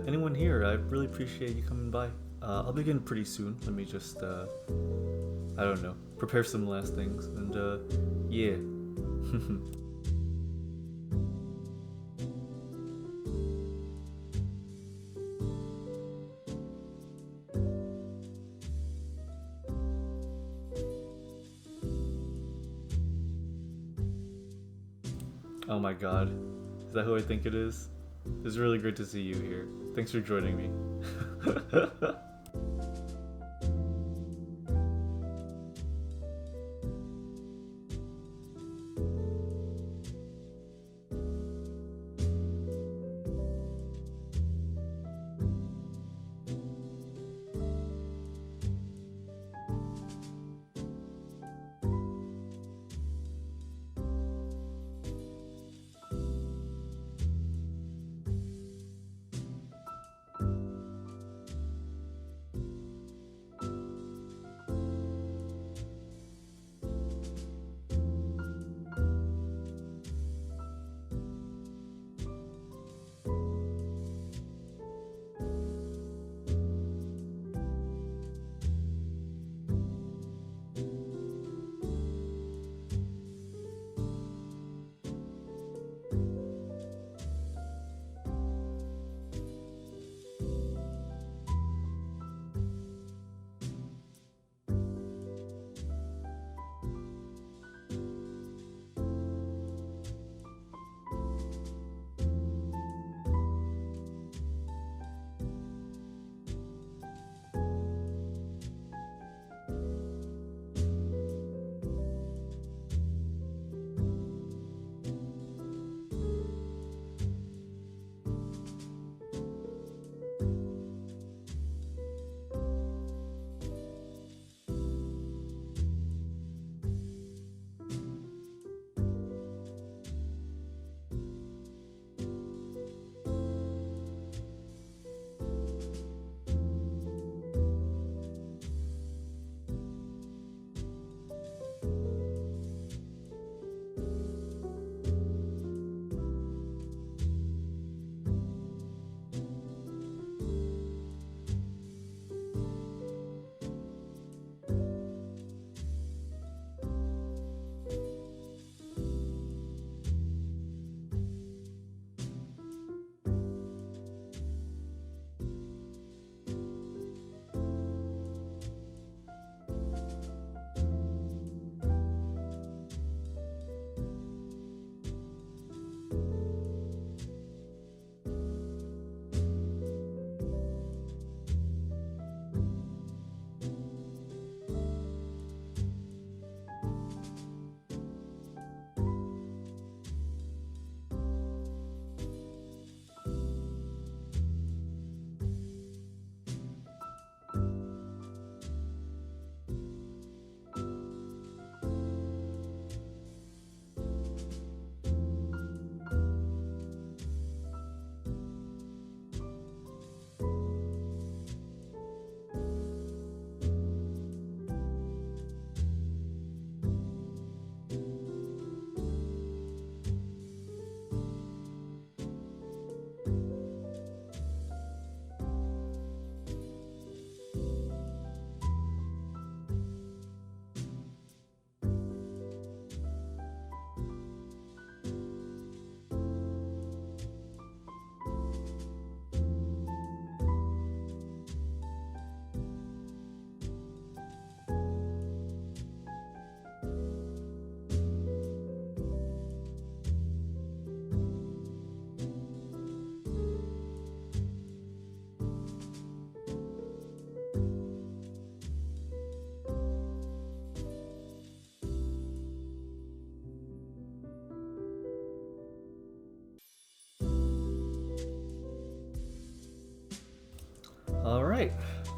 Anyone here, I really appreciate you coming by. I'll begin pretty soon. Let me just, I don't know, prepare some last things, and, yeah. Oh my god. Is that who I think it is? It's really great to see you here. Thanks for joining me.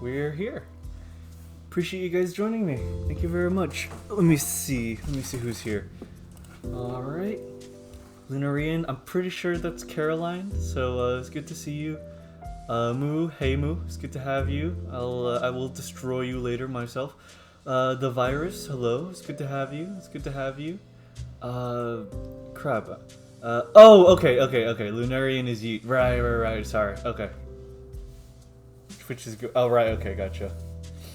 we're here. Appreciate you guys joining me. Thank you very much. Let me see who's here. Alright. Lunarian, I'm pretty sure that's Caroline, so it's good to see you. Moo, hey Moo, it's good to have you. I will destroy you later myself. The Virus, hello, it's good to have you. It's good to have you. Crap. Oh, okay. Lunarian is you. Right. Sorry. Okay. Which is good. Oh, right. Okay, gotcha.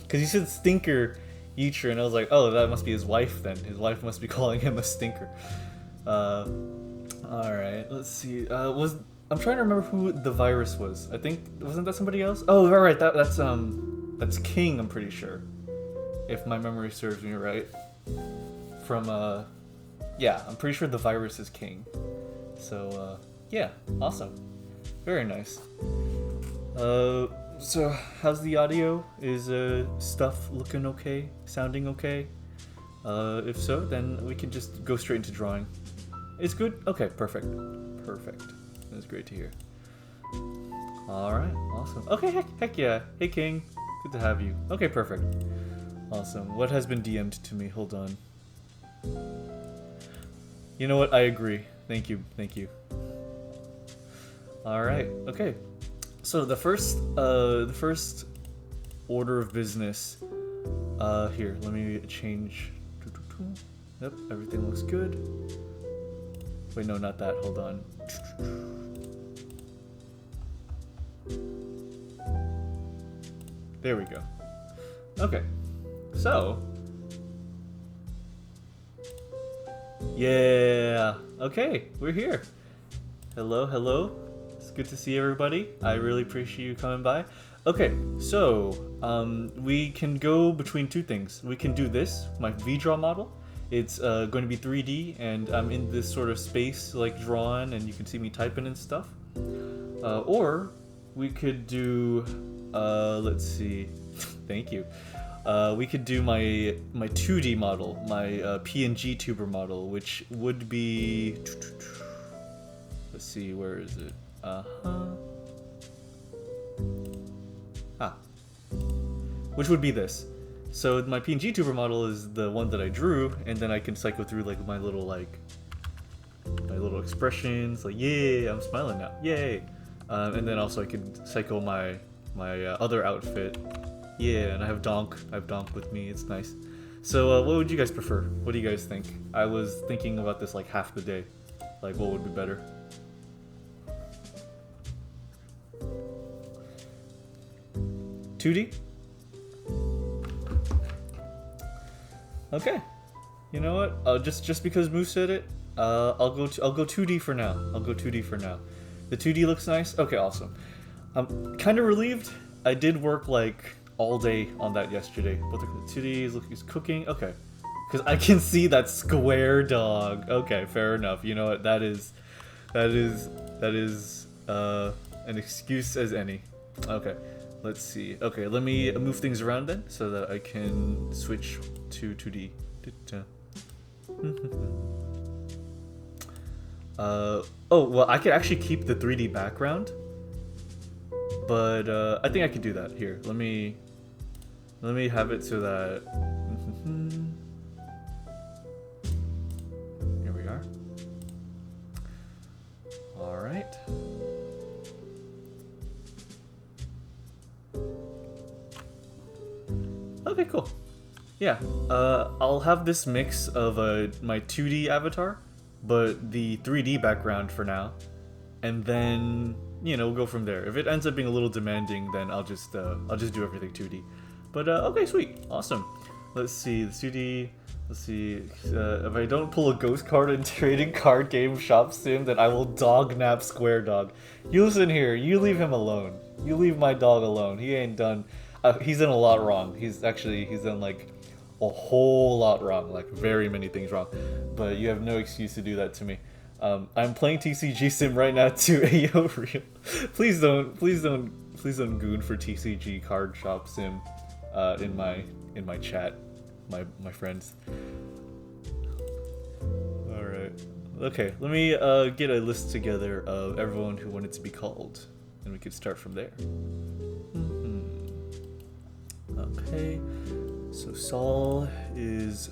Because you said stinker, Yeacher, and I was like, oh, that must be his wife then. His wife must be calling him a stinker. All right. Let's see. I'm trying to remember who the Virus was. I think wasn't that somebody else? Oh, all right. That's King. I'm pretty sure, if my memory serves me right. From yeah, I'm pretty sure the Virus is King. So, yeah, awesome. Very nice. So how's the audio? Is, stuff looking okay? Sounding okay? If so, then we can just go straight into drawing. It's good? Okay, perfect. That's great to hear. Alright, awesome. Okay, heck yeah. Hey, King. Good to have you. Okay, perfect. Awesome. What has been DM'd to me? Hold on. You know what? I agree. Thank you. Alright, okay. So the first order of business, here, let me change. Yep, everything looks good. Wait, no, not that, hold on. There we go. Okay, so. Yeah, okay, we're here. Hello. It's good to see everybody. I really appreciate you coming by. Okay, so we can go between two things. We can do this, my VDraw model. It's going to be 3D, and I'm in this sort of space, like drawn, and you can see me typing and stuff. Or we could do, let's see. Thank you. We could do my 2D model, my PNG tuber model, which would be. Let's see, where is it? Which would be this. So my PNG tuber model is the one that I drew, and then I can cycle through like my little expressions, like yay, I'm smiling now, yay, and then also I can cycle my other outfit, yeah, and I have Donk with me. It's nice. So what would you guys prefer? What do you guys think? I was thinking about this like half the day, like what would be better. $2D? Okay. You know what? Just because Moose said it, I'll go 2D for now. The 2D looks nice. Okay, awesome. I'm kind of relieved. I did work like all day on that yesterday, but the 2D is cooking. Okay, because I can see that square dog. Okay, fair enough. You know what? That is an excuse as any. Okay. Let's see. Okay, let me move things around then, so that I can switch to 2D. Oh, well, I could actually keep the 3D background, but I think I could do that. Here, let me have it so that. Here we are. All right. Okay, cool. Yeah, I'll have this mix of my 2D avatar, but the 3D background for now, and then we'll go from there. If it ends up being a little demanding, then I'll just do everything 2D. But okay, sweet, awesome. Let's see the 2D. Let's see if I don't pull a ghost card in trading card game shop sim, then I will dog nap Square Dog. You listen here. You leave him alone. You leave my dog alone. He ain't done. He's done a lot wrong. He's done like a whole lot wrong, like very many things wrong. But you have no excuse to do that to me. I'm playing TCG Sim right now too. Ayo, real. Please don't goon for TCG Card Shop Sim in my chat, my friends. All right. Okay. Let me get a list together of everyone who wanted to be called, and we could start from there. Okay, so Saul is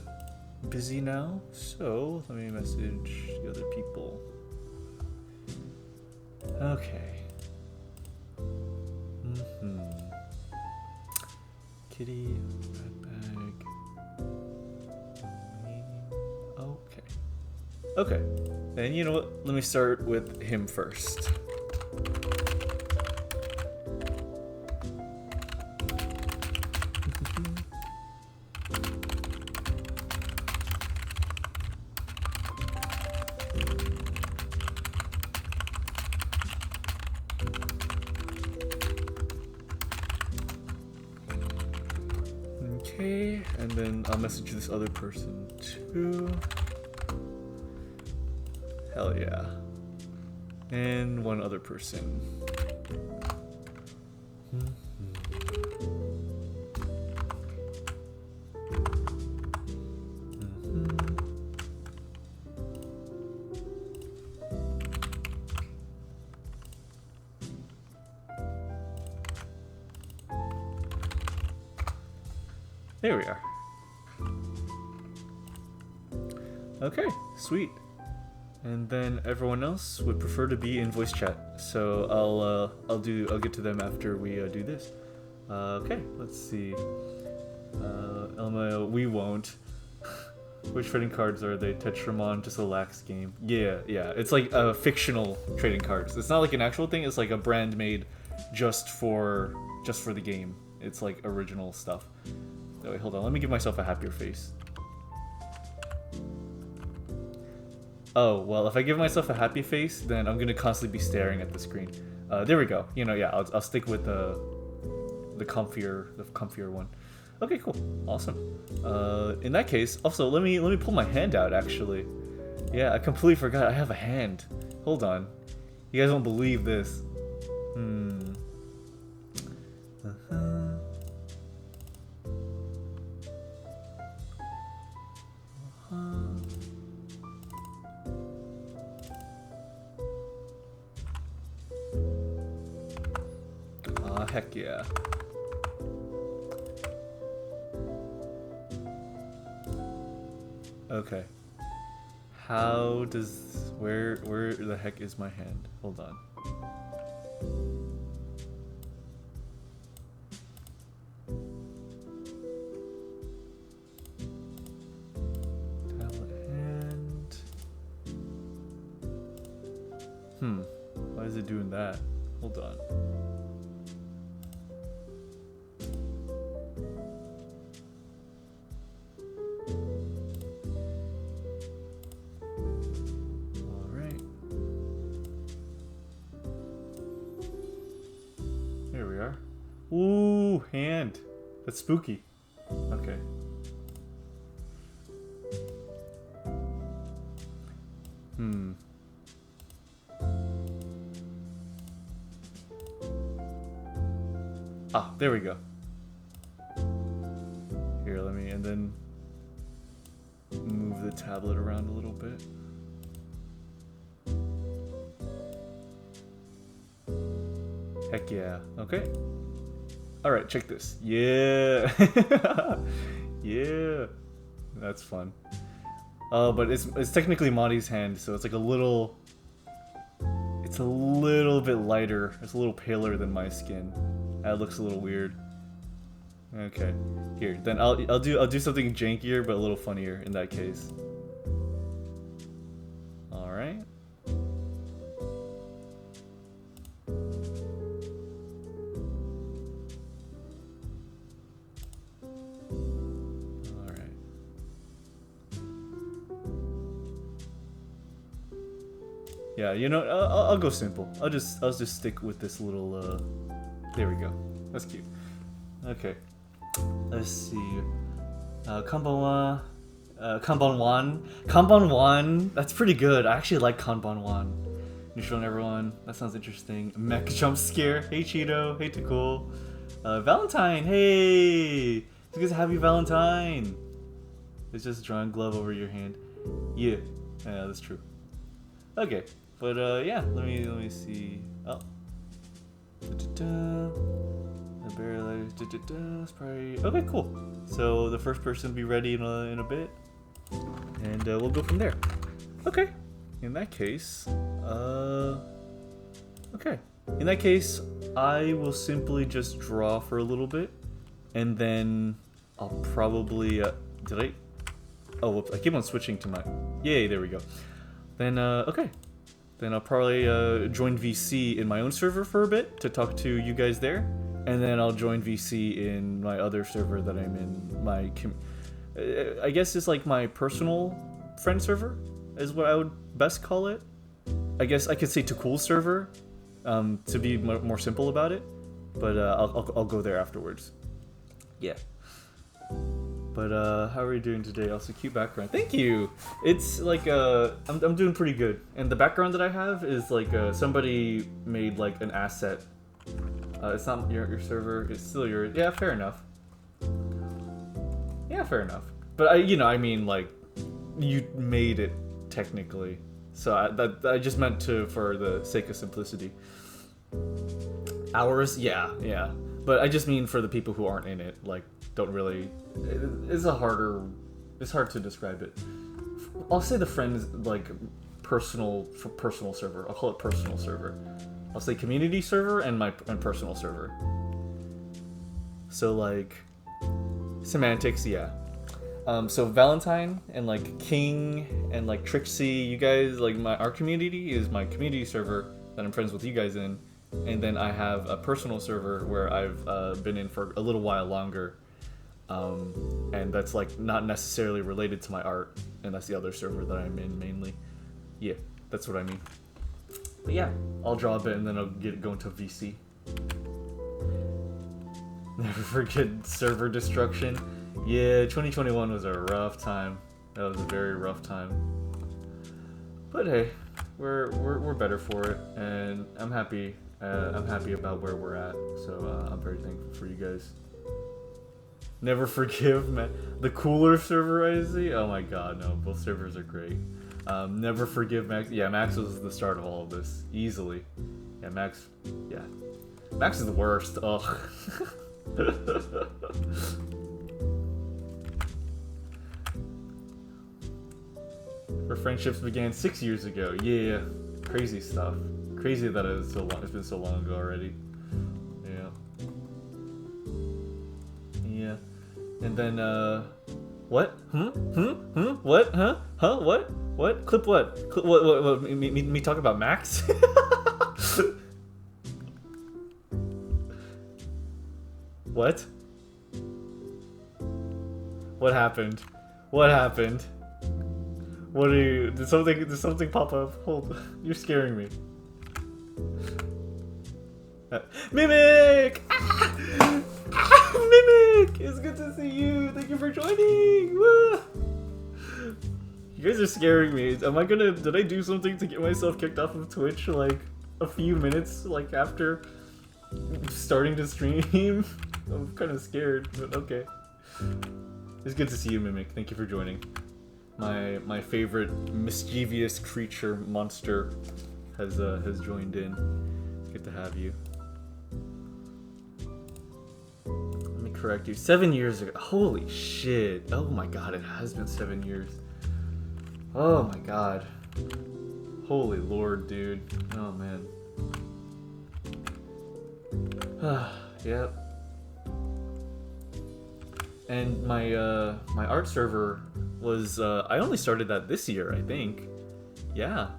busy now, so let me message the other people. Okay. Kitty, red bag. Okay. Okay. And you know what? Let me start with him first. Okay, and then I'll message this other person too. Hell yeah. And one other person. There we are. Okay, sweet. And then everyone else would prefer to be in voice chat, so I'll get to them after we do this. Okay, let's see. Elma, we won't. Which trading cards are they? Tetramon, just a lax game. Yeah, it's like fictional trading cards. It's not like an actual thing. It's like a brand made just for the game. It's like original stuff. Oh, wait, hold on. Let me give myself a happier face. Oh, well, if I give myself a happy face, then I'm gonna constantly be staring at the screen. There we go. You know, yeah, I'll stick with the comfier one. Okay, cool, awesome. In that case, also let me pull my hand out. Actually, yeah, I completely forgot I have a hand. Hold on, you guys won't believe this. Heck yeah. Okay. How does... Where the heck is my hand? Hold on. Tablet hand... Why is it doing that? Hold on. Ooh, hand. That's spooky. Okay. Ah, there we go. Here, let me, and then move the tablet around a little bit. Heck yeah. Okay. Alright, check this. Yeah. Yeah. That's fun. But it's technically Monty's hand, so it's like a little... It's a little bit lighter. It's a little paler than my skin. That looks a little weird. Okay. Here, then I'll do something jankier but a little funnier in that case. Alright. Yeah, you know, I'll go simple. I'll just stick with this little. There we go. That's cute. Okay. Let's see. Kanbanwan. Kanbanwan. That's pretty good. I actually like Kanbanwan. Neutral on everyone. That sounds interesting. Mech jump scare. Hey Cheeto. Hey Takul. Valentine. Hey. It's good to have you, Valentine. It's just drawing glove over your hand. Yeah. Yeah, that's true. Okay. But yeah, let me see. Oh, barely. Probably okay. Cool. So the first person will be ready in a bit, and we'll go from there. Okay. In that case, okay. In that case, I will simply just draw for a little bit, and then I'll probably did I? Oh, whoops! I keep on switching to my. Yay! There we go. Then okay. Then I'll probably join VC in my own server for a bit to talk to you guys there, and then I'll join VC in my other server that I'm in. My, I guess it's like my personal friend server, is what I would best call it. I guess I could say to cool server, to be more simple about it, but I'll go there afterwards. Yeah. But how are we doing today? Also, cute background. Thank you. It's like I'm doing pretty good. And the background that I have is like somebody made like an asset. It's not your server. It's still yours. Yeah, fair enough. Yeah, fair enough. But I mean like you made it technically. So I just meant to for the sake of simplicity. Ours, yeah. But I just mean for the people who aren't in it, like. Don't really. It's hard to describe it. I'll say the friend is like personal server. I'll call it personal server. I'll say community server and personal server. So like semantics, yeah. So Valentine and like King and like Trixie, you guys like our community is my community server that I'm friends with you guys in, and then I have a personal server where I've been in for a little while longer. And that's like not necessarily related to my art, and that's the other server that I'm in mainly. Yeah, that's what I mean. But yeah, I'll draw a bit and then I'll go into VC. Never forget server destruction. Yeah, 2021 was a rough time. That was a very rough time. But hey, we're better for it, and I'm happy. I'm happy about where we're at. So I'm very thankful for you guys. Never forgive the cooler server I see. Oh my god, no, both servers are great. Never forgive Max. Yeah, Max was the start of all of this easily. Yeah, Max. Yeah, Max is the worst. Ugh. Our friendships began 6 years ago. Yeah, crazy stuff. Crazy that it's so long. It's been so long ago already. Yeah. And then, what? What? Huh? What? Clip what? What? Me talk about Max? What? What happened? What happened? What are you? Did something pop up? Hold. You're scaring me. Mimic! Mimic! It's good to see you. Thank you for joining. Woo! You guys are scaring me. Did I do something to get myself kicked off of Twitch like a few minutes like after starting to stream? I'm kind of scared, but okay. It's good to see you, Mimic. Thank you for joining. My favorite mischievous creature monster has joined in. It's good to have you. Let me correct you. 7 years ago. Holy shit. Oh my god, it has been 7 years. Oh my god. Holy lord, dude. Oh man. Yep. And my art server was I only started that this year, I think. Yeah.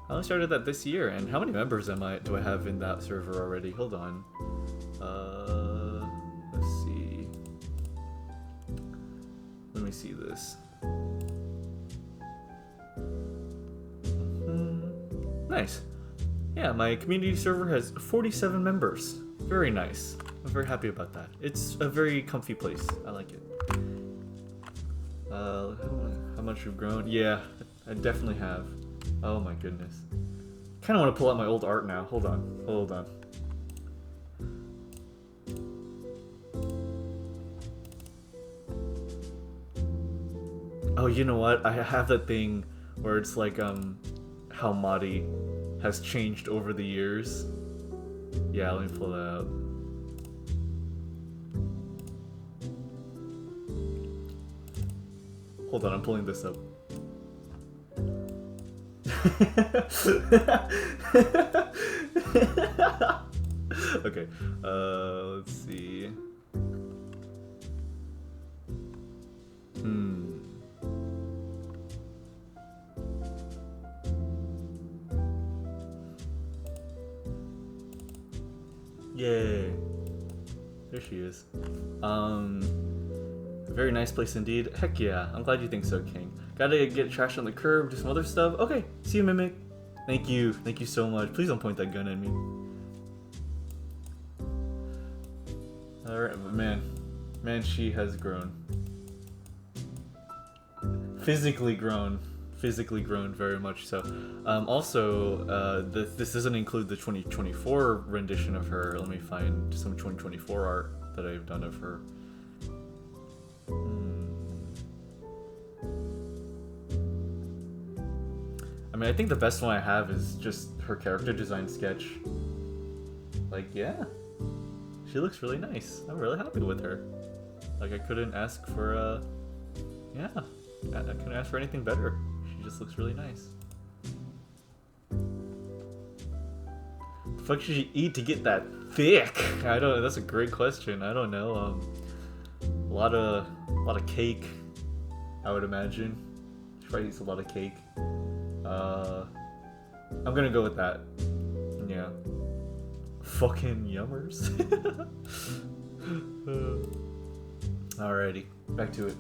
I only started that this year, and how many members do I have in that server already? Hold on. Let's see. Let me see this. Nice. Yeah, my community server has 47 members. Very nice. I'm very happy about that. It's a very comfy place. I like it. How much you've grown? Yeah, I definitely have. Oh my goodness. Kind of want to pull out my old art now. Hold on. Oh, you know what? I have that thing where it's like how Madi has changed over the years. Yeah, let me pull that out. Hold on, I'm pulling this up. Okay, let's see. Yay. There she is. Very nice place indeed. Heck yeah, I'm glad you think so, King. Gotta get trash on the curb, do some other stuff. Okay, see you, Mimic. Thank you so much. Please don't point that gun at me. Alright, but man, she has grown. Physically grown very much so. Also, this doesn't include the 2024 rendition of her. Let me find some 2024 art that I've done of her. I mean, I think the best one I have is just her character design sketch. Like, yeah, she looks really nice. I'm really happy with her. Like, I couldn't ask for, yeah, I couldn't ask for anything better. She just looks really nice. The fuck should she eat to get that thick? I don't. That's a great question. I don't know. A lot of cake, I would imagine. She probably eats a lot of cake. I'm gonna go with that. Yeah. Fucking yummers. Alrighty, back to it.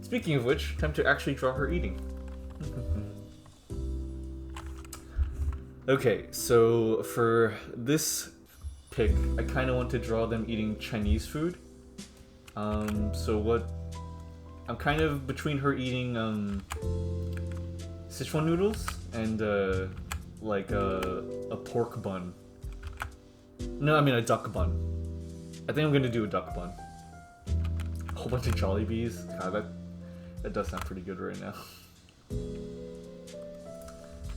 Speaking of which, time to actually draw her eating. Okay, so for this pic, I kind of want to draw them eating Chinese food. So what? I'm kind of between her eating Sichuan noodles and like a pork bun. No, I mean a duck bun. I think I'm gonna do a duck bun. A whole bunch of Jollibees. God, that does sound pretty good right now.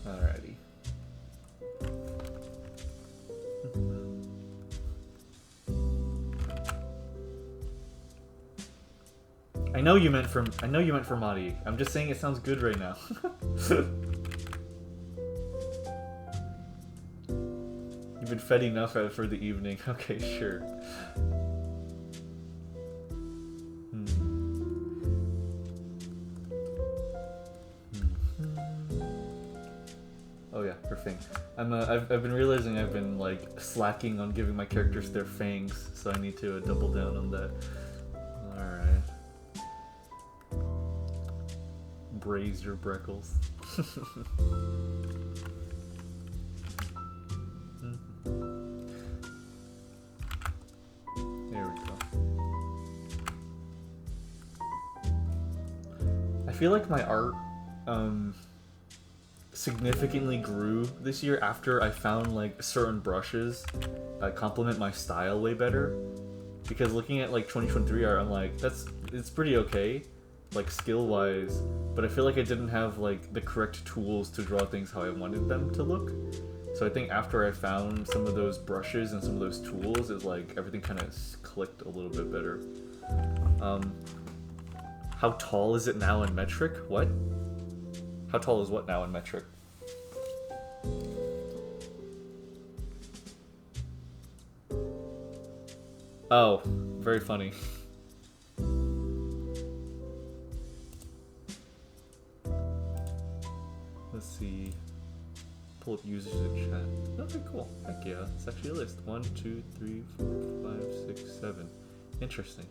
Alrighty. I know you meant for Mari. I'm just saying it sounds good right now. You've been fed enough for the evening. Okay, sure. Oh yeah, her fang. I've been realizing I've been like slacking on giving my characters their fangs, so I need to double down on that. Alright. Braise your breckles. There we go. I feel like my art significantly grew this year after I found like certain brushes that complement my style way better. Because looking at like 2023 art, I'm like, it's pretty okay, like skill wise, but I feel like I didn't have like the correct tools to draw things how I wanted them to look. So I think after I found some of those brushes and some of those tools, it's like everything kind of clicked a little bit better. How tall is it now in metric? What? How tall is what now in metric? Oh, very funny. Let's see. Pull up users in chat. Okay, cool. Heck yeah. It's actually a list. 1, 2, 3, 4, 5, 6, 7. Interesting.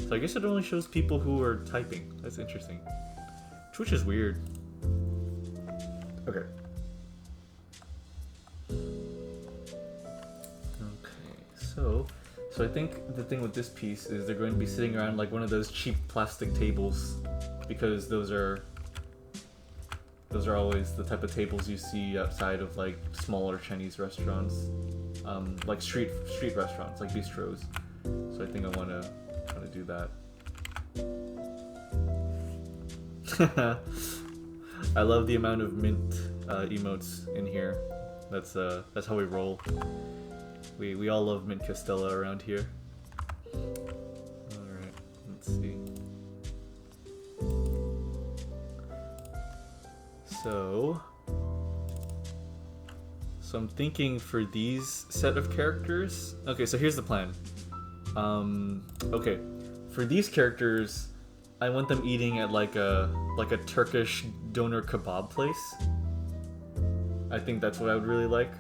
So I guess it only shows people who are typing. That's interesting. Twitch is weird. Okay. Okay, so I think the thing with this piece is they're going to be sitting around like one of those cheap plastic tables, because those are always the type of tables you see outside of like smaller Chinese restaurants, like street restaurants, like bistros. So I think I want to do that. I love the amount of mint emotes in here. That's how we roll. We all love mint Castella around here. All right, let's see. So I'm thinking for these set of characters. Okay, so here's the plan. Okay, for these characters, I want them eating at like a Turkish doner kebab place. I think that's what I would really like.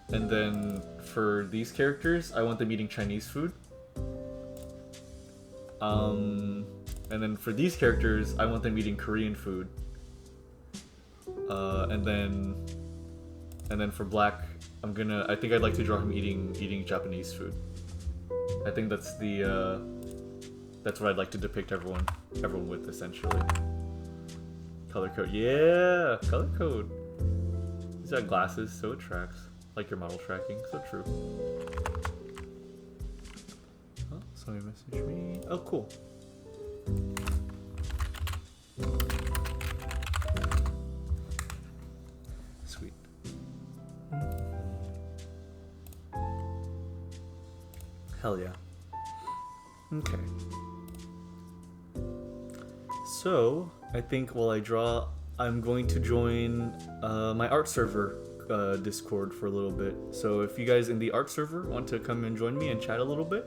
And then for these characters, I want them eating Chinese food. And then for these characters, I want them eating Korean food. And then for Black, I think I'd like to draw him eating Japanese food. I think that's what I'd like to depict everyone with, essentially. Color code, yeah, color code. He's got glasses, so it tracks. Like your model tracking, so true. Oh, somebody messaged me. Oh, cool. Sweet. Hell yeah. Okay. So, I think while I draw, I'm going to join my art server Discord for a little bit. So if you guys in the art server want to come and join me and chat a little bit,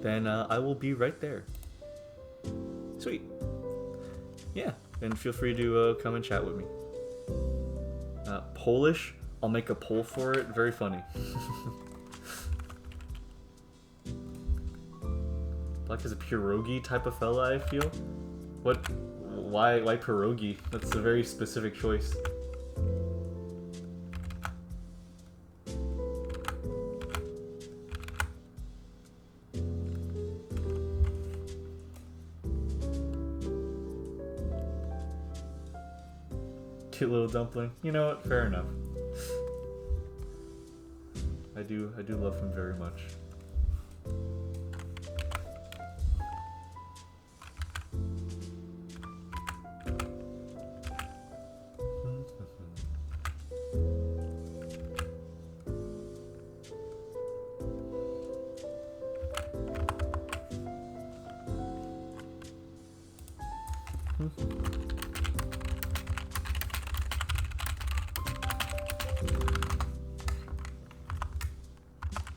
then I will be right there. Sweet. Yeah, and feel free to come and chat with me. Polish, I'll make a poll for it. Very funny. Black is a pierogi type of fella, I feel. What? Why pierogi? That's a very specific choice. Cute little dumpling. You know what? Fair enough. I do love him very much.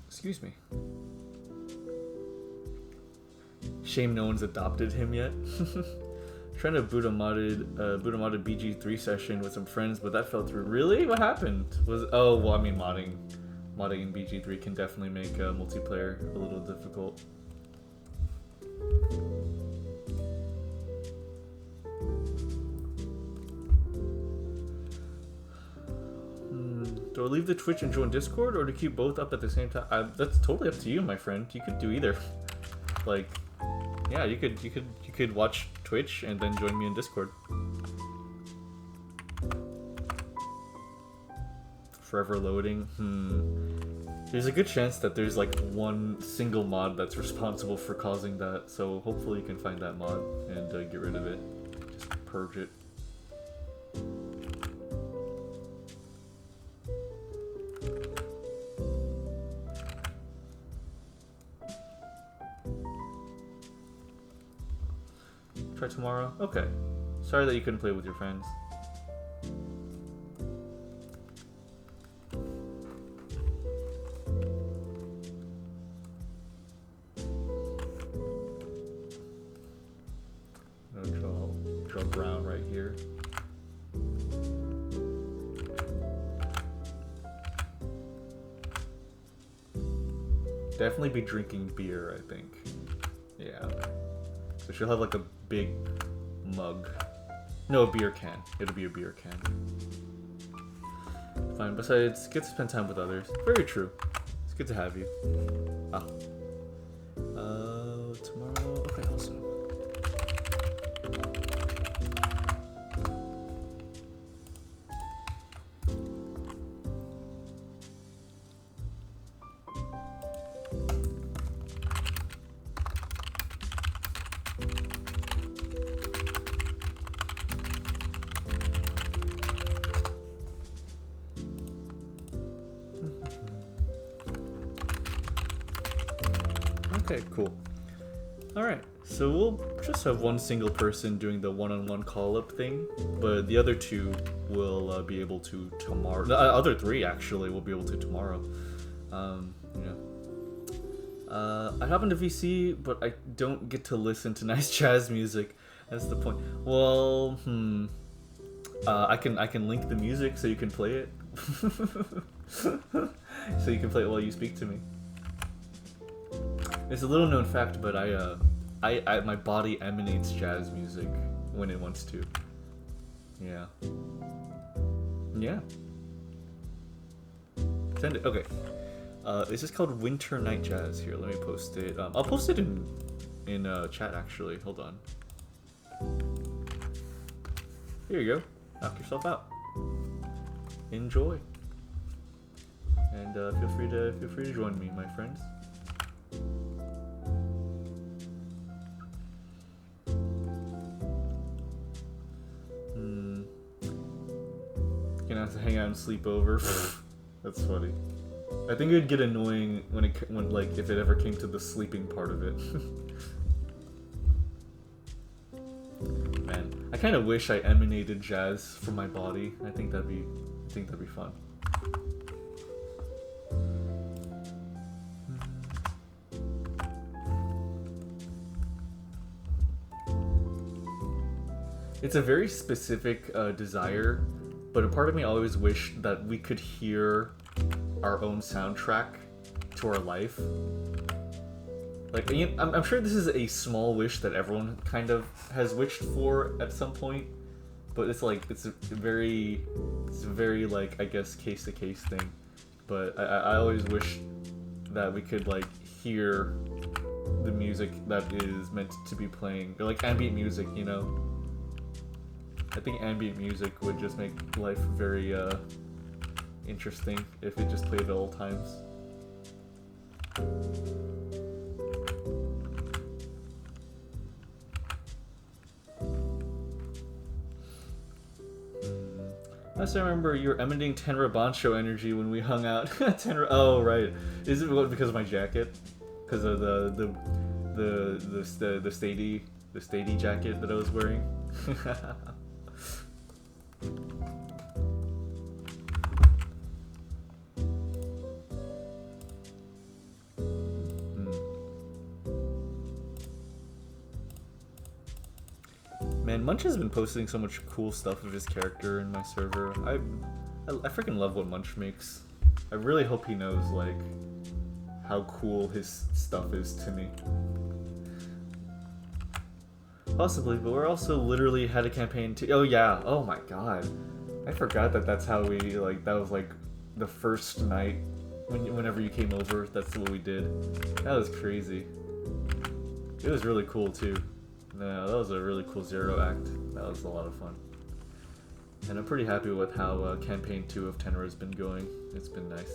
Excuse me. Shame no one's adopted him yet. Trying to boot a modded BG3 session with some friends, but that fell through. Really? What happened? Oh well, I mean modding in BG3 can definitely make multiplayer a little difficult. Do I leave the Twitch and join Discord, or to keep both up at the same time? That's totally up to you, my friend. You could do either. Like, yeah, you could watch Twitch and then join me in Discord. Forever loading. There's a good chance that there's like one single mod that's responsible for causing that. So hopefully you can find that mod and get rid of it. Just purge it. Try tomorrow? Okay. Sorry that you couldn't play with your friends. I'm gonna draw brown right here. Definitely be drinking beer, I think. Yeah. So she'll have like a big mug. No, a beer can. It'll be a beer can. Fine. Besides, get to spend time with others. Very true. It's good to have you. Ah. Tomorrow. Okay, awesome. Okay, cool. All right. So we'll just have one single person doing the one-on-one call-up thing, but the other two will be able to tomorrow. The other three actually will be able to tomorrow. I hop into VC, but I don't get to listen to nice jazz music. That's the point. Well, I can link the music so you can play it. So you can play it while you speak to me. It's a little known fact, but my body emanates jazz music when it wants to. Yeah. Yeah. Send it. Okay. This is called Winter Night Jazz. Here, let me post it. I'll post it in chat actually. Hold on. Here you go. Knock yourself out. Enjoy. And feel free to join me, my friends. Gonna have to hang out and sleep over. That's funny. I think it'd get annoying when if it ever came to the sleeping part of it. Man, I kind of wish I emanated jazz from my body. I think that'd be fun. It's a very specific desire, but a part of me always wished that we could hear our own soundtrack to our life. Like, I'm sure this is a small wish that everyone kind of has wished for at some point, but it's a very like, I guess, case to case thing. But I always wish that we could like hear the music that is meant to be playing, or like ambient music, you know. I think ambient music would just make life very interesting if it just played at all times. Last I remember, you were emanating Tenra Bancho energy when we hung out. Tenra, oh right, is it because of my jacket? Because of the stady jacket that I was wearing? Man, Munch has been posting so much cool stuff of his character in my server. I freaking love what Munch makes. I really hope he knows, like, how cool his stuff is to me. Possibly, but we're also literally had a campaign to— oh yeah, oh my god. I forgot that that's how we, like, that was like the first night whenever you came over, that's what we did. That was crazy. It was really cool too. No, that was a really cool Zero act. That was a lot of fun. And I'm pretty happy with how campaign 2 of Tenra has been going. It's been nice.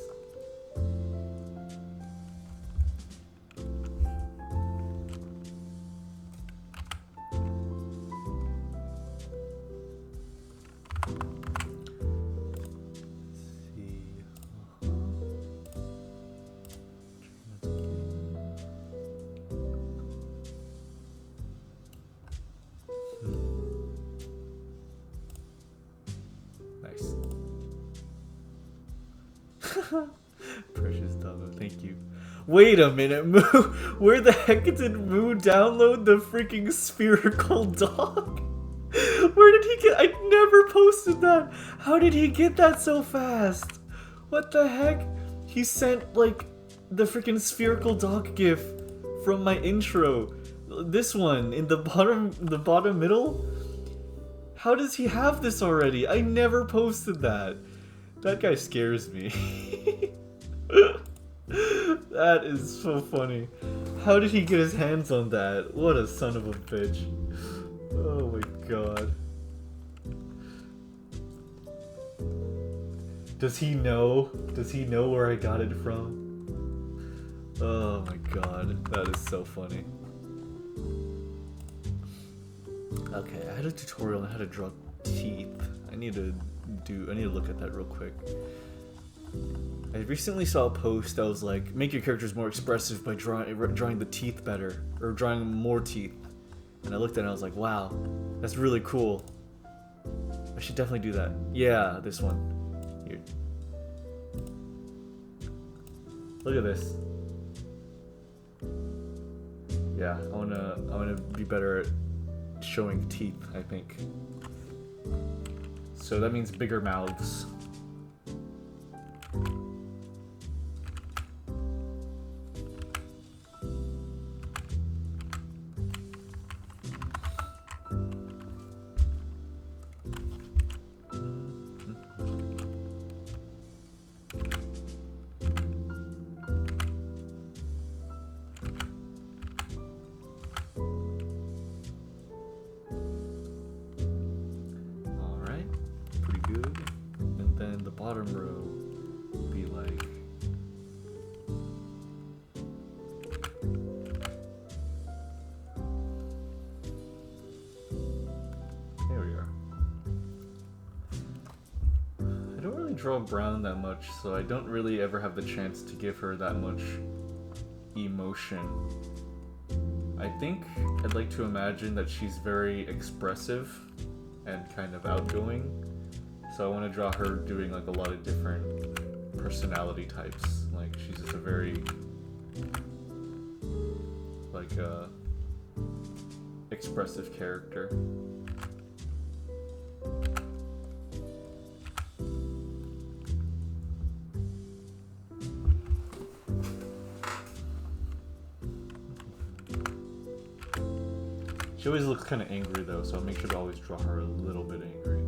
Precious doggo, thank you. Wait a minute, Moo! Where the heck did Moo download the freaking spherical dog? Where did he get— I never posted that! How did he get that so fast? What the heck? He sent, like, the freaking spherical dog gif from my intro. This one, in the bottom middle? How does he have this already? I never posted that. That guy scares me. That is so funny. How did he get his hands on that? What a son of a bitch. Oh my god. Does he know? Does he know where I got it from? Oh my god. That is so funny. Okay, I had a tutorial on how to draw teeth. I need to look at that real quick. I recently saw a post that was like, make your characters more expressive by drawing the teeth better, or drawing more teeth. And I looked at it and I was like, wow, that's really cool. I should definitely do that. Yeah, this one. Here. Look at this. Yeah, I wanna be better at showing teeth, I think. So that means bigger mouths. Bottom row would be like there we are. I don't really draw Brown that much, so I don't really ever have the chance to give her that much emotion. I think I'd like to imagine that she's very expressive and kind of outgoing. So I want to draw her doing like a lot of different personality types. Like she's just a very like expressive character. She always looks kind of angry though, so I'll make sure to always draw her a little bit angry.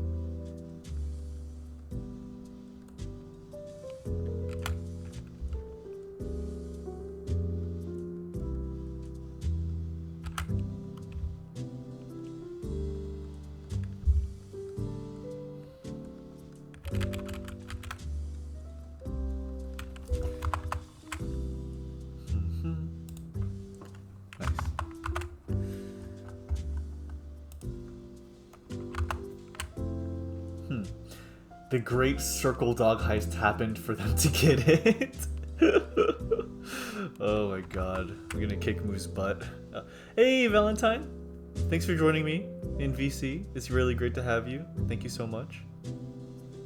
The great circle dog heist happened for them to get it. Oh my god. I'm gonna kick Moo's butt. Hey, Valentine. Thanks for joining me in VC. It's really great to have you. Thank you so much.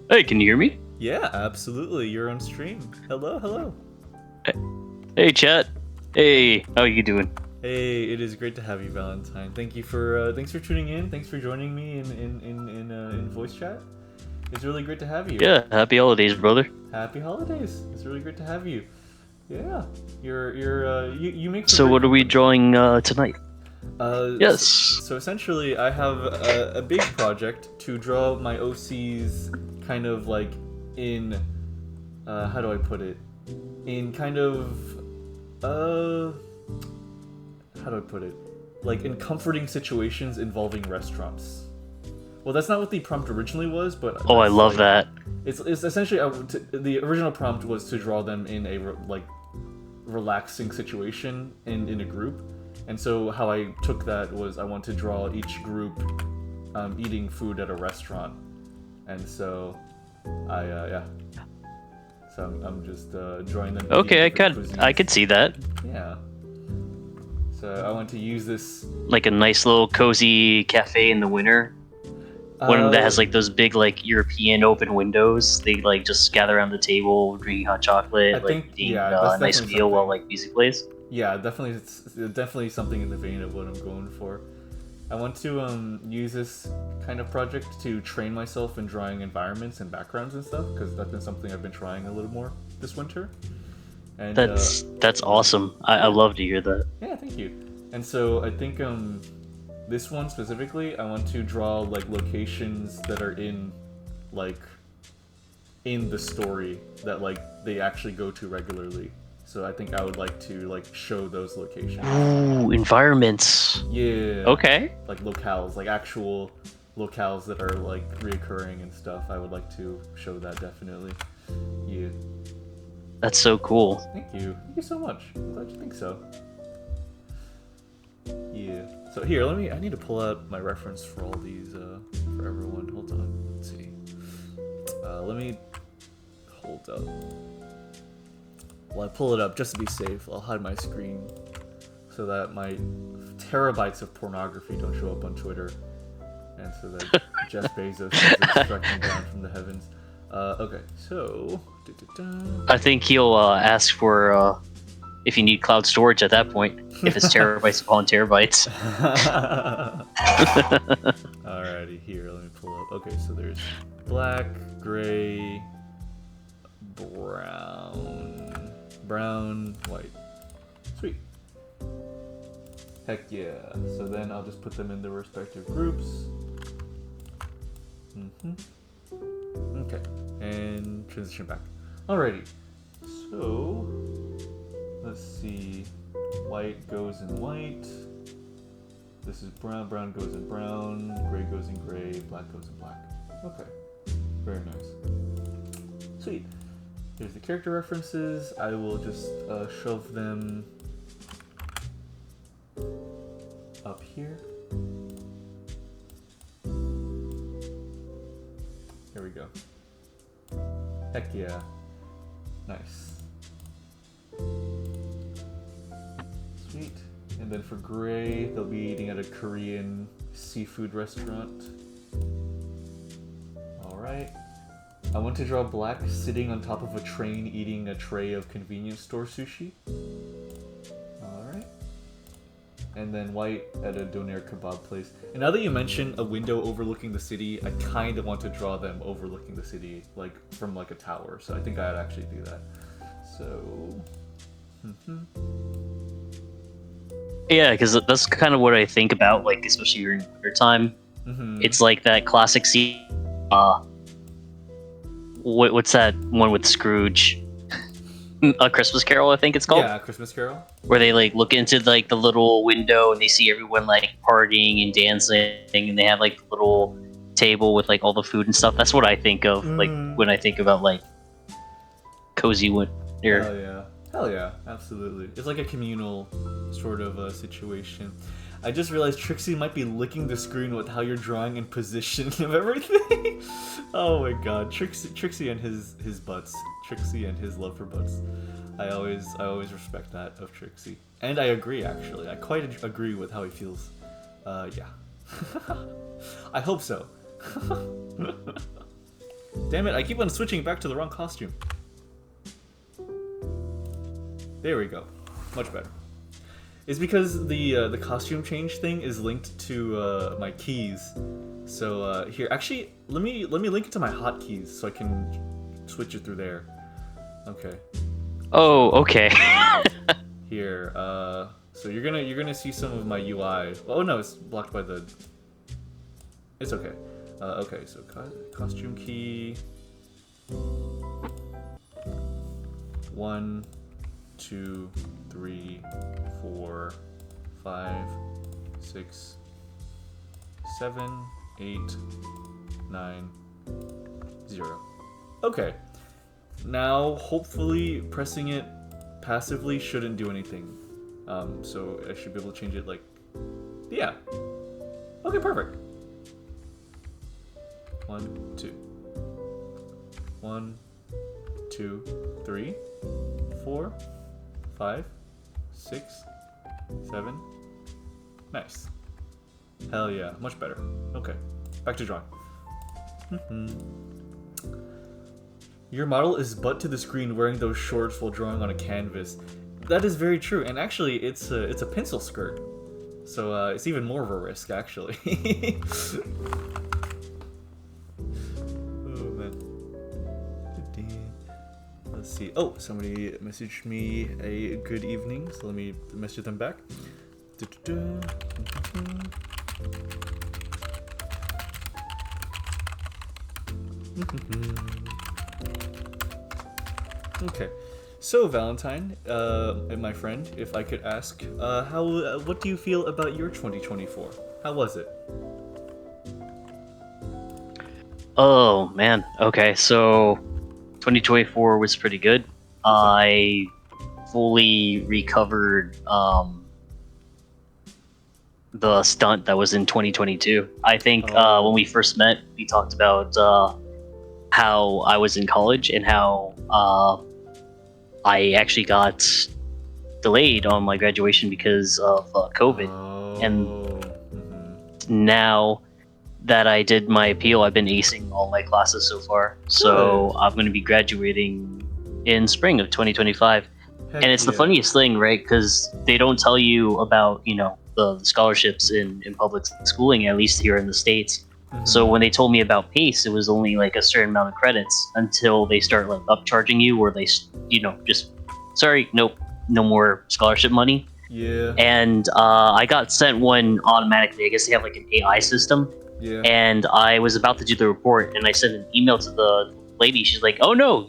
Hey, can you hear me? Yeah, absolutely. You're on stream. Hello, hello. Hey, chat. Hey, how you doing? Hey, it is great to have you, Valentine. Thank you for thanks for tuning in. Thanks for joining me in voice chat. It's really great to have you. Yeah, happy holidays, brother. Happy holidays. It's really great to have you. Yeah, you make. So what are we drawing tonight? Yes. So essentially, I have a big project to draw my OCs kind of like in how do I put it? In kind of how do I put it? Like in comforting situations involving restaurants. Well, that's not what the prompt originally was, but oh, I love that. It's essentially the original prompt was to draw them in a relaxing situation in a group, and so how I took that was I want to draw each group eating food at a restaurant, and so yeah. So I'm just drawing them. Okay, I could see that. Yeah. So I want to use this like a nice little cozy cafe in the winter. One that has like those big like European open windows. They like just gather around the table, drinking hot chocolate, eating a nice meal while like music plays. Yeah, definitely, it's definitely something in the vein of what I'm going for. I want to use this kind of project to train myself in drawing environments and backgrounds and stuff, because that's been something I've been trying a little more this winter. And that's awesome. I love to hear that. Yeah, thank you. And so I think this one specifically, I want to draw like locations that are in the story that like they actually go to regularly. So I think I would like to like show those locations. Ooh, environments. Yeah. Okay. Like locales, like actual locales that are like reoccurring and stuff. I would like to show that definitely. Yeah. That's so cool. Thank you. Thank you so much. I'm glad you think so. Yeah. So here, I need to pull out my reference for all these, for everyone. Hold on. Let's see. Let me hold up. Well, I pull it up just to be safe. I'll hide my screen so that my terabytes of pornography don't show up on Twitter, and so that Jeff Bezos is extracting down from the heavens. Okay, so... I think he'll ask for if you need cloud storage at that point, if it's terabytes upon terabytes. Alrighty, here, let me pull up. Okay, so there's black, gray, brown, white. Sweet. Heck yeah. So then I'll just put them in their respective groups. Okay, and transition back. Alrighty, so let's see. White goes in white. This is brown. Brown goes in brown. Gray goes in gray. Black goes in black. Okay, very nice. Sweet. Here's the character references. I will just shove them up here. Here we go. Heck yeah. Nice. Sweet. And then for gray, they'll be eating at a Korean seafood restaurant. Alright. I want to draw black sitting on top of a train eating a tray of convenience store sushi. Alright. And then white at a doner kebab place. And now that you mention a window overlooking the city, I kind of want to draw them overlooking the city, like from like a tower. So I think I'd actually do that. So... Yeah, because that's kind of what I think about, like, especially during winter time. It's like that classic scene. What's that one with Scrooge? A Christmas Carol, I think it's called. Yeah, Christmas Carol. Where they like look into like the little window and they see everyone like partying and dancing, and they have like the little table with like all the food and stuff. That's what I think of, like when I think about like cozy winter. Hell yeah. Hell yeah, absolutely. It's like a communal sort of situation. I just realized Trixie might be licking the screen with how you're drawing in position of everything. Oh my god, Trixie and his butts. Trixie and his love for butts. I always respect that of Trixie. And I agree, actually. I quite agree with how he feels. Yeah. I hope so. Damn it, I keep on switching back to the wrong costume. There we go. Much better. It's because the costume change thing is linked to my keys. So here, actually, let me link it to my hotkeys so I can switch it through there. Okay. Oh, okay. Here, so you're gonna see some of my UI. Oh no, it's blocked by the. It's okay. Okay, so costume key. 1, 2, 3, 4, 5, 6, 7, 8, 9, 0. Okay. Now, hopefully, pressing it passively shouldn't do anything. So I should be able to change it like... Yeah. Okay, perfect. 1, 2. 1, 2, 3, 4, 5, 6, 7. Nice. Hell yeah, much better. Okay, back to drawing. Your model is butt to the screen wearing those shorts while drawing on a canvas. That is very true, and actually it's a pencil skirt. So it's even more of a risk, actually. Oh man. Let's see. Oh, somebody messaged me a good evening, so let me message them back. Okay, so Valentine, my friend, if I could ask, what do you feel about your 2024? How was it? Oh man. Okay, so 2024 was pretty good. I fully recovered the stunt that was in 2022. I think when we first met, we talked about how I was in college and how I actually got delayed on my graduation because of COVID. And now that I did my appeal, I've been acing all my classes so far. So I'm going to be graduating in spring of 2025. And it's the funniest thing, right? Because they don't tell you about, the scholarships in public schooling, at least here in the States. So when they told me about PACE, it was only like a certain amount of credits until they start like upcharging you, or they, just, sorry, nope, no more scholarship money. Yeah. And I got sent one automatically. I guess they have like an AI system. Yeah. And I was about to do the report, and I sent an email to the lady. She's like, "Oh no,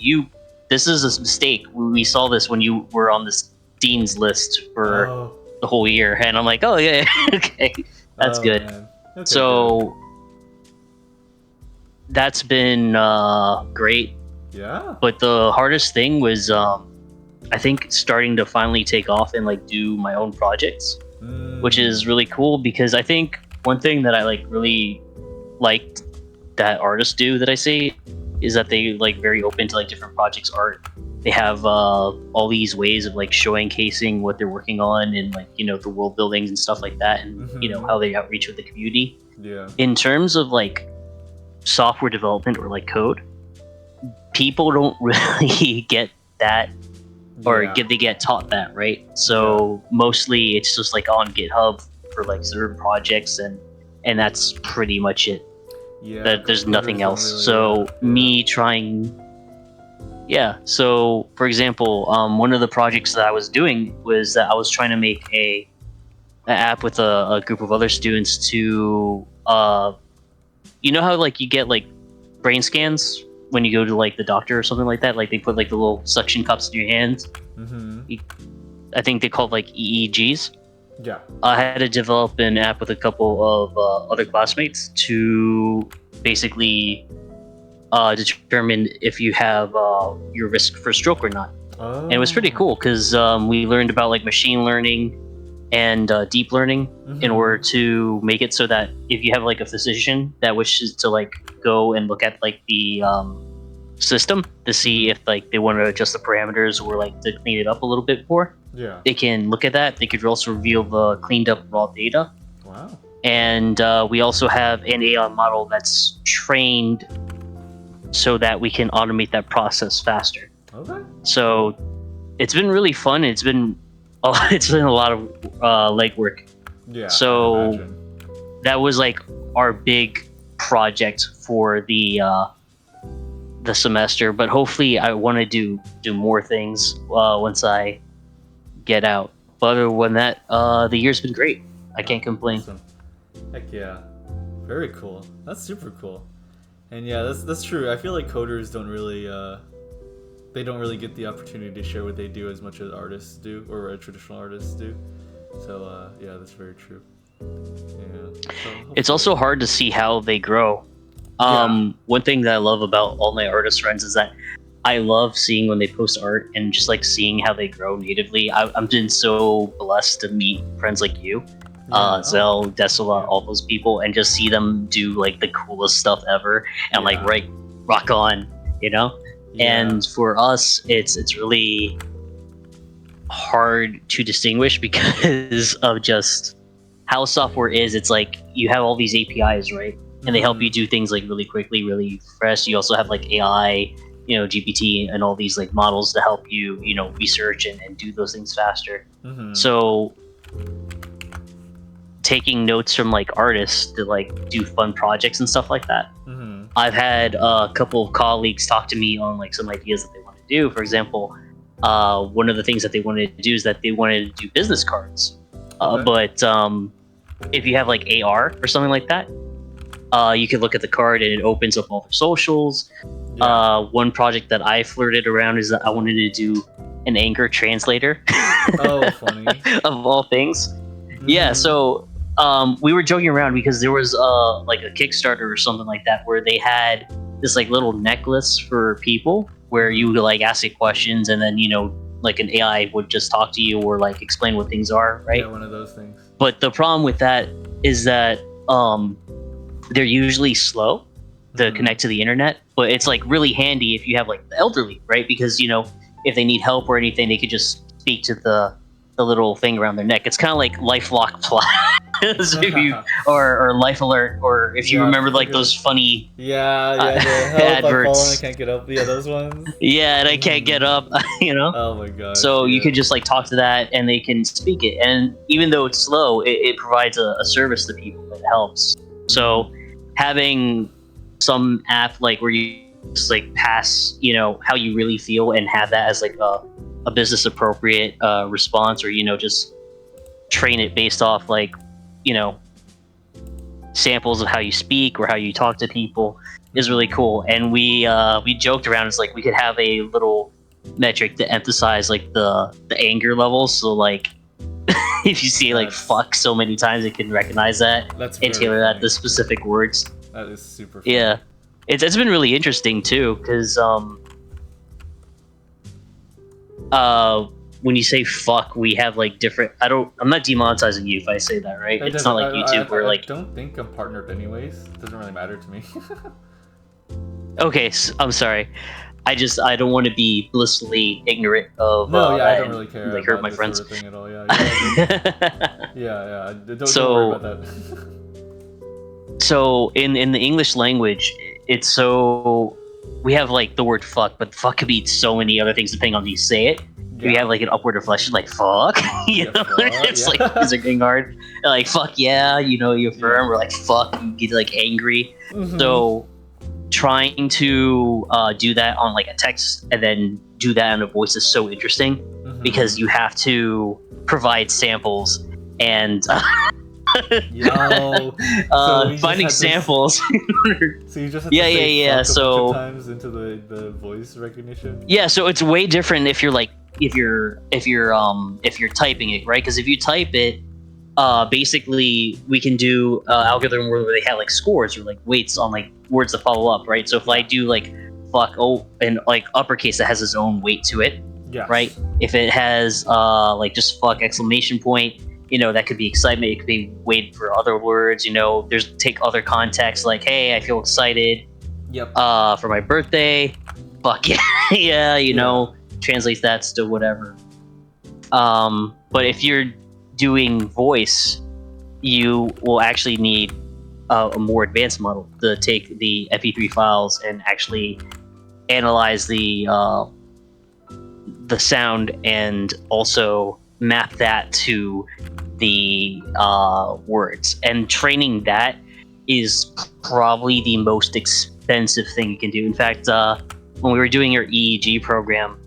this is a mistake. We saw this when you were on this dean's list for the whole year." And I'm like, "Oh yeah, okay, that's good." Okay, so that's been great. Yeah. But the hardest thing was, I think, starting to finally take off and like do my own projects, which is really cool, because I think one thing that I like really liked that artists do that I see is that they like very open to like different projects art. They have all these ways of like showcasing what they're working on, and like the world buildings and stuff like that, and how they outreach with the community. Yeah. In terms of like software development or like code, people don't really get that, or they get taught that, right? So mostly it's just like on GitHub for like certain projects, and that's pretty much it. Yeah, there's nothing else. So me trying, so for example, one of the projects that I was doing was that I was trying to make an app with a group of other students to how like you get like brain scans when you go to like the doctor or something like that, like they put like the little suction cups in your hands. I think they call it like EEGs. Yeah. I had to develop an app with a couple of other classmates to basically determine if you have your risk for stroke or not. And it was pretty cool because we learned about like machine learning and deep learning in order to make it so that if you have like a physician that wishes to like go and look at like the system to see if like they want to adjust the parameters or like to clean it up a little bit more, they can look at that. They could also reveal the cleaned up raw data. Wow. And we also have an AI model that's trained so that we can automate that process faster. Okay. So it's been really fun. It's been a lot of legwork. Yeah. So that was like our big project for the semester. But hopefully, I want to do more things once I get out. But other than that, the year's been great. I can't complain. Awesome. Heck yeah. Very cool. That's super cool. And yeah, that's true. I feel like coders don't really get the opportunity to share what they do as much as artists do, or traditional artists do. So yeah, that's very true. Yeah. So it's also hard to see how they grow. One thing that I love about all my artist friends is that I love seeing when they post art and just like seeing how they grow natively. I've been so blessed to meet friends like you, Zell, Desola, all those people, and just see them do like the coolest stuff ever, and like rock on, Yeah. And for us, it's really hard to distinguish because of just how software is. It's like you have all these APIs, right? And they help you do things like really quickly, really fresh. You also have like AI, GPT, and all these like models to help you, research and do those things faster. So taking notes from like artists to like do fun projects and stuff like that. I've had a couple of colleagues talk to me on like some ideas that they want to do. For example, one of the things that they wanted to do is that they wanted to do business cards. But if you have like AR or something like that, you can look at the card and it opens up all their socials. One project that I flirted around is that I wanted to do an Anchor translator. Oh, funny. Of all things. Yeah, so we were joking around because there was like a Kickstarter or something like that where they had this like little necklace for people where you would like ask it questions and then like an AI would just talk to you or like explain what things are, right? Yeah, one of those things. But the problem with that is that they're usually slow to connect to the internet, but it's like really handy if you have like the elderly, right? Because if they need help or anything, they could just speak to the little thing around their neck. It's kind of like LifeLock Plus. So if you, or Life Alert, or if you remember like those funny the help, adverts. I can't get up. Yeah, those ones. Yeah, and I can't get up. Oh my god. So you could just like talk to that, and they can speak it. And even though it's slow, it provides a service to people that helps. So having some app like where you just like pass, how you really feel, and have that as like a business appropriate response, or just train it based off like samples of how you speak or how you talk to people is really cool. And we joked around, it's like we could have a little metric to emphasize like the anger levels. So like if you see like fuck so many times, it can recognize that and tailor that to specific words. That is super funny. Yeah, it's been really interesting too, because when you say fuck, we have like different. I'm not demonetizing you if I say that, right? It's not like YouTube where like. I don't think I'm partnered anyways. It doesn't really matter to me. Okay, I'm sorry. I don't want to be blissfully ignorant of. I don't really care. Like hurt my friends. Sort of thing at all. Yeah. Don't worry about that. So in the English language, it's so we have like the word fuck, but fuck could be so many other things depending on how you say it. Yeah. We have like an upward inflection, like fuck. It's like things are getting hard. Like fuck yeah, you affirm. Or like fuck, you get like angry. Mm-hmm. So trying to do that on like a text and then do that in a voice is so interesting, because you have to provide samples and finding samples. So you just have to say fuck a bunch of times into the voice recognition. Yeah, so it's way different if you're like if you're typing it, right? Because if you type it, basically we can do algorithm where they have like scores or like weights on like words to follow up, right? So if I do like fuck and like uppercase, that has its own weight to it, right? If it has like just fuck exclamation point, that could be excitement. It could be wait for other words. There's take other context, like hey, I feel excited. For my birthday. Fuck yeah, translates that to whatever. But if you're doing voice, you will actually need a more advanced model to take the MP3 files and actually analyze the sound and also map that to the words. And training that is probably the most expensive thing you can do. In fact, when we were doing your EEG program,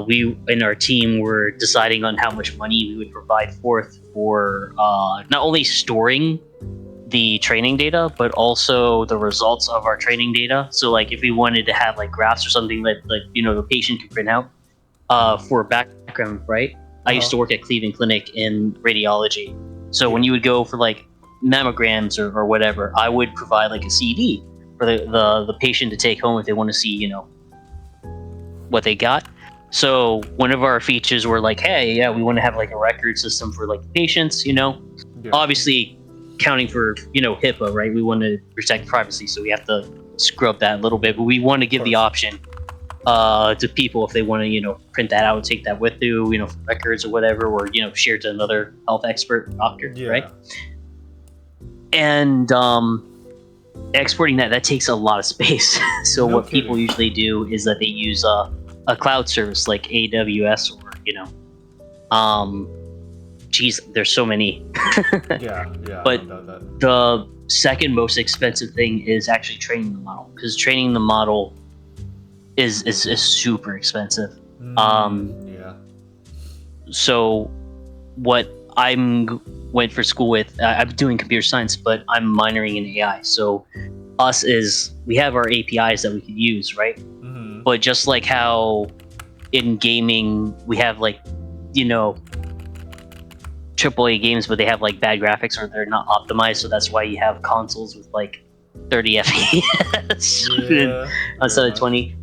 we in our team were deciding on how much money we would provide forth for not only storing the training data, but also the results of our training data. So like if we wanted to have like graphs or something that like the patient could print out for background, right? I used to work at Cleveland Clinic in radiology. So when you would go for like mammograms or whatever, I would provide like a CD for the patient to take home if they want to see, what they got. So one of our features were like, hey, yeah, we want to have like a record system for like the patients, obviously counting for, HIPAA, right? We want to protect privacy. So we have to scrub that a little bit, but we want to give the option to people if they want to, print that out, take that with you, for records or whatever, or, share to another health expert doctor, right? And exporting that takes a lot of space. So what people usually do is that they use a cloud service like AWS or, there's so many. But the second most expensive thing is actually training the model, because training the model is super expensive. So what went for school with, I'm doing computer science, but I'm minoring in AI. So we have our APIs that we can use, right? But just like how in gaming we have like, AAA games, but they have like bad graphics or they're not optimized. So that's why you have consoles with like 30 FPS instead of 20.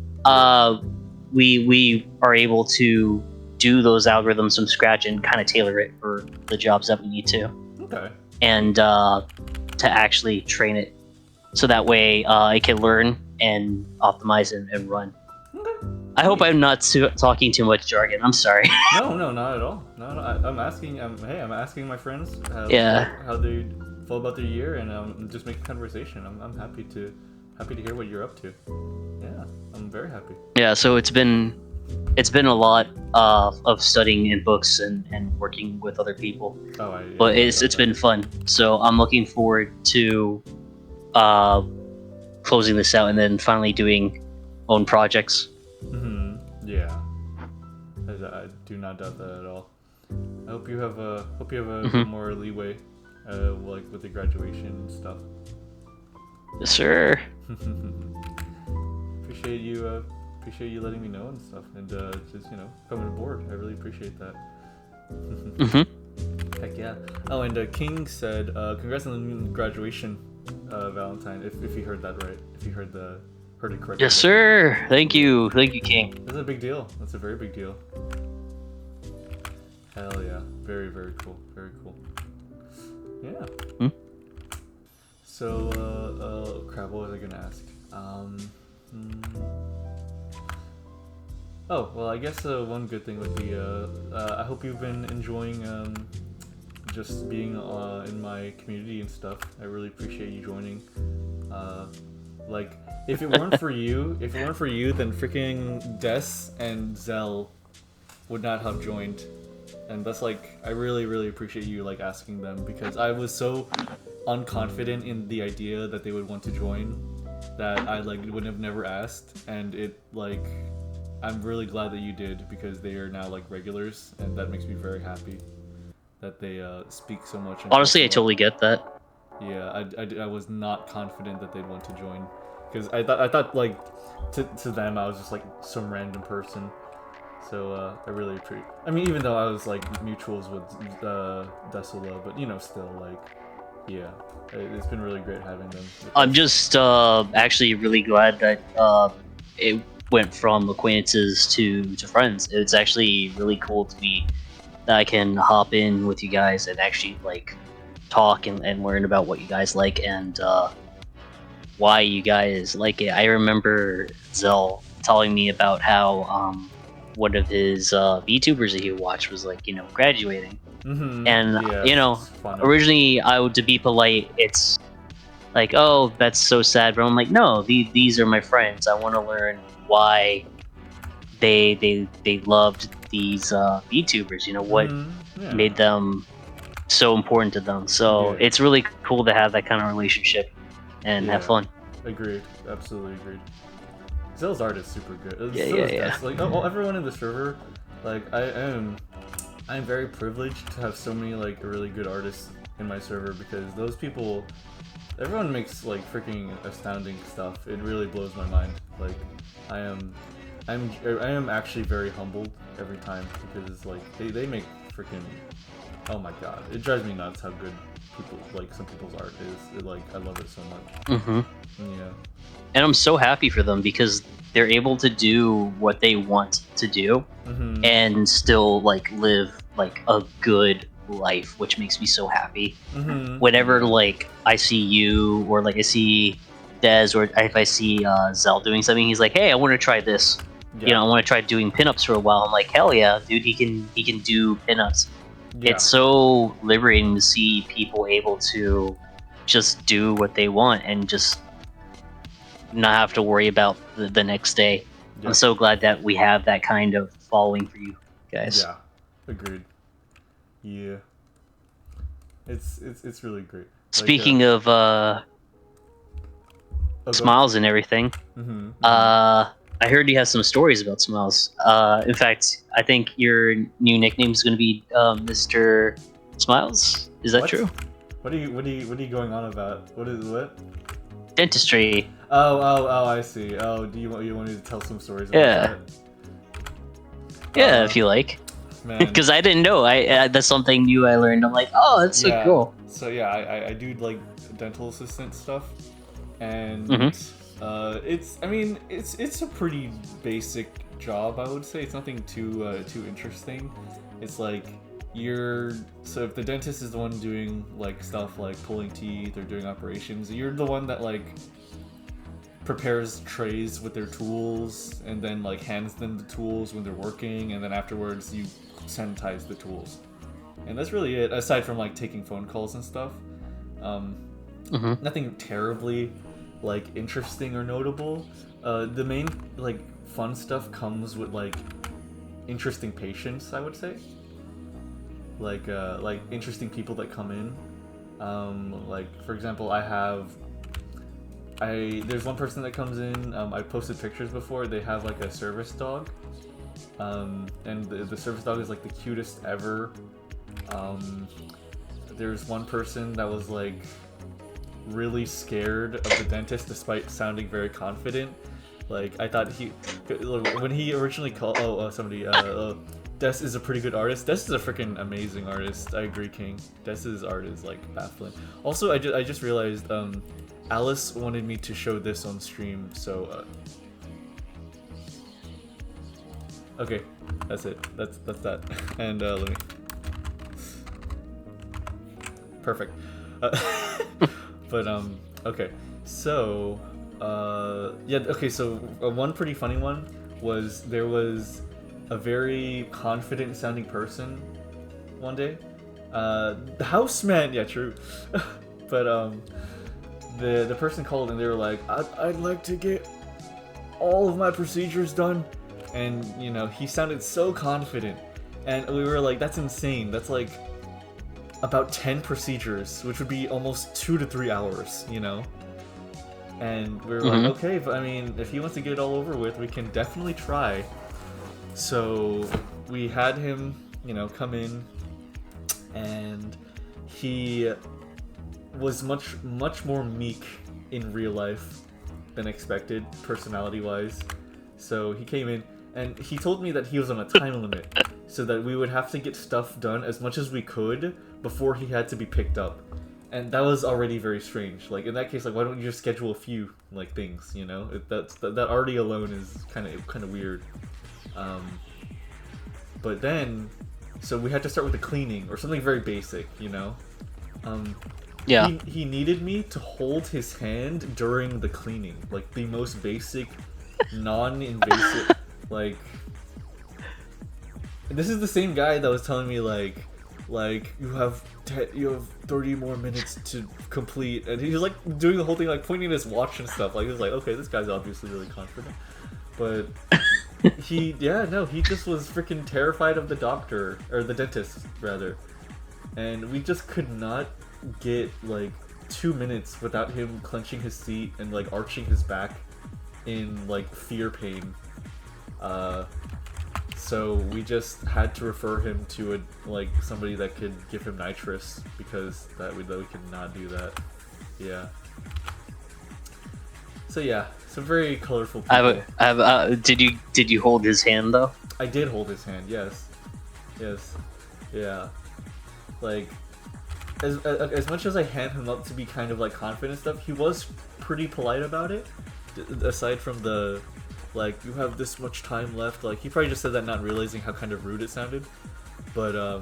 We are able to do those algorithms from scratch and kind of tailor it for the jobs that we need to. And to actually train it, so that way it can learn and optimize and run. I hope I'm not talking too much jargon. I'm sorry. No, not at all. No, I'm asking. I'm asking my friends how they feel about their year, and just making conversation. I'm happy to hear what you're up to. Yeah, I'm very happy. Yeah, so it's been a lot of studying in books and working with other people. But it's been fun. So I'm looking forward to closing this out and then finally doing own projects. Yeah, I do not doubt that at all. I hope you have a bit more leeway, like with the graduation and stuff. Yes, sir. Appreciate you letting me know and stuff, and just coming aboard. I really appreciate that. Heck yeah. Oh, and King said, "Congrats on the graduation, Valentine." If you heard that right, if you heard it correctly. Yes, sir. Thank you, King. That's a big deal. That's a very big deal. Hell yeah! Very cool. Very cool. Yeah. So, crap. What was I gonna ask? Oh, well, I guess one good thing would be I hope you've been enjoying just being in my community and stuff. I really appreciate you joining. Like, if it weren't for you, then freaking Des and Zell would not have joined. And that's like, I really appreciate you like asking them, because I was so unconfident in the idea that they would want to join that I like would have never asked, and it like I'm really glad that you did, because they are now like regulars, and that makes me very happy that they speak so much. Honestly, I totally get that. Yeah, I was not confident that they'd want to join, because I thought like to them I was just like some random person. So I really appreciate. I mean, even though I was like mutuals with Desula, but still like, yeah, it's been really great having them. I'm just actually really glad that it went from acquaintances to friends. It's actually really cool to me that I can hop in with you guys and actually like talk and learn about what you guys like and why you guys like it. I remember Zell telling me about how one of his VTubers that he watched was like graduating, and originally I would, to be polite, it's like, oh, that's so sad, but I'm like, no, these are my friends. I want to learn why they loved these VTubers. What made them so important to them. So it's really cool to have that kind of relationship and have fun. Agreed. Absolutely agreed. Zell's art is super good. Yeah. Like everyone in the server, like I'm very privileged to have so many like really good artists in my server, because those people, everyone makes like freaking astounding stuff. It really blows my mind. Like I am actually very humbled every time, because like they make freaking, oh my god, it drives me nuts how good people, like some people's art is. I love it so much. Yeah. And I'm so happy for them, because they're able to do what they want to do and still like live like a good life, which makes me so happy. Whenever like I see you, or like I see Dez, or if I see Zell doing something, he's like, hey, I want to try this. I want to try doing pinups for a while. I'm like, hell yeah, dude, he can do pinups. It's so liberating to see people able to just do what they want and just not have to worry about the next day. I'm so glad that we have that kind of following for you guys. Yeah, agreed. Yeah, it's really great. Speaking of Smiles and everything, I heard you have some stories about Smiles. In fact, I think your new nickname is going to be Mr. Smiles. Is that true? What are you going on about? What? Dentistry. Oh, I see. Oh, do you want me to tell some stories about that? Yeah, if you like. Because I didn't know. That's something new I learned. I'm like, oh, that's so cool. So yeah, I do like dental assistant stuff, and it's a pretty basic job, I would say. It's nothing too interesting. It's like so if the dentist is the one doing like stuff like pulling teeth or doing operations, you're the one that like prepares trays with their tools and then like hands them the tools when they're working, and then afterwards you sanitize the tools. And that's really it, aside from like taking phone calls and stuff. Nothing terribly like interesting or notable. The main like fun stuff comes with like interesting patients, I would say. Like interesting people that come in. Like for example, there's one person that comes in. I posted pictures before. They have like a service dog, and the service dog is like the cutest ever. There's one person that was like really scared of the dentist despite sounding very confident. Like I thought when he originally called Des is a pretty good artist. Des is a freaking amazing artist. I agree, King. Des's art is like baffling. Also, I just realized Alice wanted me to show this on stream, so okay, that's it. That's that. And let me. Perfect. But okay. So yeah, okay. So one pretty funny one was there was a very confident sounding person one day. The houseman, yeah, true. But the person called and they were like, I'd like to get all of my procedures done, and you know he sounded so confident, and we were like, that's insane. That's like about 10 procedures, which would be almost 2 to 3 hours, you know. And we were like, okay, but I mean, if he wants to get it all over with, we can definitely try. So we had him, you know, come in, and he was much more meek in real life than expected, personality-wise. So he came in, and he told me that he was on a time limit, so that we would have to get stuff done as much as we could before he had to be picked up. And that was already very strange. Like, in that case, like, why don't you just schedule a few, like, things, you know? That already alone is kind of weird. But then, so we had to start with the cleaning, or something very basic, you know? Yeah. He needed me to hold his hand during the cleaning. Like, the most basic, non-invasive, like... And this is the same guy that was telling me, like you have 30 more minutes to complete, and he was like doing the whole thing, like pointing at his watch and stuff. Like he was like, okay, this guy's obviously really confident, but he just was freaking terrified of the doctor, or the dentist rather, and we just could not get like 2 minutes without him clenching his seat and like arching his back in like fear pain. So we just had to refer him to somebody that could give him nitrous, because we could not do that. Yeah. So yeah, some very colorful people. Did you hold his hand though? I did hold his hand. Yes. Yeah. Like, as much as I hand him up to be kind of like confident stuff, he was pretty polite about it. Aside from the, like, you have this much time left, like, he probably just said that not realizing how kind of rude it sounded. But,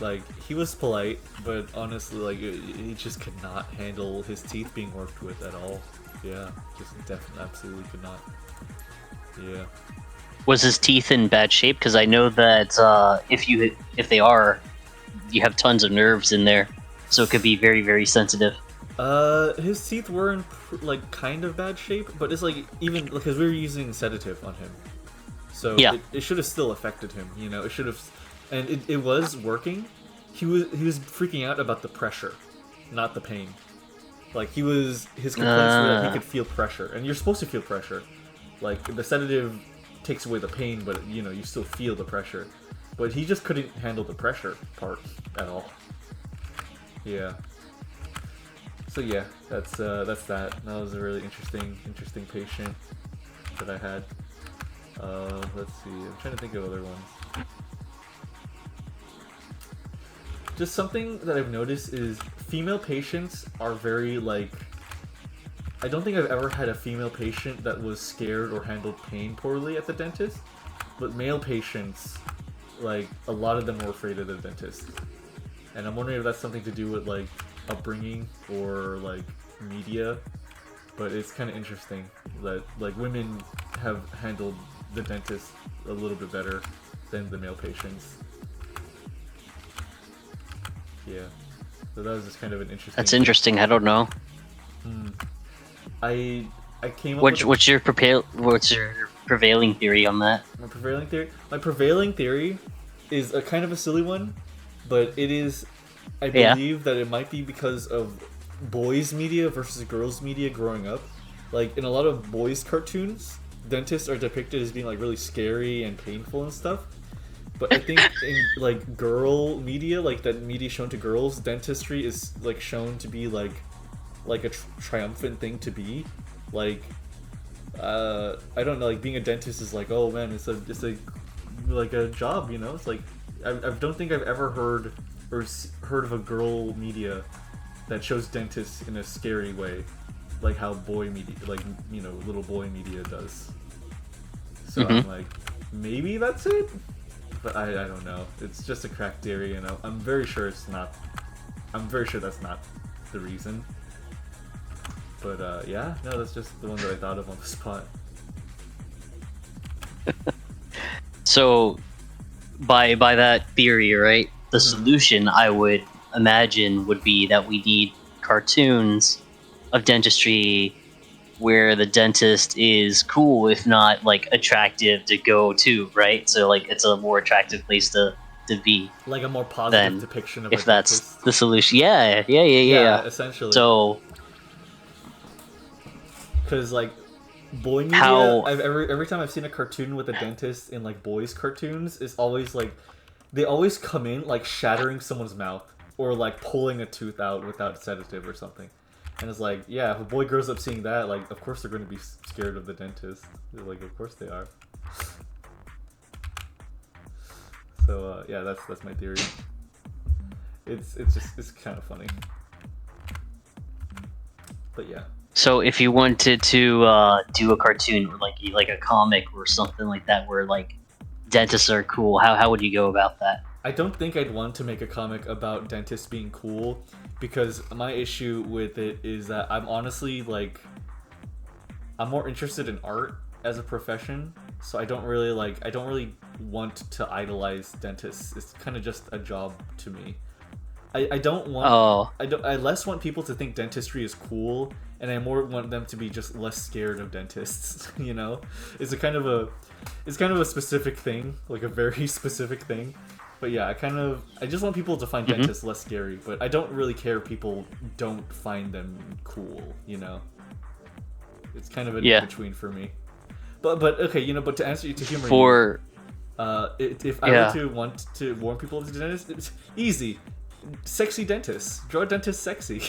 like, he was polite, but honestly, like, he just could not handle his teeth being worked with at all. Yeah, just definitely, absolutely could not. Yeah. Was his teeth in bad shape? Because I know that if they are, you have tons of nerves in there, so it could be very, very sensitive. His teeth were in like kind of bad shape, but it's like, even because we were using sedative on him, so yeah, it should have still affected him. You know, it should have, and it was working. He was freaking out about the pressure, not the pain. Like his complaints were that he could feel pressure, and you're supposed to feel pressure. Like the sedative takes away the pain, but you know you still feel the pressure. But he just couldn't handle the pressure part at all. Yeah. So yeah, that's that. That was a really interesting patient that I had. Let's see. I'm trying to think of other ones. Just something that I've noticed is female patients are very like. I don't think I've ever had a female patient that was scared or handled pain poorly at the dentist, but male patients, like, a lot of them were afraid of the dentist. And I'm wondering if that's something to do with like upbringing or like media, but it's kind of interesting that like women have handled the dentist a little bit better than the male patients. Yeah, so that was just kind of an interesting. That's interesting. I don't know. I came up. What's your prevailing theory on that? My prevailing theory is a kind of a silly one, but it is. I believe that it might be because of boys' media versus girls' media growing up. Like in a lot of boys' cartoons, dentists are depicted as being like really scary and painful and stuff. But I think in like girl media, like that media shown to girls, dentistry is like shown to be like a triumphant thing to be. Like I don't know, like being a dentist is like, oh man, it's a like a job, you know. It's like I don't think I've ever heard of a girl media that shows dentists in a scary way, like how boy media, like, you know, little boy media does. So I'm like, maybe that's it, but I don't know. It's just a crack theory, and I'm very sure it's not. I'm very sure that's not the reason. But yeah, no, that's just the one that I thought of on the spot. So, by that theory, right? The solution, I would imagine, would be that we need cartoons of dentistry where the dentist is cool, if not like attractive to go to, right? So like it's a more attractive place to be. Like a more positive depiction of if that's the solution. Yeah, essentially. So, because like boy media, every time I've seen a cartoon with a dentist in like boys cartoons, is always like they always come in like shattering someone's mouth or like pulling a tooth out without sedative or something. And it's like, yeah, if a boy grows up seeing that, like, of course they're going to be scared of the dentist. Like, of course they are. So, yeah, that's my theory. It's kind of funny. But yeah. So if you wanted to do a cartoon or like a comic or something like that where like dentists are cool, how would you go about that? I don't think I'd want to make a comic about dentists being cool, because my issue with it is that I'm honestly like, I'm more interested in art as a profession, so I don't really want to idolize dentists. It's kind of just a job to me. I don't want. I less want people to think dentistry is cool, and I more want them to be just less scared of dentists. You know, it's kind of a specific thing, like a very specific thing. But yeah, I just want people to find dentists less scary, but I don't really care if people don't find them cool, you know? It's kind of an in-between for me. But okay, you know, but to answer you, to humor you, if I were to want to warn people of the dentist, it's easy. Sexy dentists. Draw a dentist sexy.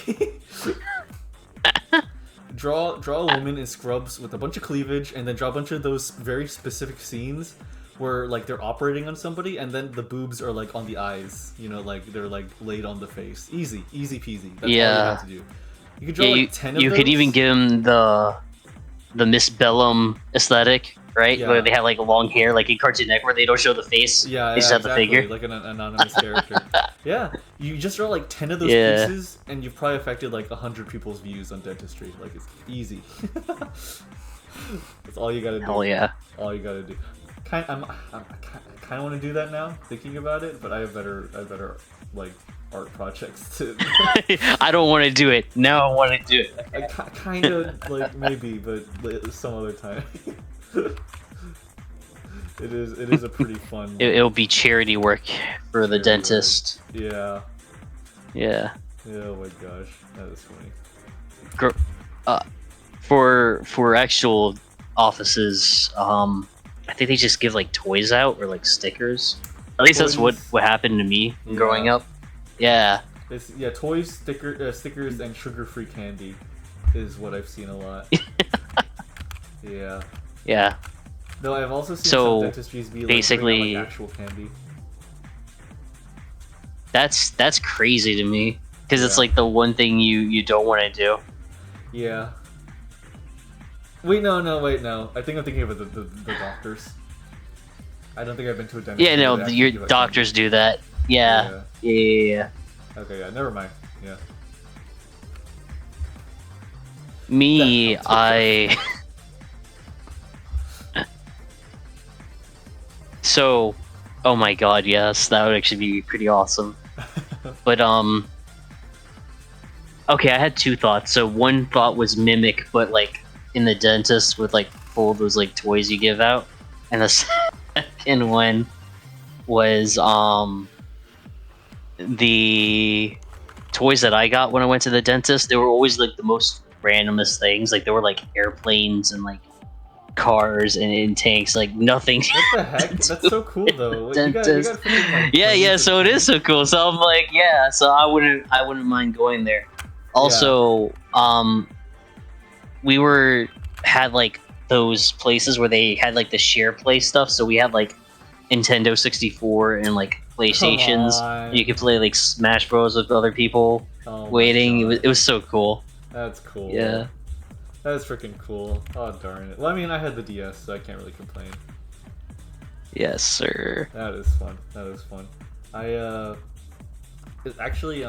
Draw a woman in scrubs with a bunch of cleavage, and then draw a bunch of those very specific scenes where like they're operating on somebody and then the boobs are like on the eyes, you know, like they're like laid on the face. Easy peasy. That's all you have to do. You could draw like 10 of those. You could even give them the Miss Bellum aesthetic, right? Where they have like long hair, like in Cartoon Network, where they don't show the face. Yeah, they just have the figure, like an anonymous character. Yeah, you just draw like 10 of those pieces, and you've probably affected like 100 people's views on dentistry. Like, it's easy. That's all you gotta do. Hell yeah. All you gotta do. I kind of want to do that now, thinking about it, but I have better like art projects to. I don't want to do it now. I want to do it. I kind of like maybe, but some other time. It is a pretty fun. It'll be charity work for the dentist. Yeah. Yeah. Oh my gosh, that is funny. For actual offices, I think they just give like toys out or like stickers. At least that's what happened to me growing up. Yeah. Toys, stickers, and sugar-free candy is what I've seen a lot. Yeah. Yeah. Though I've also seen some dentistries be like basically like actual candy. That's crazy to me, because it's like the one thing you don't want to do. Yeah. Wait, no. I think I'm thinking of the doctors. I don't think I've been to a dentist. Yeah, no, your doctors do that. Yeah. Okay, yeah, never mind. Yeah. Me, I. So, oh my god, yes, that would actually be pretty awesome. But okay, I had two thoughts. So one thought was mimic, but like in the dentist with like full of those like toys you give out, and the second one was the toys that I got when I went to the dentist. They were always like the most randomest things. Like there were like airplanes and like cars and tanks, like nothing. What the heck? That's so cool though. You got freaking like yeah. So it is so cool. So I'm like, yeah. So I wouldn't mind going there. Also, we had like those places where they had like the share play stuff. So we had like Nintendo 64 and like PlayStations. You could play like Smash Bros with other people waiting. It was so cool. That's cool. Yeah. That's freaking cool. Oh darn it. Well, I mean, I had the DS, so I can't really complain. Yes, sir. That is fun. That is fun. It actually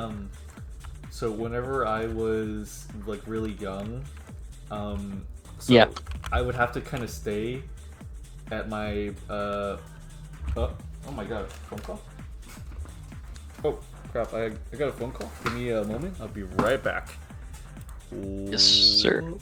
so whenever I was like really young, so I would have to kind of stay at my oh my god, phone call. Oh crap! I got a phone call. Give me a moment. I'll be right back. Yes, sir.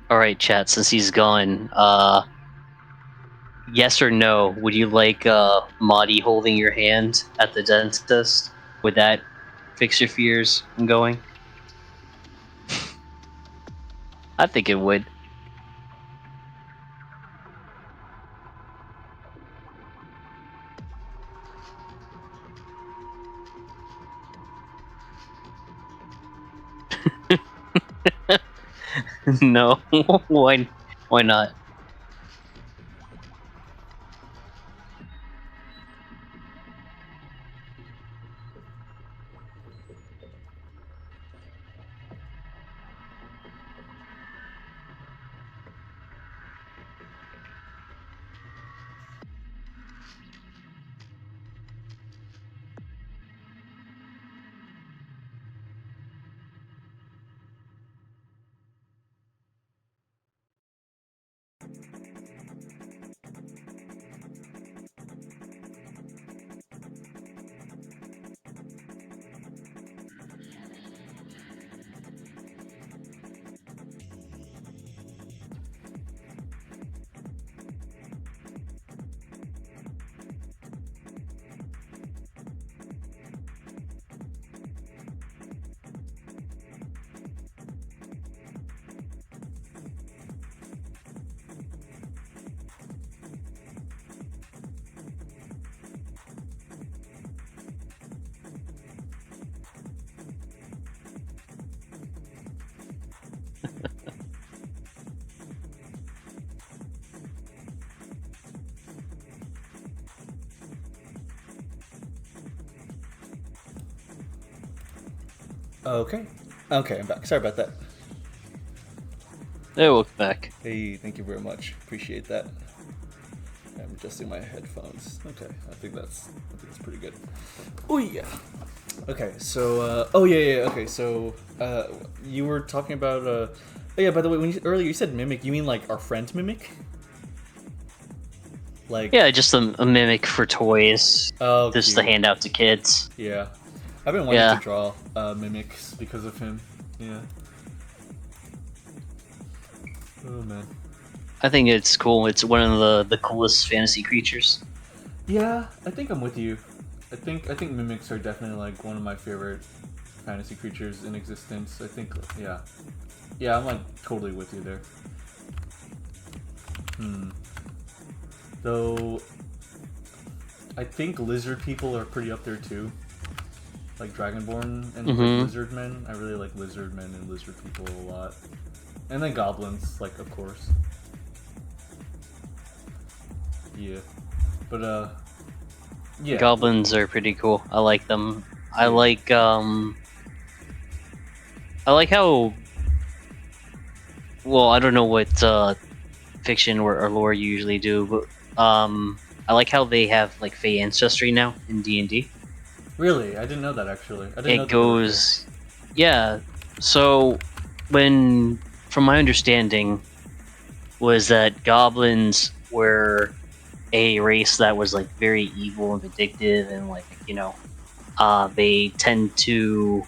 Alright, chat, since he's gone, yes or no, would you like Marty holding your hand at the dentist? Would that fix your fears from going? I think it would. No, why not? Okay, I'm back. Sorry about that. Hey, welcome back. Hey, thank you very much. Appreciate that. I'm adjusting my headphones. Okay, I think that's pretty good. Oh yeah. Okay, so okay, so you were talking about oh yeah, by the way, earlier you said mimic, you mean like our friend mimic? Like yeah, just a mimic for toys. Oh, just to hand out to kids. Yeah, I've been wanting to draw mimics because of him. Yeah. Oh man. I think it's cool. It's one of the coolest fantasy creatures. Yeah, I think I'm with you. I think mimics are definitely like one of my favorite fantasy creatures in existence. I think yeah, I'm like totally with you there. Though I think lizard people are pretty up there too. Like Dragonborn and lizard men. I really like lizard men and lizard people a lot. And then goblins, like, of course. Yeah. But, yeah. Goblins are pretty cool. I like them. I like how... Well, I don't know what, fiction or lore you usually do, but, I like how they have, like, Fey ancestry now in D&D. Really? I didn't know that, actually. I didn't know It goes... Yeah. So, from my understanding, was that goblins were a race that was, like, very evil and vindictive, and, like, you know, they tend to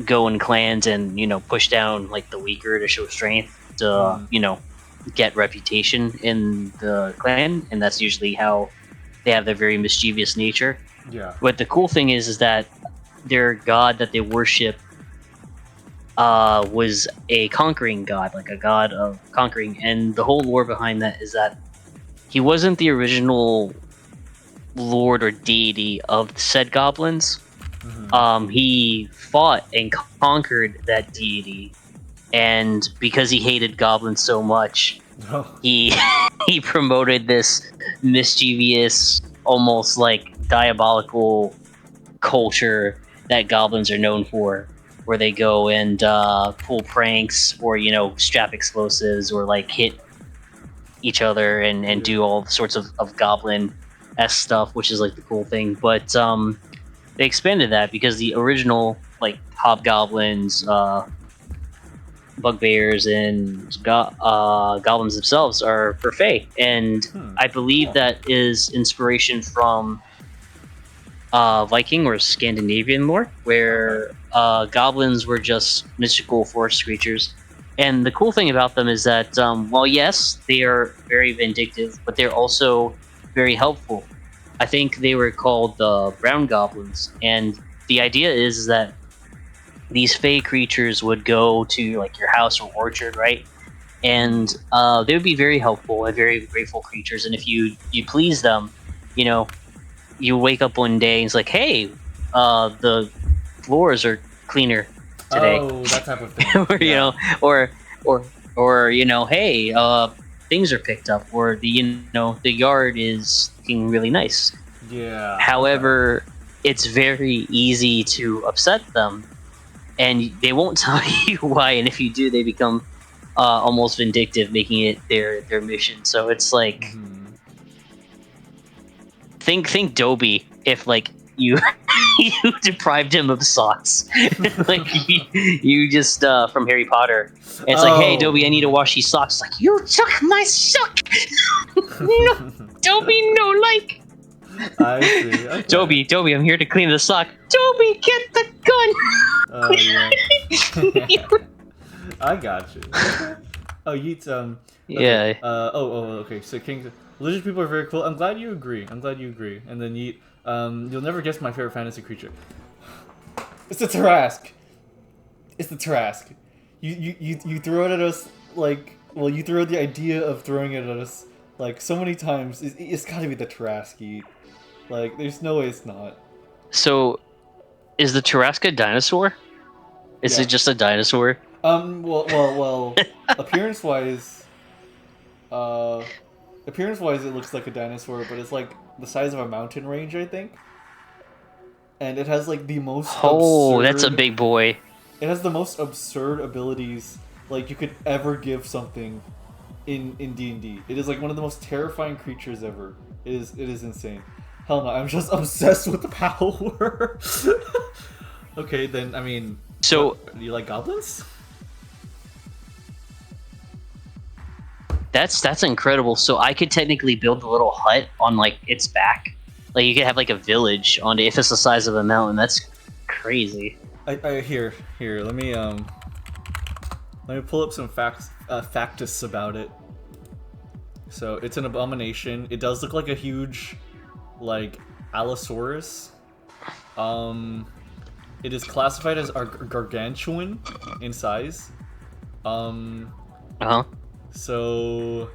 go in clans and, you know, push down, like, the weaker to show strength to, you know, get reputation in the clan, and that's usually how they have their very mischievous nature. Yeah. But the cool thing is that their god that they worship was a conquering god, like a god of conquering, and the whole lore behind that is that he wasn't the original lord or deity of said goblins. He fought and conquered that deity, and because he hated goblins so much, he promoted this mischievous, almost like diabolical culture that goblins are known for, where they go and pull pranks, or, you know, strap explosives, or like hit each other and do all sorts of goblin-esque stuff, which is like the cool thing. But they expanded that because the original, like, hobgoblins, bugbears, and goblins themselves are for Fae, and I believe that is inspiration from Viking or Scandinavian lore, where goblins were just mystical forest creatures. And the cool thing about them is that, while yes, they are very vindictive, but they're also very helpful. I think they were called the brown goblins, and the idea is that these fey creatures would go to, like, your house or orchard, right? And they would be very helpful and very grateful creatures. And if you please them, you know, you wake up one day and it's like, hey, the floors are cleaner today. Oh, that type of thing. Or, you know, or you know, hey, things are picked up, or the yard is looking really nice. Yeah. However, it's very easy to upset them, and they won't tell you why. And if you do, they become almost vindictive, making it their mission. So it's like, think Dobby if, like, you you deprived him of socks, like you just from Harry Potter. And it's like, hey, Dobby, I need to wash these socks. It's like, you took my sock. No, Dobby, no, like. I see. Okay. Dobby, I'm here to clean the sock. Dobby, get the gun. Oh yeah. I got you. Oh, Yeats. Okay. Yeah. Okay. So lizard people are very cool. I'm glad you agree. And then Yeet. You'll never guess my favorite fantasy creature. It's the Tarrasque. You throw it at us like, well, you throw the idea of throwing it at us like so many times. It's gotta be the Tarrasque. Like, there's no way it's not. So, is the Tarrasque a dinosaur? Is it just a dinosaur? Well. appearance-wise, it looks like a dinosaur, but it's like the size of a mountain range, I think. And it has like the most absurd... that's a big boy. It has the most absurd abilities like you could ever give something in D&D. It is like one of the most terrifying creatures ever. It is insane. Hell no, I'm just obsessed with the power. Okay, then, I mean... So... do you like goblins? That's incredible. So I could technically build a little hut on, like, its back. Like, you could have, like, a village on it if it's the size of a mountain. That's crazy. Here, let me pull up some factus about it. So, it's an abomination. It does look like a huge, like, Allosaurus. It is classified as gargantuan in size. So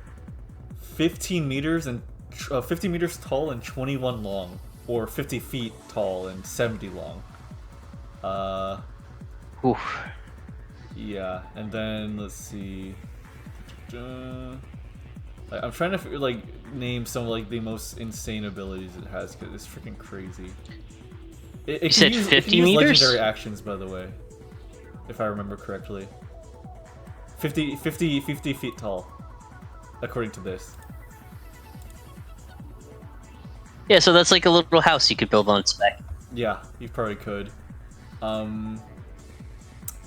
15 meters and 50 meters tall and 21 long, or 50 feet tall and 70 long. Oof. Yeah, and then let's see. I'm trying to like name some like the most insane abilities it has because it's freaking crazy. You said 50 meters? Legendary actions, by the way, if I remember correctly. 50 feet tall, according to this. Yeah, so that's like a little house you could build on its back. Yeah, you probably could. Oh,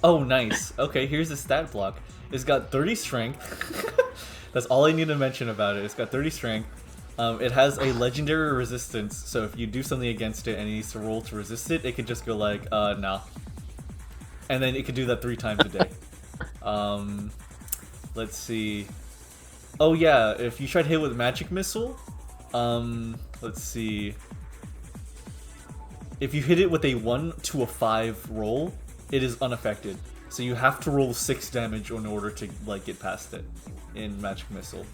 nice. Okay, here's the stat block. It's got 30 strength. That's all I need to mention about it. It's got 30 strength. It has a legendary resistance, so if you do something against it and it needs to roll to resist it, it could just go like, nah. And then it could do that 3 times a day. Let's see. Oh yeah, if you try to hit with magic missile, let's see. If you hit it with a 1 to a 5 roll, it is unaffected. So you have to roll 6 damage in order to like get past it in magic missile.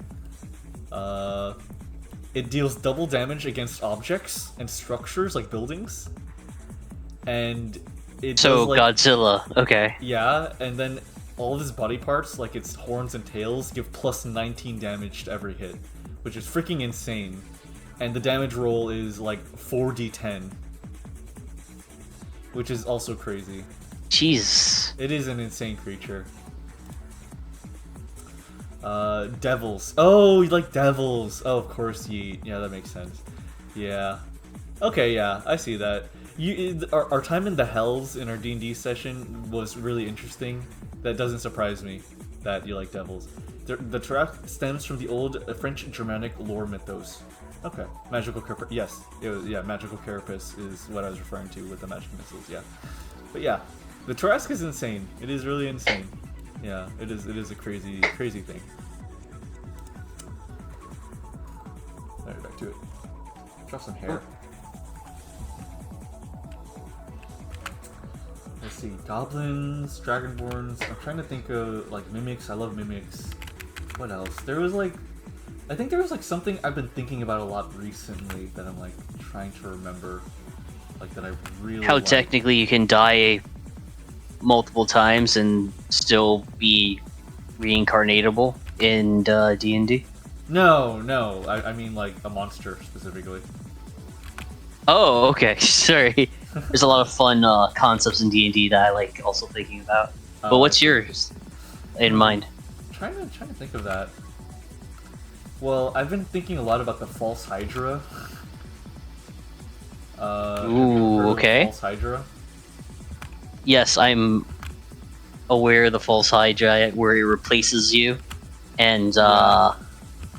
It deals double damage against objects and structures like buildings. And it so does, like, Godzilla, okay. Yeah, and then all of his body parts, like its horns and tails, give plus 19 damage to every hit, which is freaking insane. And the damage roll is like 4d10, which is also crazy. Jeez. It is an insane creature. Devils. Oh, you like devils. Oh, of course, Yeet. Yeah, that makes sense. Yeah. Okay, yeah, I see that. Our time in the Hells in our D&D session was really interesting. That doesn't surprise me that you like devils. The track stems from the old French Germanic lore mythos. Okay. Magical carapace. Yes. Yeah, magical carapace is what I was referring to with the magic missiles, yeah. But yeah, the Tarrasque is insane. It is really insane. Yeah, it is a crazy thing. Alright, back to it. Drop some hair. Let's see, goblins, dragonborns. I'm trying to think of like mimics. I love mimics. What else? There was like, I think there was like something I've been thinking about a lot recently that I'm like trying to remember, like that I really. How technically you can die multiple times and still be reincarnatable in D&D? No. I mean like a monster specifically. Oh, okay. Sorry. There's a lot of fun concepts in D&D that I like also thinking about. But what's yours in mind? Trying to think of that. Well, I've been thinking a lot about the False Hydra. Ooh, okay. False Hydra? Yes, I'm aware of the False Hydra, where it replaces you, and oh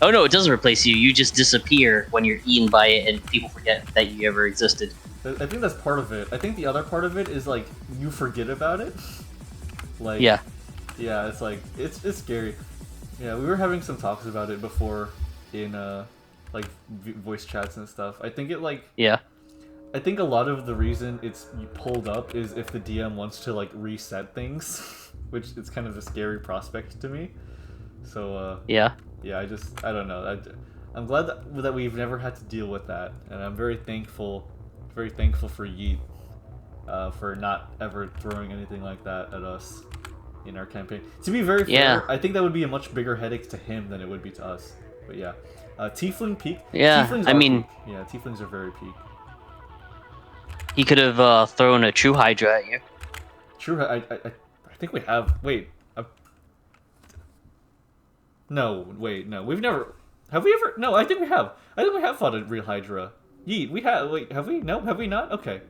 no, it doesn't replace you. You just disappear when you're eaten by it, and people forget that you ever existed. I think that's part of it. I think the other part of it is like you forget about it. Like yeah, it's like it's scary. Yeah, we were having some talks about it before in like voice chats and stuff. I think it like I think a lot of the reason it's pulled up is if the DM wants to like reset things, which is kind of a scary prospect to me. So yeah, I don't know. I'm glad that we've never had to deal with that, and I'm very thankful for Yeet for not ever throwing anything like that at us in our campaign. To be very fair, I think that would be a much bigger headache to him than it would be to us. But yeah, Tiefling peak. Yeah, I mean, peak. Yeah, Tieflings are very peak. He could have thrown a true Hydra at you. True, I think we have. Wait, no, we've never. Have we ever? No, I think we have. I think we have fought a real Hydra. Yeet, we have. Wait, have we? No, have we not? Okay.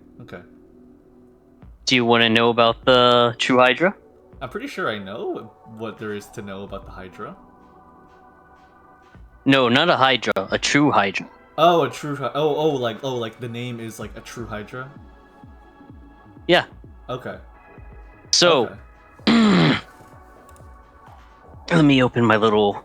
Do you want to know about the true Hydra? I'm pretty sure I know what there is to know about the Hydra. No, not a Hydra, a true Hydra. Oh, a true. Like the name is like a true Hydra. Yeah. Okay. So, let me open my little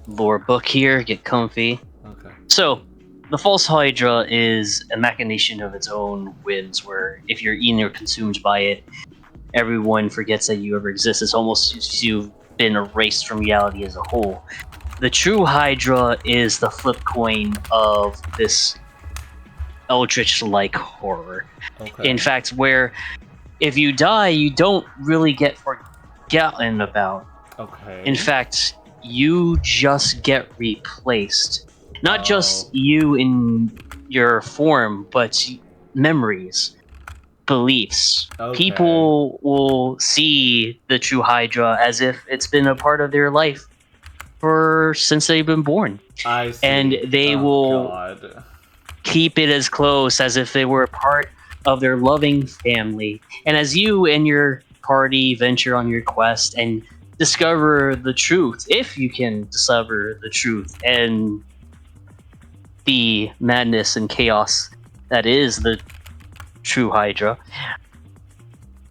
lore book here. Get comfy. Okay. So, the False Hydra is a machination of its own whims, where if you're eaten or consumed by it, everyone forgets that you ever exist. It's almost as you've been erased from reality as a whole. the true Hydra is the flip coin of this eldritch-like horror. Okay. In fact, where if you die, you don't really get forgotten about. Okay. In fact, you just get replaced. Not just you in your form, but memories, beliefs. Okay. People will see the true Hydra as if it's been a part of their life since they've been born. I see. And they will God. keep it as close as if they were a part of their loving family. And as you and your party venture on your quest and discover the truth, if you can discover the truth and the madness and chaos that is the true Hydra,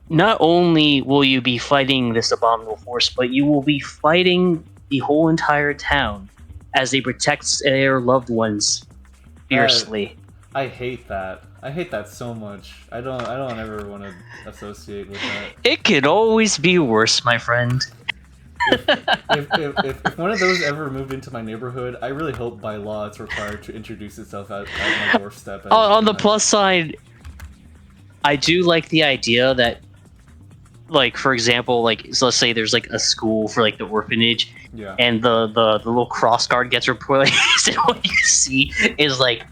not only will you be fighting this abominable force, but you will be fighting the whole entire town as they protect their loved ones fiercely. I hate that. I hate that so much. I don't ever want to associate with that. It could always be worse, my friend. If one of those ever moved into my neighborhood, I really hope by law it's required to introduce itself at my doorstep. On the plus side, I do like the idea that, like, for example, like, so let's say there's like a school for like the orphanage, yeah, and the little cross guard gets replaced, and what you see is like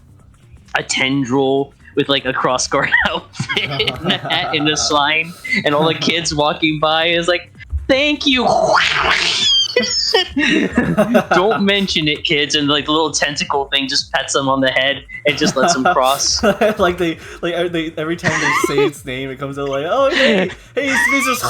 a tendril with like a cross guard outfit and a hat and a sign, and all the kids walking by is like, "Thank you." Don't mention it, kids, and like the little tentacle thing just pets them on the head and just lets them cross. like they every time they say its name, it comes out like, "Oh hey, it's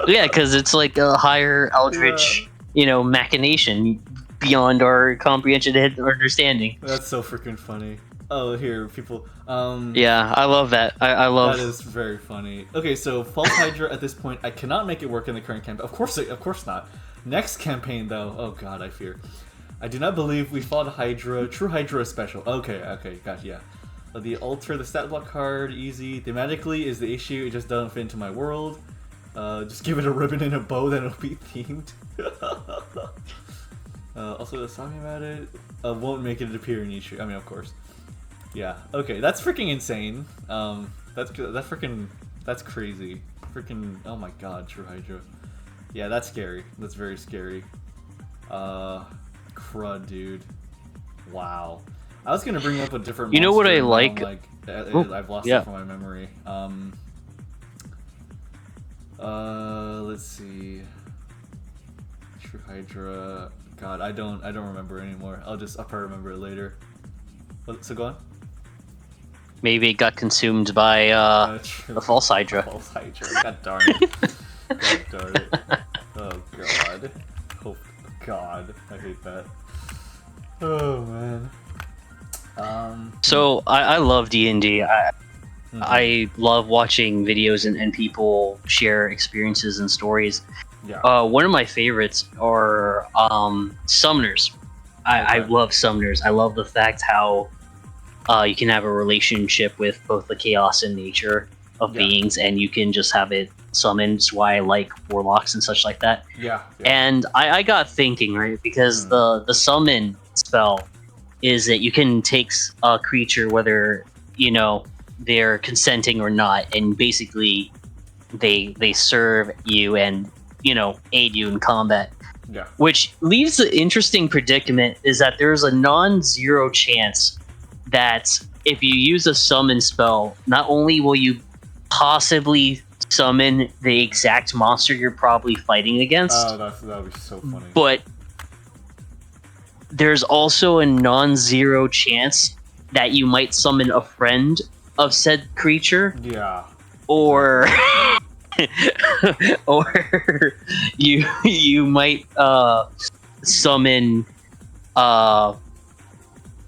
Yeah, because it's like a higher eldritch, machination beyond our comprehension and understanding. That's so freaking funny. Oh, here, people. Yeah, I love that. I love that. Is very funny. Okay, so False Hydra at this point, I cannot make it work in the current campaign. Of course not. Next campaign, though. Oh God, I fear. I do not believe we fought Hydra. True Hydra special. Okay, gotcha. Yeah. The alter, the stat block card, easy. Thematically is the issue. It just doesn't fit into my world. Just give it a ribbon and a bow, then it'll be themed. Also, talking about it won't make it appear in each. I mean, of course. Yeah. Okay, that's freaking insane. That's crazy. Freaking. Oh my God, True Hydra. Yeah, that's scary. That's very scary. Crud, dude. Wow. I was gonna bring up a different. You know what I like? I've lost it from my memory. Let's see. True Hydra. God, I don't remember anymore. I'll probably remember it later. So go on. Maybe it got consumed by the False Hydra. False Hydra. God darn it. God darn it. Oh God. Oh God. I hate that. Oh man. So I love D&D. I love watching videos and people share experiences and stories. Yeah. One of my favorites are summoners. I love summoners. I love the fact how you can have a relationship with both the chaos and nature of beings, and you can just have it summoned. It's why I like warlocks and such like that. Yeah. And I got thinking, right, because the summon spell is that you can take a creature, whether they're consenting or not, and basically they serve you and aid you in combat. Yeah. Which leaves the interesting predicament is that there's a non-zero chance that if you use a summon spell, not only will you possibly summon the exact monster you're probably fighting against, that would be so funny. but there's also a non-zero chance that you might summon a friend of said creature. Yeah. Or or you might summon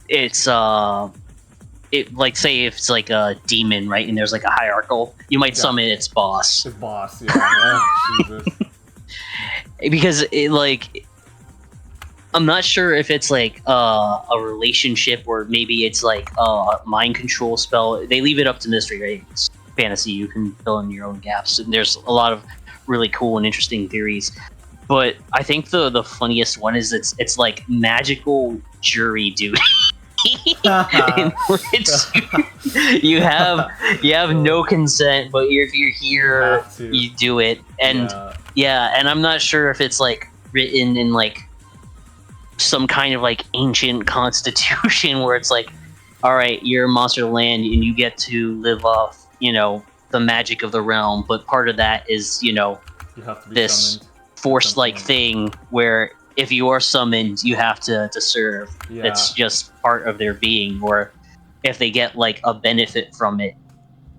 it, like, say if it's like a demon, right, and there's like a hierarchical, you might summon its boss. Its boss, yeah. Oh, Jesus. Because I'm not sure if it's like a relationship or maybe it's like a mind control spell. They leave it up to mystery, right? It's fantasy. You can fill in your own gaps, and there's a lot of really cool and interesting theories. But I think the funniest one is it's like magical jury duty. In which you have no consent, but if you're here, you do it. And yeah, and I'm not sure if it's like written in like some kind of like ancient constitution where it's like, all right, you're a monster of the land and you get to live off, the magic of the realm, but part of that is, you have to be this force-like thing where if you are summoned, you have to serve. Yeah. It's just part of their being, or if they get like a benefit from it,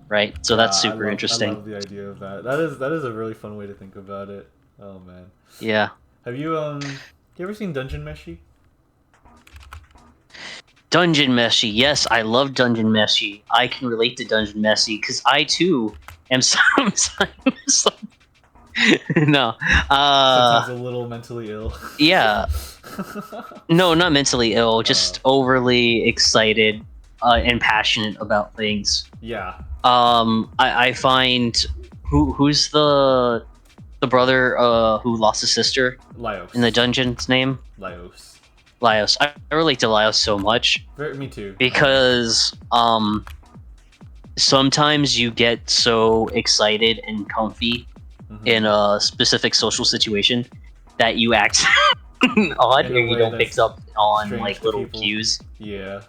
right? So that's super interesting. I love the idea of that. That is a really fun way to think about it. Oh man. Yeah. Have you ever seen Dungeon Meshi? Dungeon Meshi, yes, I love Dungeon Meshi. I can relate to Dungeon Meshi because I too am sometimes no. Sometimes a little mentally ill. Yeah. No, not mentally ill. Just overly excited and passionate about things. Yeah. I find who's the brother who lost his sister? Laios. In the dungeon's name? Laios. I relate to Laios so much. Me too. Because sometimes you get so excited and comfy in a specific social situation that you act odd or you don't pick up on like little cues. Yeah.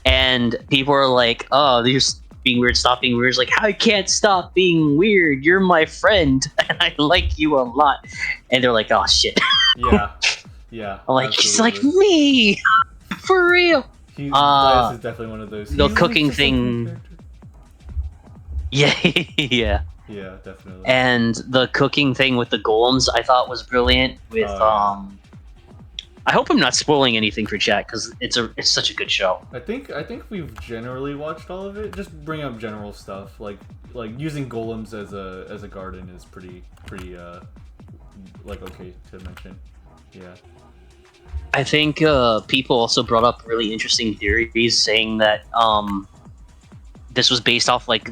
And people are like, "Oh, you're being weird. Stop being weird." It's like, I can't stop being weird. You're my friend, and I like you a lot. And they're like, "Oh shit." Yeah. Yeah. I'm like, he's like me, for real. Laios is definitely one of those. The cooking thing. Yeah, yeah. Yeah, definitely. And the cooking thing with the golems, I thought was brilliant. With I hope I'm not spoiling anything for chat because it's such a good show. I think we've generally watched all of it. Just bring up general stuff like using golems as a garden is pretty like okay to mention. Yeah. I think people also brought up really interesting theories saying that this was based off like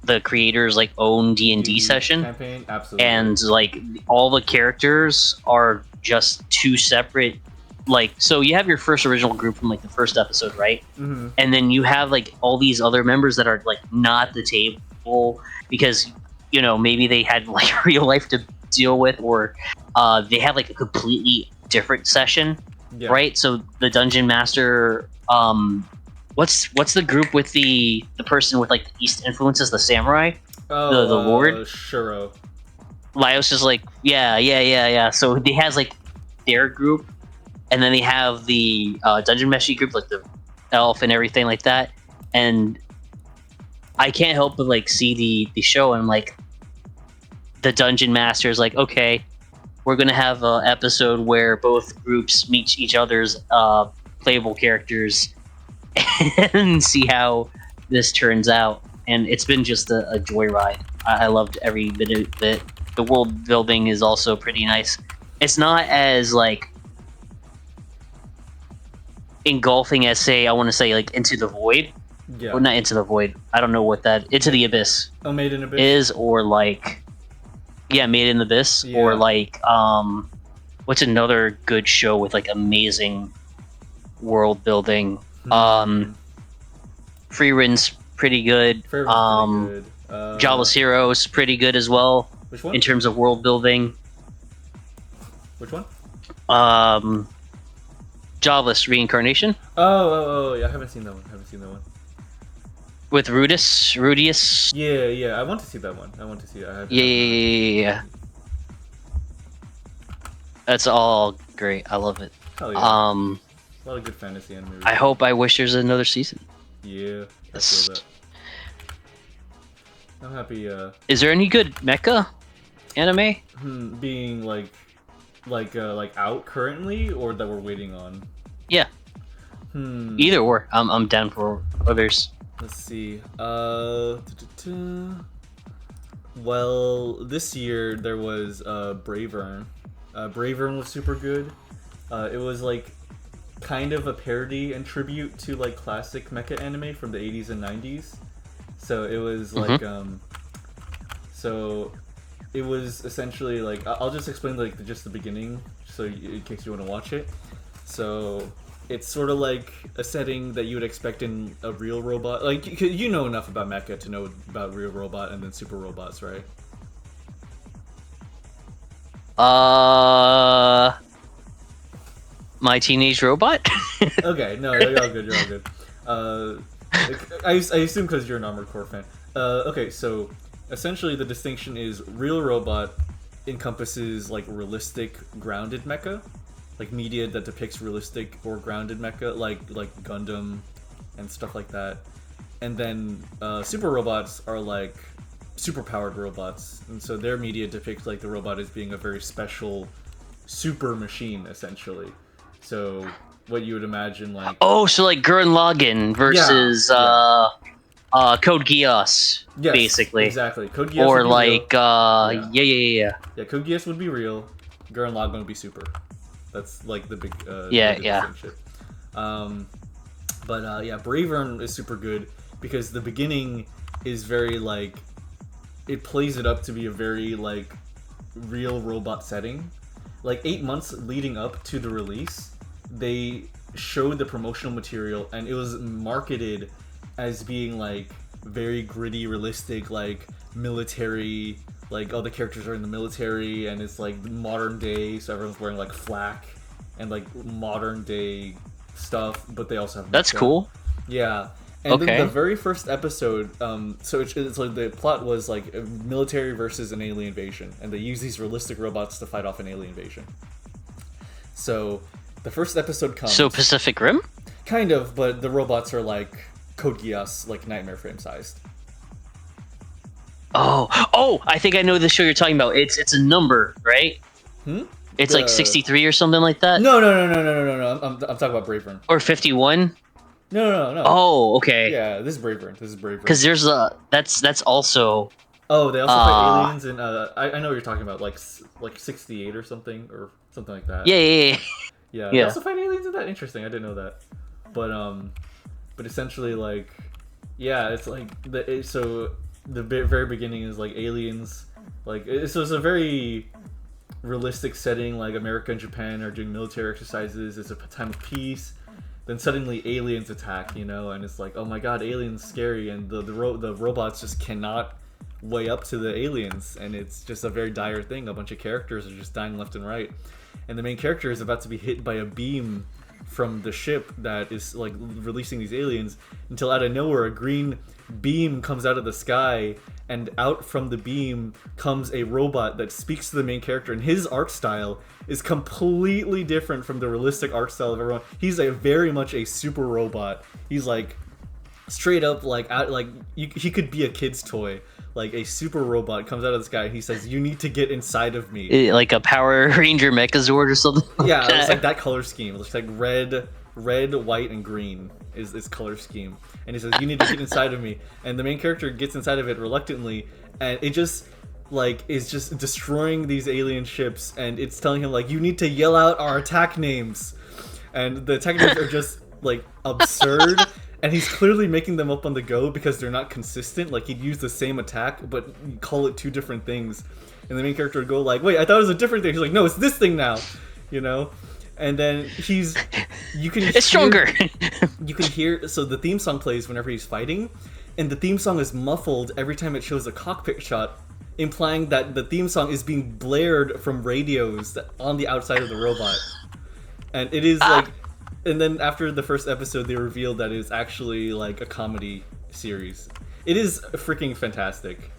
the creator's like own D&D session campaign. Absolutely. And like all the characters are just two separate, like, so you have your first original group from like the first episode, right? Mm-hmm. And then you have like all these other members that are like not at the table because maybe they had like real life to deal with, or they have like a completely different session. Yeah. Right? So the dungeon master, what's the group with the person with like the East influences, the samurai? Oh, the lord? Shuro. Laios is like, yeah. So he has like their group, and then they have the dungeon meshi group, like the elf and everything like that. And I can't help but like see the show, and like the dungeon master is like, okay, we're gonna have an episode where both groups meet each other's playable characters and see how this turns out. And it's been just a joyride. I loved every bit of it. The world building is also pretty nice. It's not as like engulfing as, say, I want to say like Into the Void. Yeah. Well, not Into the Void. I don't know what that Into the Abyss. Oh, Made in Abyss is, or like, yeah, Made in the Abyss, yeah. Or like what's another good show with like amazing world building? Free Rin's pretty good. Pretty good. Jawless Heroes pretty good as well. Which one? In terms of world building. Which one? Jawless Reincarnation. Oh, yeah, I haven't seen that one. With Rudius. Yeah, I want to see that one. I want to see it. Yeah. That's all great. I love it. Hell yeah. A lot of good fantasy anime. I wish there's another season. Yeah, I feel that. I'm happy. Is there any good mecha anime? Being like out currently, or that we're waiting on? Yeah. Either or. I'm down for others. Let's see. Well, this year there was Bravern. Bravern was super good. It was like kind of a parody and tribute to like classic mecha anime from the 80s and 90s. So it was like so it was essentially like I'll just explain like just the beginning, so in case you want to watch it. So it's sort of like a setting that you would expect in a real robot. Like you know enough about mecha to know about real robot and then super robots, right? My teenage robot. Okay, no, you're all good. You're all good. I assume because you're an Armored Core fan. Okay, so essentially the distinction is real robot encompasses like realistic grounded mecha, like media that depicts realistic or grounded mecha, like Gundam and stuff like that. And then super robots are like super powered robots, and so their media depicts like the robot as being a very special super machine essentially. So what you would imagine like so like Gurren Lagann versus Code Geass, yes, basically. Exactly. Code Geass or would be like real. Yeah, Code Geass would be real. Gurren Lagann would be super. That's like the big distinction. But Bravern is super good because the beginning is very like it plays it up to be a very like real robot setting. Like 8 months leading up to the release, they showed the promotional material and it was marketed as being like very gritty, realistic, like military, like all the characters are in the military and it's like modern day, so everyone's wearing like flak and like modern day stuff, but they also have That's mecha. cool. Yeah. And then the very first episode, so it's like the plot was like a military versus an alien invasion, and they use these realistic robots to fight off an alien invasion. So the first episode comes. So Pacific Rim? Kind of, but the robots are like Code Geass, like Nightmare frame sized. Oh! I think I know the show you're talking about. It's a number, right? It's like 63 or something like that. No. I'm talking about Bravern. Or 51. No. Oh, okay. Yeah, this is Bravern. Because there's that's also. Oh, they also fight aliens, and I know what you're talking about, like 68 or something like that. Yeah. They also fight aliens in that. Interesting. I didn't know that. But essentially, like, yeah, it's like so the very beginning is like aliens, like so it's a very realistic setting. Like America and Japan are doing military exercises. It's a time of peace. Then suddenly aliens attack, and it's like, oh my god, aliens scary, and the robots just cannot weigh up to the aliens, and it's just a very dire thing. A bunch of characters are just dying left and right, and the main character is about to be hit by a beam from the ship that is like releasing these aliens, until out of nowhere a green beam comes out of the sky, and out from the beam comes a robot that speaks to the main character, and his art style is completely different from the realistic art style of everyone. He's very much a super robot. He's like straight up like he could be a kid's toy. Like a super robot comes out of the sky and he says, "You need to get inside of me." Like a Power Ranger Megazord or something. Yeah, it's like that color scheme. It looks like red, white, and green is color scheme. And he says, "You need to get inside of me." And the main character gets inside of it reluctantly, and it just is just destroying these alien ships, and it's telling him like, "You need to yell out our attack names." And the attack names are just like absurd. And he's clearly making them up on the go because they're not consistent. Like, he'd use the same attack, but call it two different things. And the main character would go like, wait, I thought it was a different thing. He's like, no, it's this thing now. And then you can it's stronger. You can hear, so the theme song plays whenever he's fighting. And the theme song is muffled every time it shows a cockpit shot, implying that the theme song is being blared from radios on the outside of the robot. And it is like... And then after the first episode, they revealed that it's actually like a comedy series. It is freaking fantastic.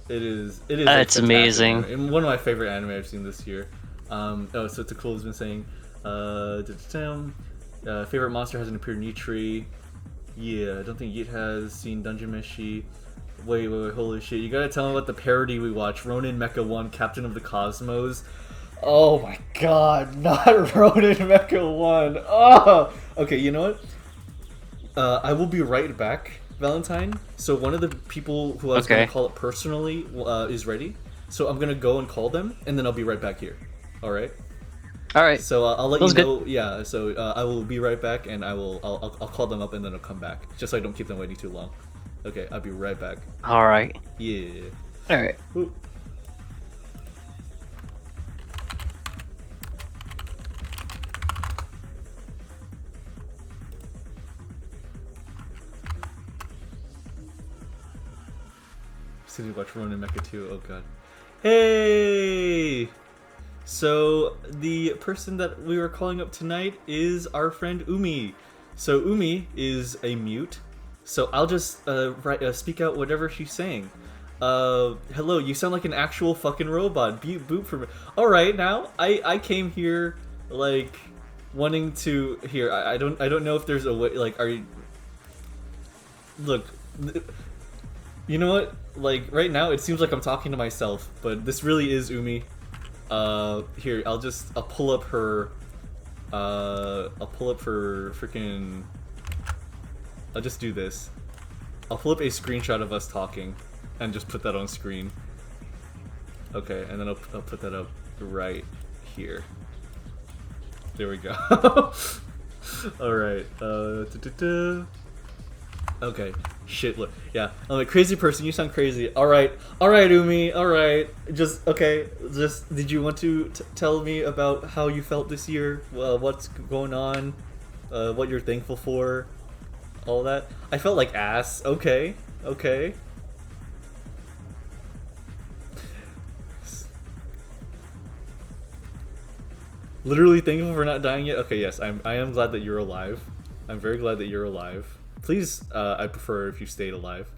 It is. It's amazing. And one of my favorite anime I've seen this year. So Takul has been saying, favorite monster hasn't appeared in E3. Yeah, I don't think Yeet has seen Dungeon Meshi. Wait, holy shit! You gotta tell me about the parody we watched, Ronin Mecha 1, Captain of the Cosmos. Oh my god, not Ronin Mecha 1. Oh! Okay, you know what? I will be right back, Valentine. So one of the people who I was going to call it personally is ready. So I'm going to go and call them, and then I'll be right back here. Alright? Alright. So I'll let you know. Good. Yeah, so I will be right back, and I'll call them up, and then I'll come back. Just so I don't keep them waiting too long. Okay, I'll be right back. Alright. Yeah. Alright. So you watch Ronin Mecha 2. Oh god. Hey! So the person that we were calling up tonight is our friend Umi. So Umi is a mute. So I'll just speak out whatever she's saying. Hello, you sound like an actual fucking robot. Boop for me. Alright, now, I came here, like, wanting to... Here, I don't know if there's a way, like, are you... Look, you know what? Like, right now, it seems like I'm talking to myself, but this really is Umi. Here, I'll pull up her, freaking... I'll just do this. I'll pull up a screenshot of us talking, and just put that on screen. Okay, and then I'll put that up right here. There we go. Alright, Okay, shit, look, yeah, I'm a crazy person, you sound crazy. Alright, Umi, alright. Did you want to tell me about how you felt this year? What's going on? What you're thankful for? All that? I felt like ass. Okay. Literally thankful for not dying yet? Okay, yes, I am glad that you're alive. I'm very glad that you're alive. Please, I prefer if you stayed alive.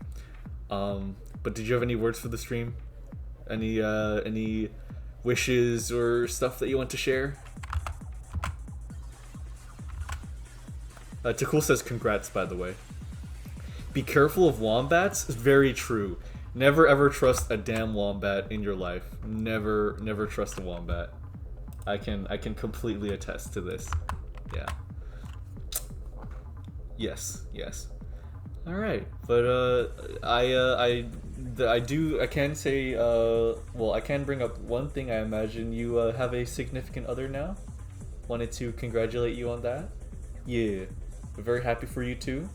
But did you have any words for the stream? Any wishes or stuff that you want to share? Takul says congrats, by the way. Be careful of wombats? Very true. Never ever trust a damn wombat in your life. Never trust a wombat. I can completely attest to this. Yeah. Yes. All right, but I can say well, I can bring up one thing. I imagine you have a significant other now. Wanted to congratulate you on that. Yeah, we're very happy for you too.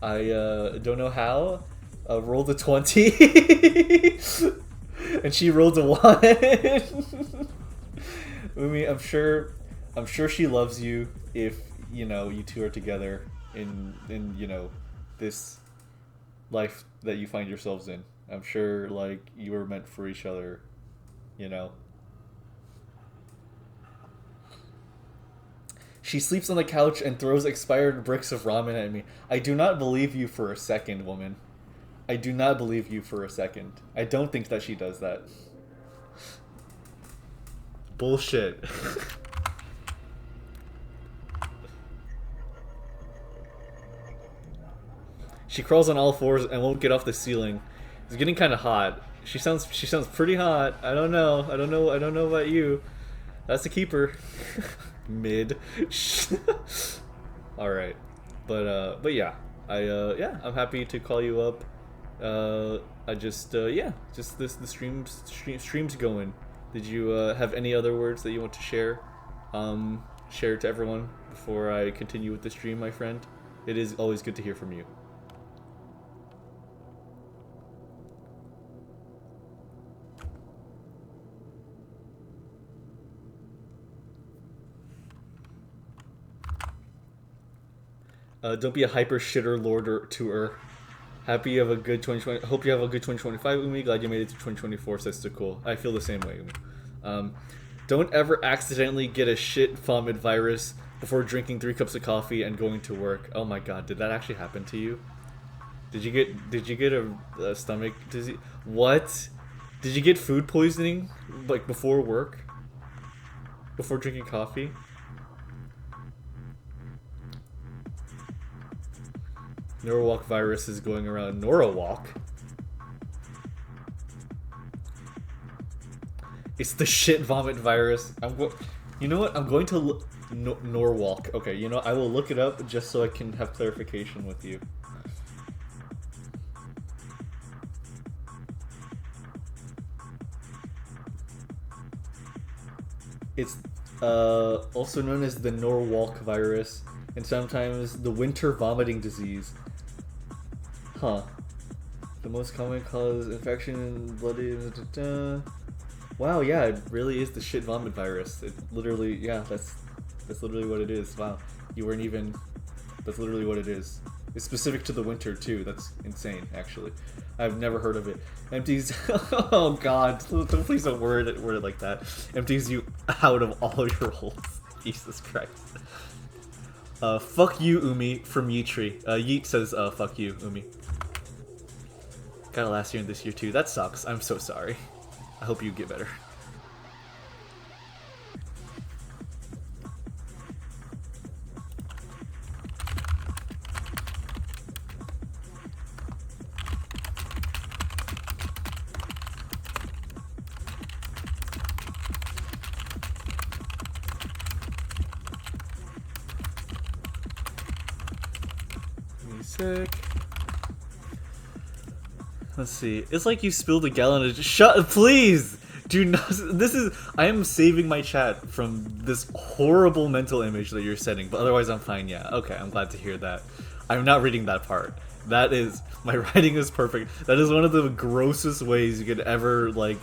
I don't know how. Rolled a 20, and she rolled a 1. Umi, I'm sure she loves you if you two are together in this life that you find yourselves in. I'm sure like you were meant for each other, She sleeps on the couch and throws expired bricks of ramen at me. I do not believe you for a second, woman. I do not believe you for a second. I don't think that she does that. Bullshit. She crawls on all fours and won't get off the ceiling. It's getting kind of hot. She sounds pretty hot. I don't know about you. That's a keeper. Mid. All right, but yeah, I'm happy to call you up. I just the stream's going. Did you have any other words that you want to share? Share to everyone before I continue with the stream, my friend. It is always good to hear from you. Don't be a hyper shitter lord to her. Happy you have a good 2020. Hope you have a good 2025, Umi. Glad you made it to 2024. Says cool. I feel the same way, Umi. Don't ever accidentally get a shit vomit virus before drinking 3 cups of coffee and going to work. Oh my god, did that actually happen to you? Did you get a stomach disease? What? Did you get food poisoning like before work? Before drinking coffee? Norwalk virus is going around. Norwalk? It's the shit vomit virus. You know what? I'm going to Norwalk. Okay, I will look it up just so I can have clarification with you. It's also known as the Norwalk virus, and sometimes the winter vomiting disease. Huh. The most common cause infection in bloody... Wow, yeah, it really is the shit vomit virus. It literally, yeah, that's literally what it is. Wow, you weren't even... That's literally what it is. It's specific to the winter too. That's insane, actually. I've never heard of it. Empties. Oh God! Please don't word it like that. Empties you out of all your holes. Jesus Christ. Fuck you, Umi, from Yeetri. Yeet says, fuck you, Umi. Got it last year and this year too. That sucks. I'm so sorry. I hope you get better. Sick. Let's see. It's like you spilled a gallon of. Shut. Please. Do not. This is. I am saving my chat from this horrible mental image that you're setting. But otherwise, I'm fine. Yeah. Okay. I'm glad to hear that. I'm not reading that part. That is. My writing is perfect. That is one of the grossest ways you could ever like.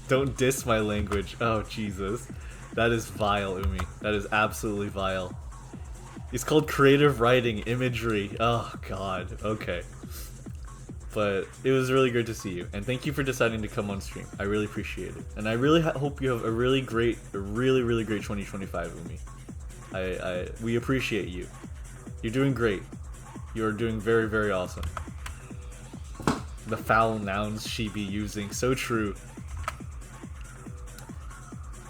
Don't diss my language. Oh Jesus. That is vile, Umi. That is absolutely vile. It's called creative writing, imagery. Oh God, okay. But it was really good to see you, and thank you for deciding to come on stream. I really appreciate it, and I really hope you have a really great 2025, Umi. We appreciate you. You're doing great. You're doing very, very awesome. The foul nouns she be using, so true.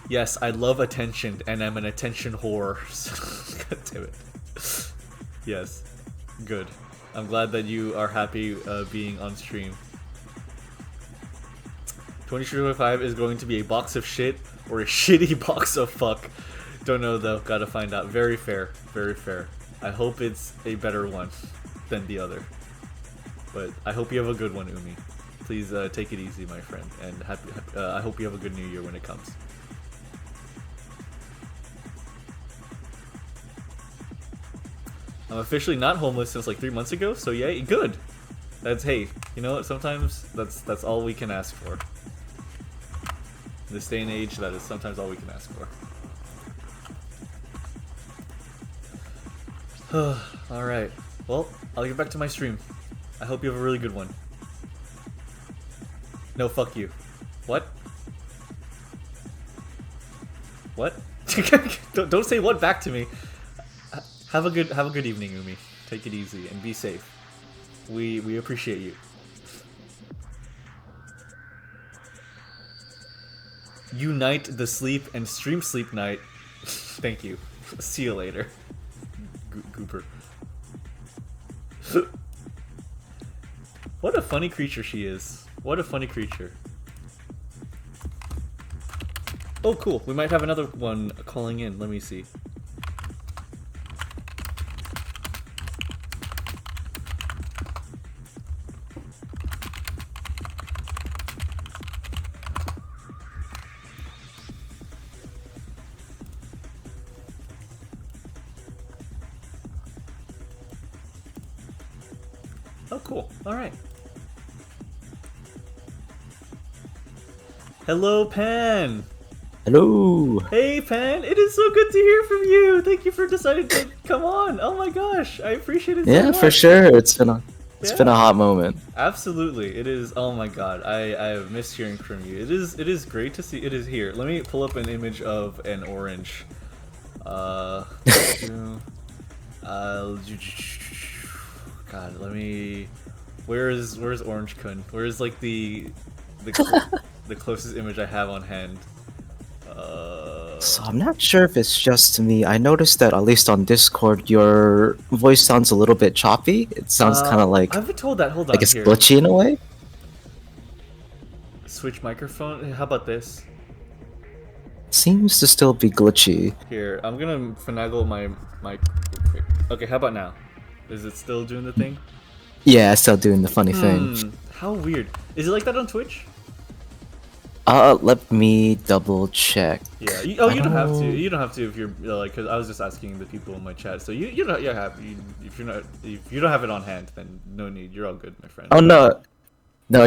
Yes, I love attention, and I'm an attention whore. God damn it. Yes, good. I'm glad that you are happy being on stream. 2025 is going to be a box of shit or a shitty box of fuck. Don't know though, gotta find out. Very fair, very fair. I hope it's a better one than the other. But I hope you have a good one, Umi. Please take it easy, my friend, and I hope you have a good new year when it comes. I'm officially not homeless since like 3 months ago, so yay, good. That's, hey, you know what, sometimes that's all we can ask for. In this day and age, that is sometimes all we can ask for. Alright, well, I'll get back to my stream. I hope you have a really good one. No, fuck you. What? What? Don't say what back to me. Have a good evening, Umi. Take it easy and be safe. We appreciate you. Unite the sleep and stream sleep night. Thank you. See you later. Gooper. What a funny creature she is. What a funny creature. Oh, cool. We might have another one calling in. Let me see. Oh, cool. Alright. Hello, Pan! Hello! Hey, Pan! It is so good to hear from you! Thank you for deciding to come on! Oh my gosh! I appreciate it so much! Yeah, for sure. It's been a hot moment. Absolutely. It is. Oh my god. I have missed hearing from you. It is great to see. It is here. Let me pull up an image of an orange. God, let me. Where's Orange Kun? Where's like the closest image I have on hand? So I'm not sure if it's just me. I noticed that at least on Discord, your voice sounds a little bit choppy. It sounds kind of like I've been told that. Hold on. like it's here. glitchy in a way. Switch microphone. How about this? Seems to still be glitchy. Here, I'm gonna finagle my mic real quick. Okay, how about now? Is it still doing the thing? Yeah, it's still doing the funny thing. How weird. Is it like that on Twitch? Let me double check. Yeah. You don't have to. You don't have to if you're like, because I was just asking the people in my chat. So you don't. You have. If you don't have it on hand, then no need. You're all good, my friend. Oh no,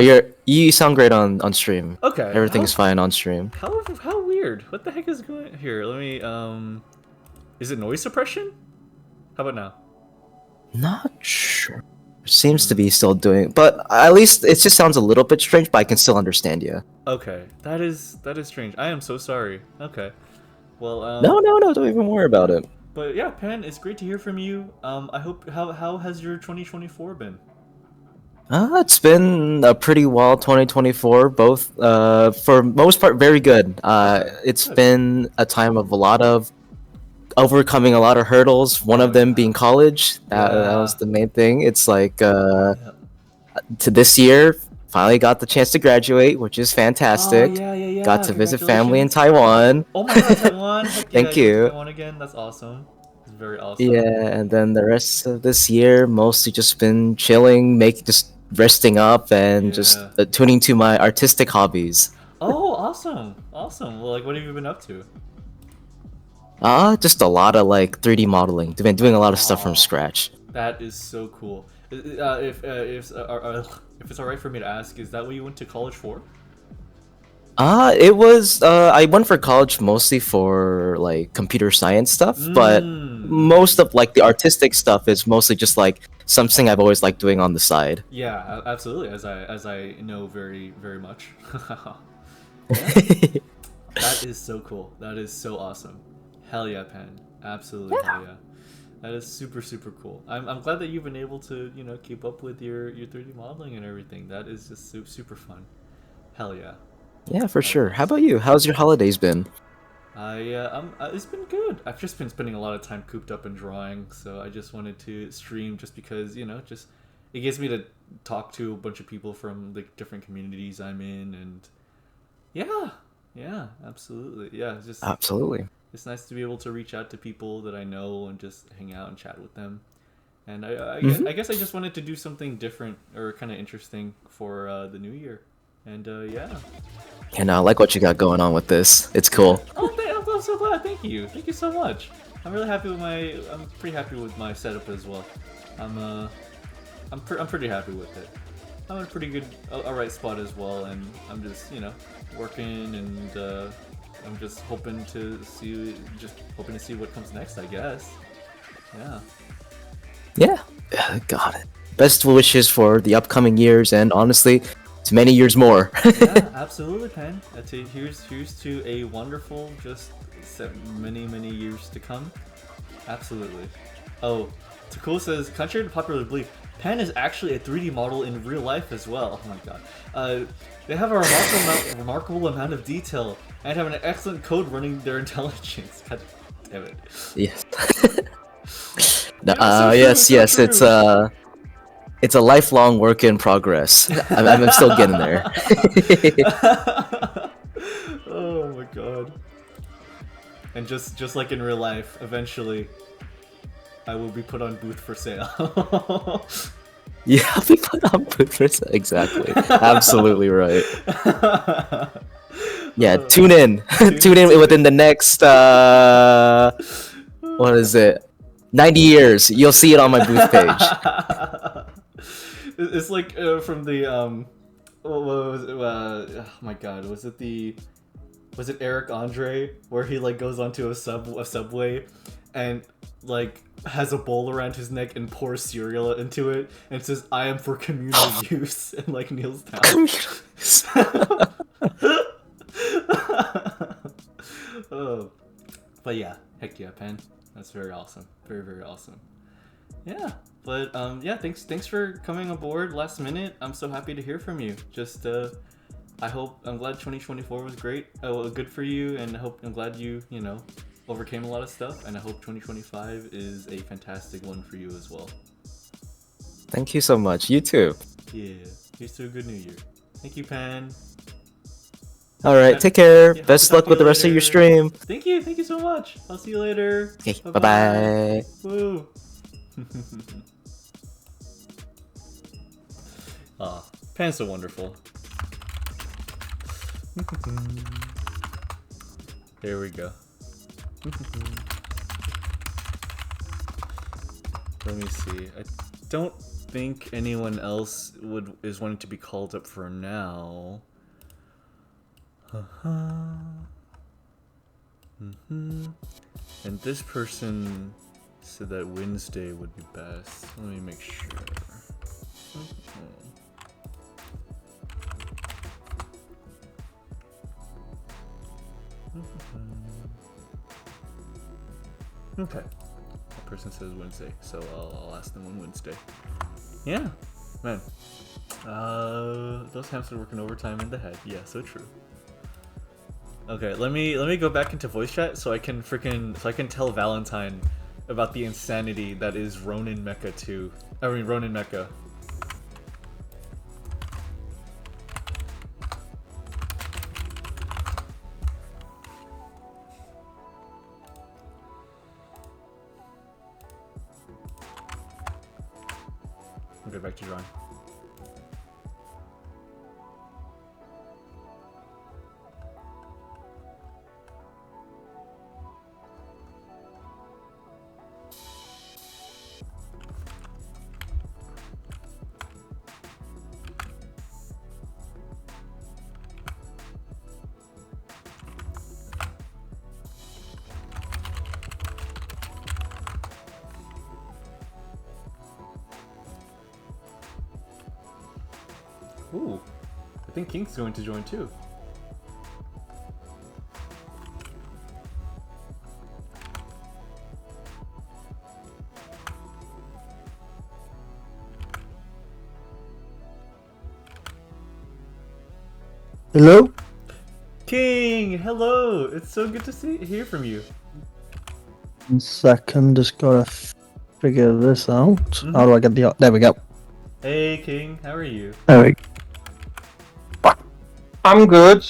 you sound great on stream. Okay. Everything's fine on stream. How weird. What the heck is going here? Let me. Is it noise suppression? How about now? Not sure. Seems to be still doing, but at least it just sounds a little bit strange. But I can still understand you. Okay, that is strange. I am so sorry. Okay, well, No, don't even worry about it. But yeah, Pan, it's great to hear from you. I hope how has your 2024 been? It's been a pretty wild 2024. Both, for most part, very good. Okay, It's good. been a time of a lot of overcoming a lot of hurdles. One of them being college. That was Yeah. the main thing. It's like Yeah. to this year, finally got the chance to graduate, which is Oh fantastic. Got yeah. to visit family in Congratulations. Taiwan. Oh my God, Taiwan! Heck yeah, Thank you went to you. Taiwan again. That's awesome. It's very awesome. Yeah, and then the rest of this year, mostly just been chilling, just resting up, and just Yeah. tuning to my artistic hobbies. Oh, awesome, awesome. Well, like, what have you been up to? Just a lot of like 3D modeling. Been doing a lot of stuff from Oh, scratch. that is so cool. If it's alright for me to ask, is that what you went to college for? It was I went for college mostly for like computer science stuff, but most Okay. of like the artistic stuff is mostly just like something I've always liked doing on the side. Yeah, absolutely. As I know very much. Yeah, that is so cool. That is so awesome. Hell yeah, Pen. Absolutely hell yeah. That is super cool. I'm glad that you've been able to keep up with your 3D modeling and everything. That is just super fun. Hell yeah. Yeah, for That is sure. How awesome. about you? How's your holidays been? It's been good. I've just been spending a lot of time cooped up in drawing, so I just wanted to stream just because just it gets me to talk to a bunch of people from like different communities I'm in, and yeah, absolutely, yeah. Absolutely. It's nice to be able to reach out to people that I know and just hang out and chat with them. And Mm-hmm. I guess I just wanted to do something different or kind of interesting for the new year, and yeah. And I like what you got going on with this. It's Yeah. cool. Oh, I'm so glad. Thank you. Thank you so much. I'm really happy with my. I'm pretty happy with my setup as well. I'm I'm pretty happy with it. I'm in a pretty good, alright spot as well, and I'm just working, and I'm just hoping to see what comes next. I guess. Yeah. Yeah. Got it. Best wishes for the upcoming years, and honestly, to many years more. Yeah, absolutely, Pen. Here's to a wonderful, just many years to come. Absolutely. Oh, Takul says, contrary to popular belief, Pen is actually a 3D model in real life as well. Oh my god. They have a remarkable amount of detail and have an excellent code running their intelligence. God damn it. Yes. So true, so Yes. true. It's a lifelong work in progress. I'm still getting there. Oh my god. And just like in real life, eventually I will be put on booth for sale. Yeah, we put on Boothers. Exactly. Absolutely right. Yeah, Uh, tune in. Tune in within the next what is it? 90 years. You'll see it on my booth page. It's like from the what was it? Oh my god, was it Eric Andre where he like goes onto a subway and like has a bowl around his neck and pours cereal into it and says I am for communal use and like kneels down. Oh, but yeah, heck yeah, Pen. That's very awesome. Very awesome. Yeah, but yeah, thanks for coming aboard last minute. I'm so happy to hear from you. Just I'm glad 2024 was great. Good for you, and I'm glad you overcame a lot of stuff, and I hope 2025 is a fantastic one for you as well. Thank you so much. You too. Yeah, here's to a good new year. Thank you, Pan. All right, take care. Yeah, hope to Best talk luck to with you the rest of your later. stream. Thank you so much. I'll see you later. Okay, Bye bye bye. Woo. Ah, Pan's so wonderful. There we go. Let me see. I don't think anyone else is wanting to be called up for now. And this person said that Wednesday would be best. Let me make sure. Okay. That person says Wednesday, so I'll ask them on Wednesday. Yeah, man. Those hamsters working overtime in the head. Yeah, so true. Okay, let me go back into voice chat so I can tell Valentine about the insanity that is Ronin Mecha 2. I mean Ronin Mecha. I'll get back to drawing. Ooh, I think King's going to join too. Hello? King, hello! It's so good to hear from you. 1 second, just gotta figure this out. How do I get the... There we go. Hey King, how are you? There we go. I'm good.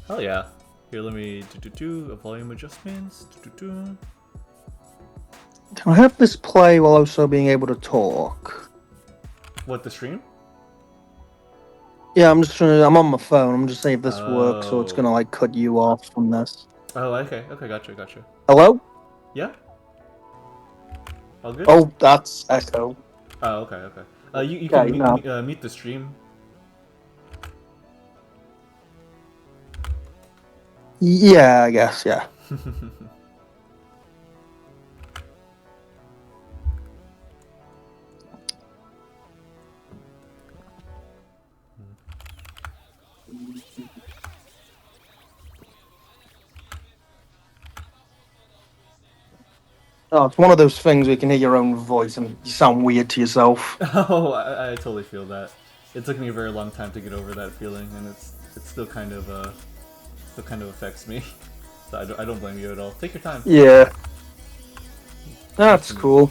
Hell yeah. Here, let me do volume adjustments. Can I have this play while also being able to talk? What, the stream? Yeah, I'm on my phone. I'm just saying if this works or it's gonna like cut you off from this. Oh, okay, gotcha. Hello? Yeah? All good? Oh, that's echo. Oh, okay. You can mute the stream. Yeah, I guess, yeah. Oh, it's one of those things where you can hear your own voice and you sound weird to yourself. Oh, I totally feel that. It took me a very long time to get over that feeling, and it still kind of affects me. So I don't blame you at all. Take your time. Yeah. That's cool.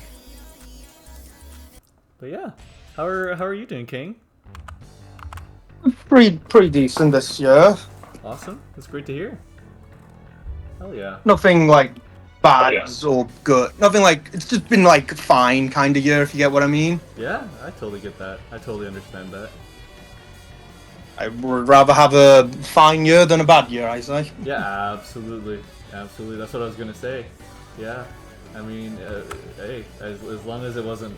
But yeah, how are you doing, King? Pretty decent this year. Awesome. That's great to hear. Hell yeah. Nothing like bad or good. Nothing like, it's just been like fine kind of year, if you get what I mean. Yeah, I totally get that. I totally understand that. I would rather have a fine year than a bad year, I say. Yeah, absolutely. That's what I was gonna say. Yeah, I mean, hey, as long as it wasn't,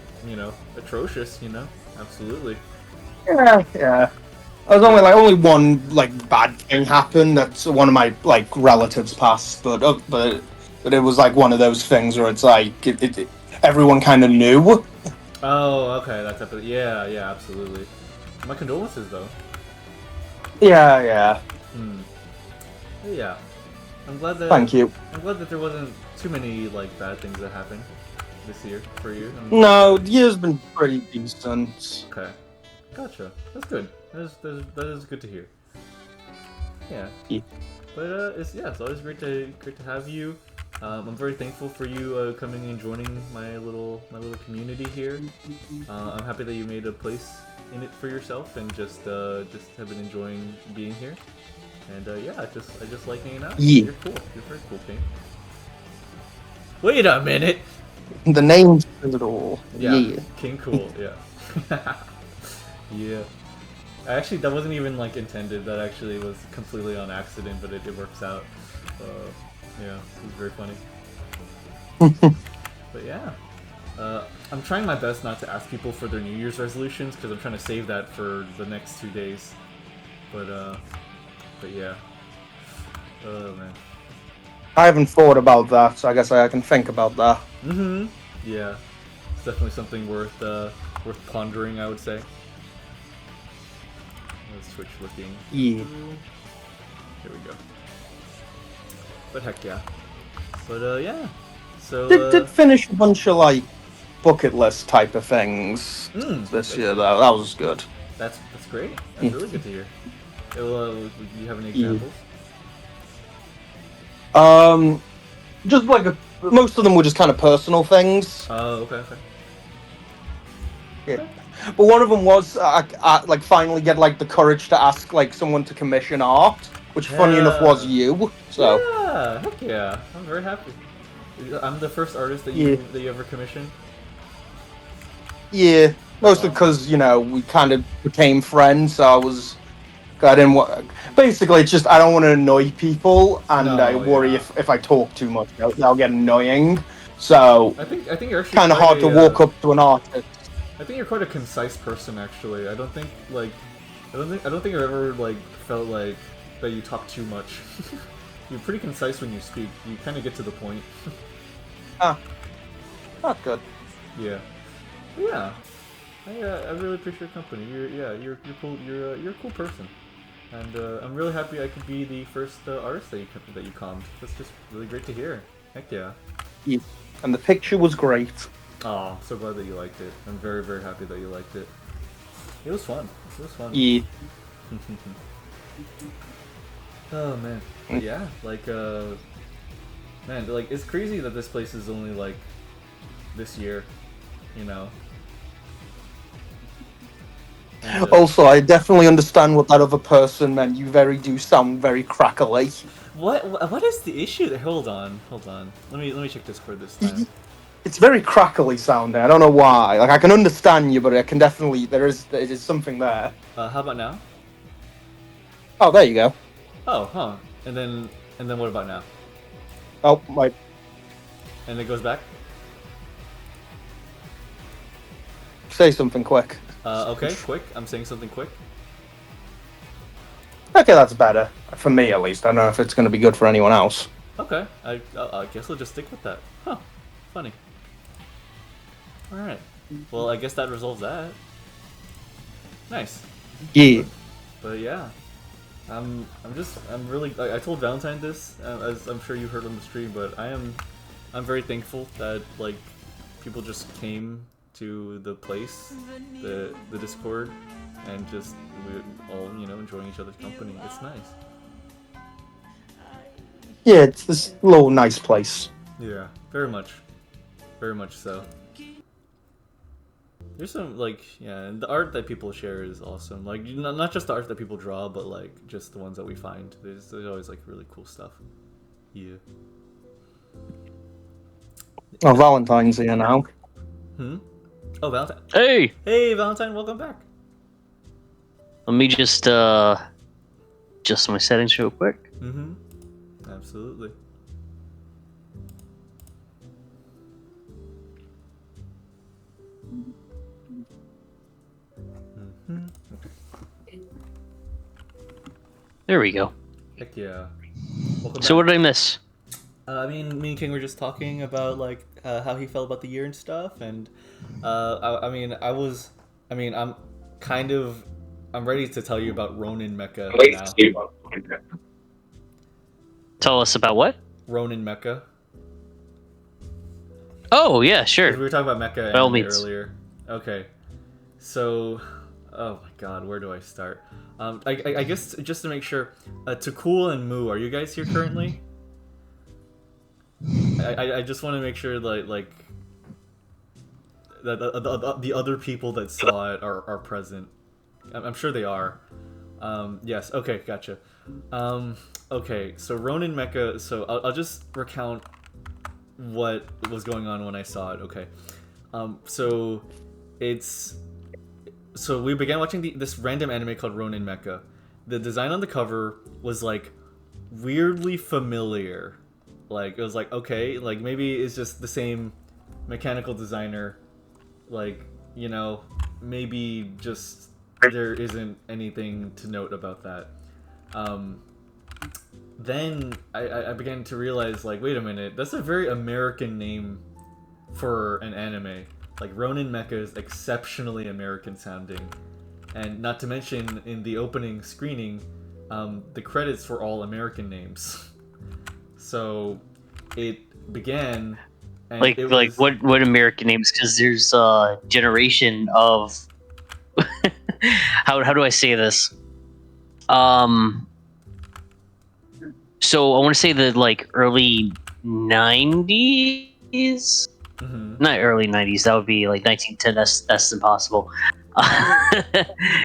atrocious, absolutely. Yeah. There's only one like bad thing happened. That's one of my like relatives passed, but it was like one of those things where it's like everyone kind of knew. Oh, okay, that's epic. Yeah, absolutely. My condolences, though. Yeah. Yeah, I'm glad that. Thank you. I'm glad that there wasn't too many like bad things that happened this year for you. No, the year's been pretty decent. Okay, gotcha. That's good. That is good to hear. Yeah. But it's always great to have you. I'm very thankful for you coming and joining my little community here. I'm happy that you made a place in it for yourself and just have been enjoying being here. And yeah, I just like hanging out. Yeah. You're cool. You're very cool, King. Wait a minute. The name says it all. Yeah. King Cool. Yeah. Yeah. Actually, that wasn't even like intended. That actually was completely on accident, but it works out. Yeah, it was very funny. But yeah, I'm trying my best not to ask people for their New Year's resolutions because I'm trying to save that for the next 2 days. But yeah. Oh man. I haven't thought about that, so I guess I can think about that. Yeah, it's definitely something worth pondering, I would say. Let's switch looking. Yeah. Here we go. But heck yeah. But yeah. So Did finish a bunch of like bucket list type of things this year though. That was good. That's great. That's really good to hear. Do you have any examples? Just like most of them were just kind of personal things. Oh, okay. Yeah. But one of them was I like finally get like the courage to ask like someone to commission art, which funny enough was you. So yeah, heck yeah, I'm very happy. I'm the first artist that you ever commissioned. Yeah, mostly because we kind of became friends. So I didn't want. Basically, it's just I don't want to annoy people, and I worry if I talk too much, they'll get annoying. So I think you're actually kind of hard to walk up to an artist. I think you're quite a concise person, actually. I don't think I've ever felt like that you talk too much. You're pretty concise when you speak. You kind of get to the point. Not good. Yeah. Yeah. I really appreciate your company. You're cool. You're a cool person, and I'm really happy I could be the first artist that you commed. That's just really great to hear. Heck yeah. Yeah. And the picture was great. Oh, I'm so glad that you liked it. I'm very, very happy that you liked it. It was fun. Yeah. Oh man. But yeah, man, it's crazy that this place is only this year, And, also, I definitely understand what that other person meant. You do sound very crackly. What is the issue there? Hold on. Let me check Discord this time. It's very crackly sounding. I don't know why. Like I can understand you, but I can definitely there is something there. How about now? Oh, there you go. Oh, huh. And then what about now? Oh, my. And it goes back? Say something quick. Okay, quick. I'm saying something quick. Okay, that's better. For me, at least. I don't know if it's going to be good for anyone else. Okay. I guess I'll just stick with that. Huh. Funny. Alright. Well, I guess that resolves that. Nice. Yeah. But yeah. I'm really, I told Valentine this, as I'm sure you heard on the stream, but I'm very thankful that, people just came to the place, the Discord, and just, we're all, enjoying each other's company. It's nice. Yeah, it's this little nice place. Yeah, very much. Very much so. There's some, and the art that people share is awesome. Not just the art that people draw, but, just the ones that we find. There's always, really cool stuff. Yeah. Oh, Valentine's here now. Oh, Valentine. Hey! Hey, Valentine, welcome back. Let me just adjust my settings real quick. Absolutely. There we go. Heck yeah. So what did I miss? Me and King were just talking about how he felt about the year and stuff, and I'm ready to tell you about Ronin Mecha now. Tell us about what? Ronin Mecha. Oh yeah, sure. We were talking about mecha earlier. Okay, so, oh my god, where do I start? I guess just to make sure, Takul and Moo, are you guys here currently? I just want to make sure that the other people that saw it are present. I'm sure they are. Yes. Okay. Gotcha. Okay. So Ronin Mecha. So I'll just recount what was going on when I saw it. Okay. So we began watching this random anime called Ronin Mecha. The design on the cover was weirdly familiar. It was okay, maybe it's just the same mechanical designer. Maybe just there isn't anything to note about that. Then I began to realize, wait a minute, that's a very American name for an anime. Like, Ronin Mecha is exceptionally American sounding. And not to mention, in the opening screening, the credits were all American names. So, it began... And like, it like was... what American names? Because there's a generation of... how do I say this? So I want to say the, like, early 90s? Not early 90s, that would be like 1910. That's impossible.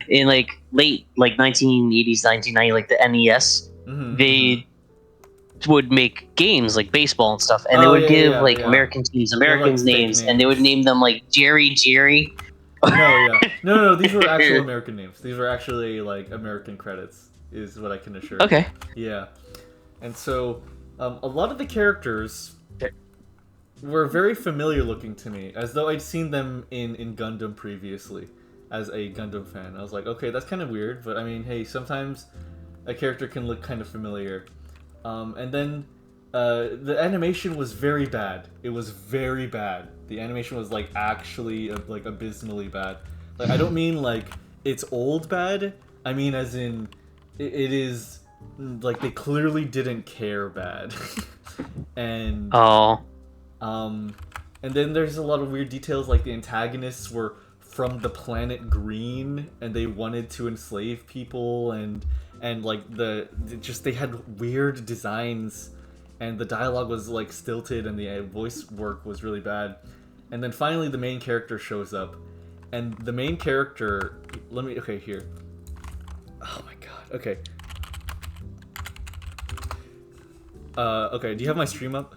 In like late like 1980s, 1990, like the NES, they would make games like baseball and stuff, and they would give like American teams American names, and they would name them like Jerry. No, these were actual American names. These were actually like American credits, is what I can assure you. Okay. Yeah. And so, a lot of the characters were very familiar looking to me, as though I'd seen them in Gundam previously, as a Gundam fan. I was like, okay, that's kind of weird, but I mean, hey, sometimes a character can look kind of familiar. And then, the animation was very bad. It was very bad. The animation was, like, actually, like, abysmally bad. Like, I don't mean, like, it's old bad. I mean, as in, it is... like, they clearly didn't care bad. And then there's a lot of weird details, like the antagonists were from the planet Green and they wanted to enslave people, and like they had weird designs, and the dialogue was like stilted, and the voice work was really bad. And then finally the main character shows up, and the main character, okay, here. Oh my god, okay. Okay, do you have my stream up?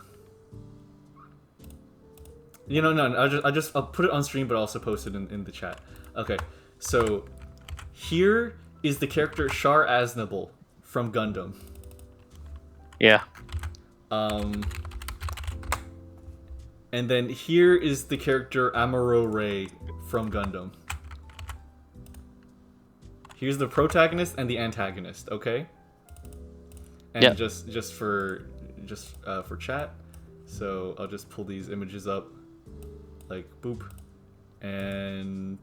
You know, no, I'll put it on stream, but I'll also post it in the chat. Okay, so here is the character Char Aznable from Gundam. Yeah. And then here is the character Amuro Ray from Gundam. Here's the protagonist and the antagonist, okay? And yep. just for chat, so I'll just pull these images up, like boop, and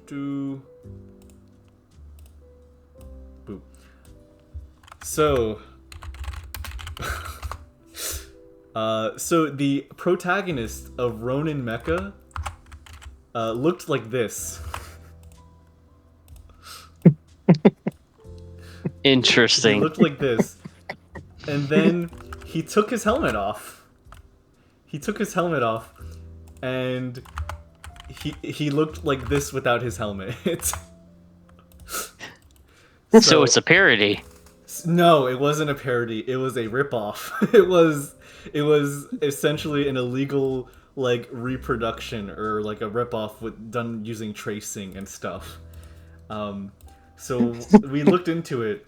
boop. So, so the protagonist of Ronin Mecha looked like this. Interesting. He looked like this. And then he took his helmet off. And he looked like this without his helmet. So it's a parody. No, it wasn't a parody. It was a ripoff. It was essentially an illegal like reproduction, or like a ripoff done using tracing and stuff. So we looked into it.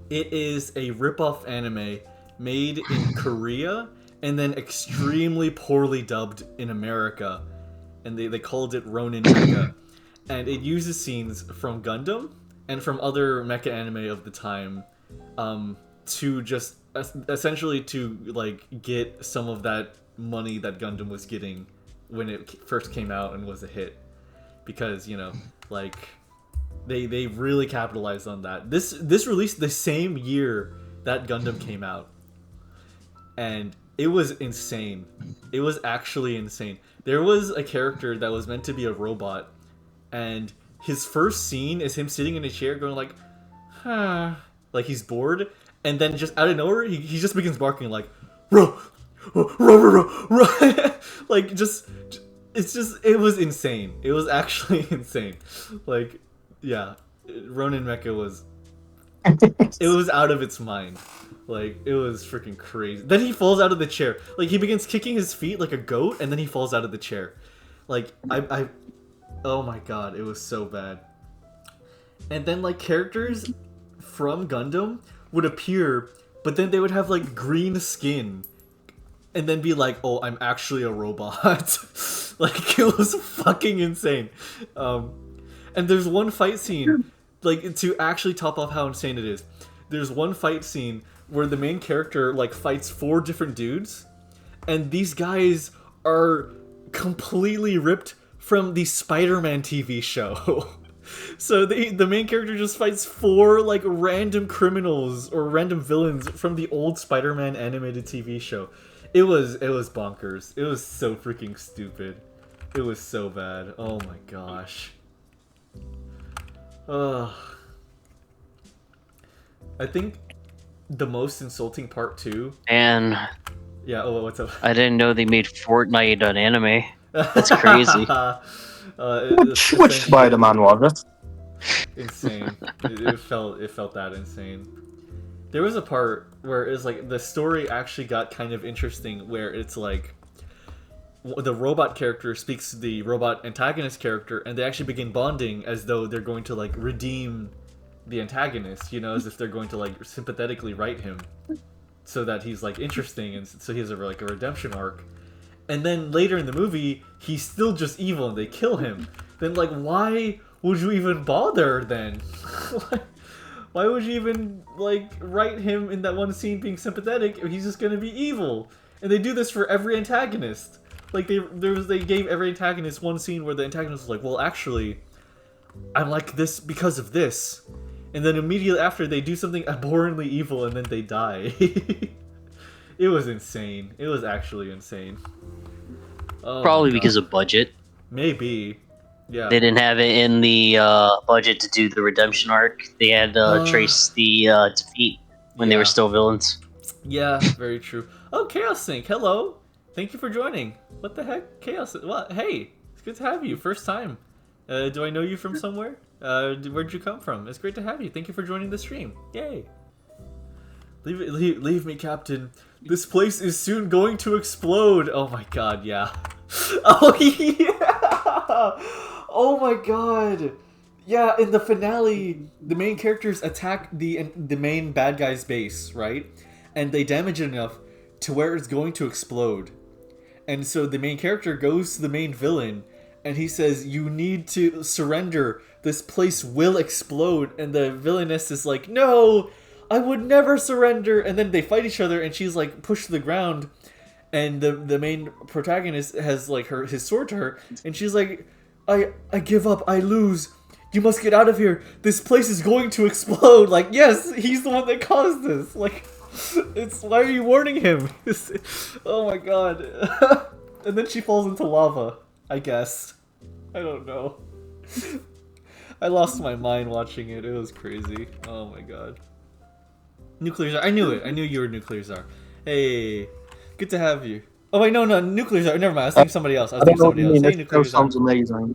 It is a ripoff anime made in Korea and then extremely poorly dubbed in America, and they called it Ronin Mecha. And it uses scenes from Gundam and from other mecha anime of the time, to just essentially to like get some of that money that Gundam was getting when it first came out and was a hit, because you know, like they really capitalized on that. This released the same year that Gundam came out, and it was insane. It was actually insane. There was a character that was meant to be a robot, and his first scene is him sitting in a chair going like, huh, like he's bored, and then just out of nowhere he just begins barking like, row, like it was insane. It was actually insane. Like, yeah, Ronin Mecha was, it was out of its mind. Like, it was freaking crazy. Then he falls out of the chair. Like, he begins kicking his feet like a goat, and then he falls out of the chair. Like, oh my god, it was so bad. And then, like, characters from Gundam would appear, but then they would have, like, green skin. And then be like, oh, I'm actually a robot. Like, it was fucking insane. And there's one fight scene, like, to actually top off how insane it is. There's one fight scene where the main character, like, fights 4 different dudes. And these guys are completely ripped from the Spider-Man TV show. So the main character just fights 4 like random criminals or random villains from the old Spider-Man animated TV show. It was bonkers. It was so freaking stupid. It was so bad. Oh my gosh. Ugh. I think the most insulting part too. And yeah, oh, what's up? I didn't know they made Fortnite an anime. That's crazy. Which Spider-Man was it? Insane. It felt that insane. There was a part where it's like the story actually got kind of interesting, where it's like the robot character speaks to the robot antagonist character, and they actually begin bonding as though they're going to like redeem the antagonist, you know, as if they're going to like sympathetically write him so that he's like interesting, and so he has a redemption arc. And then later in the movie, he's still just evil and they kill him. Then like, why would you even bother then? Why would you even like write him in that one scene being sympathetic if he's just gonna be evil? And they do this for every antagonist. Like they gave every antagonist one scene where the antagonist was like, well, actually, I'm like this because of this. And then immediately after, they do something abhorrently evil and then they die. It was insane. It was actually insane. Oh, probably because of budget. Maybe. Yeah. They didn't have it in the budget to do the redemption arc. They had to trace the defeat when they were still villains. Yeah, very true. Oh, Chaos Sync, hello. Thank you for joining. What the heck? Chaos, what? Hey, it's good to have you. First time. Do I know you from somewhere? Where'd you come from? It's great to have you. Thank you for joining the stream. Yay. Leave me, Captain. This place is soon going to explode. Oh my god, yeah. Oh, yeah. Oh my god. Yeah, in the finale, the main characters attack the main bad guy's base, right? And they damage it enough to where it's going to explode. And so the main character goes to the main villain, and he says, you need to surrender. This place will explode. And the villainess is like, no, I would never surrender. And then they fight each other, and she's like pushed to the ground. And the main protagonist has like his sword to her, and she's like, I give up, I lose. You must get out of here. This place is going to explode. Like, yes, he's the one that caused this. Like, it's, why are you warning him? Oh my god. And then she falls into lava, I guess. I don't know. I lost my mind watching it. It was crazy. Oh my god. Nuclear Czar. I knew it. I knew you were Nuclear Czar. Hey. Good to have you. Oh wait, no, Nuclear Czar. Never mind. I was thinking somebody else. Hey, Nuclear Czar. Sounds amazing.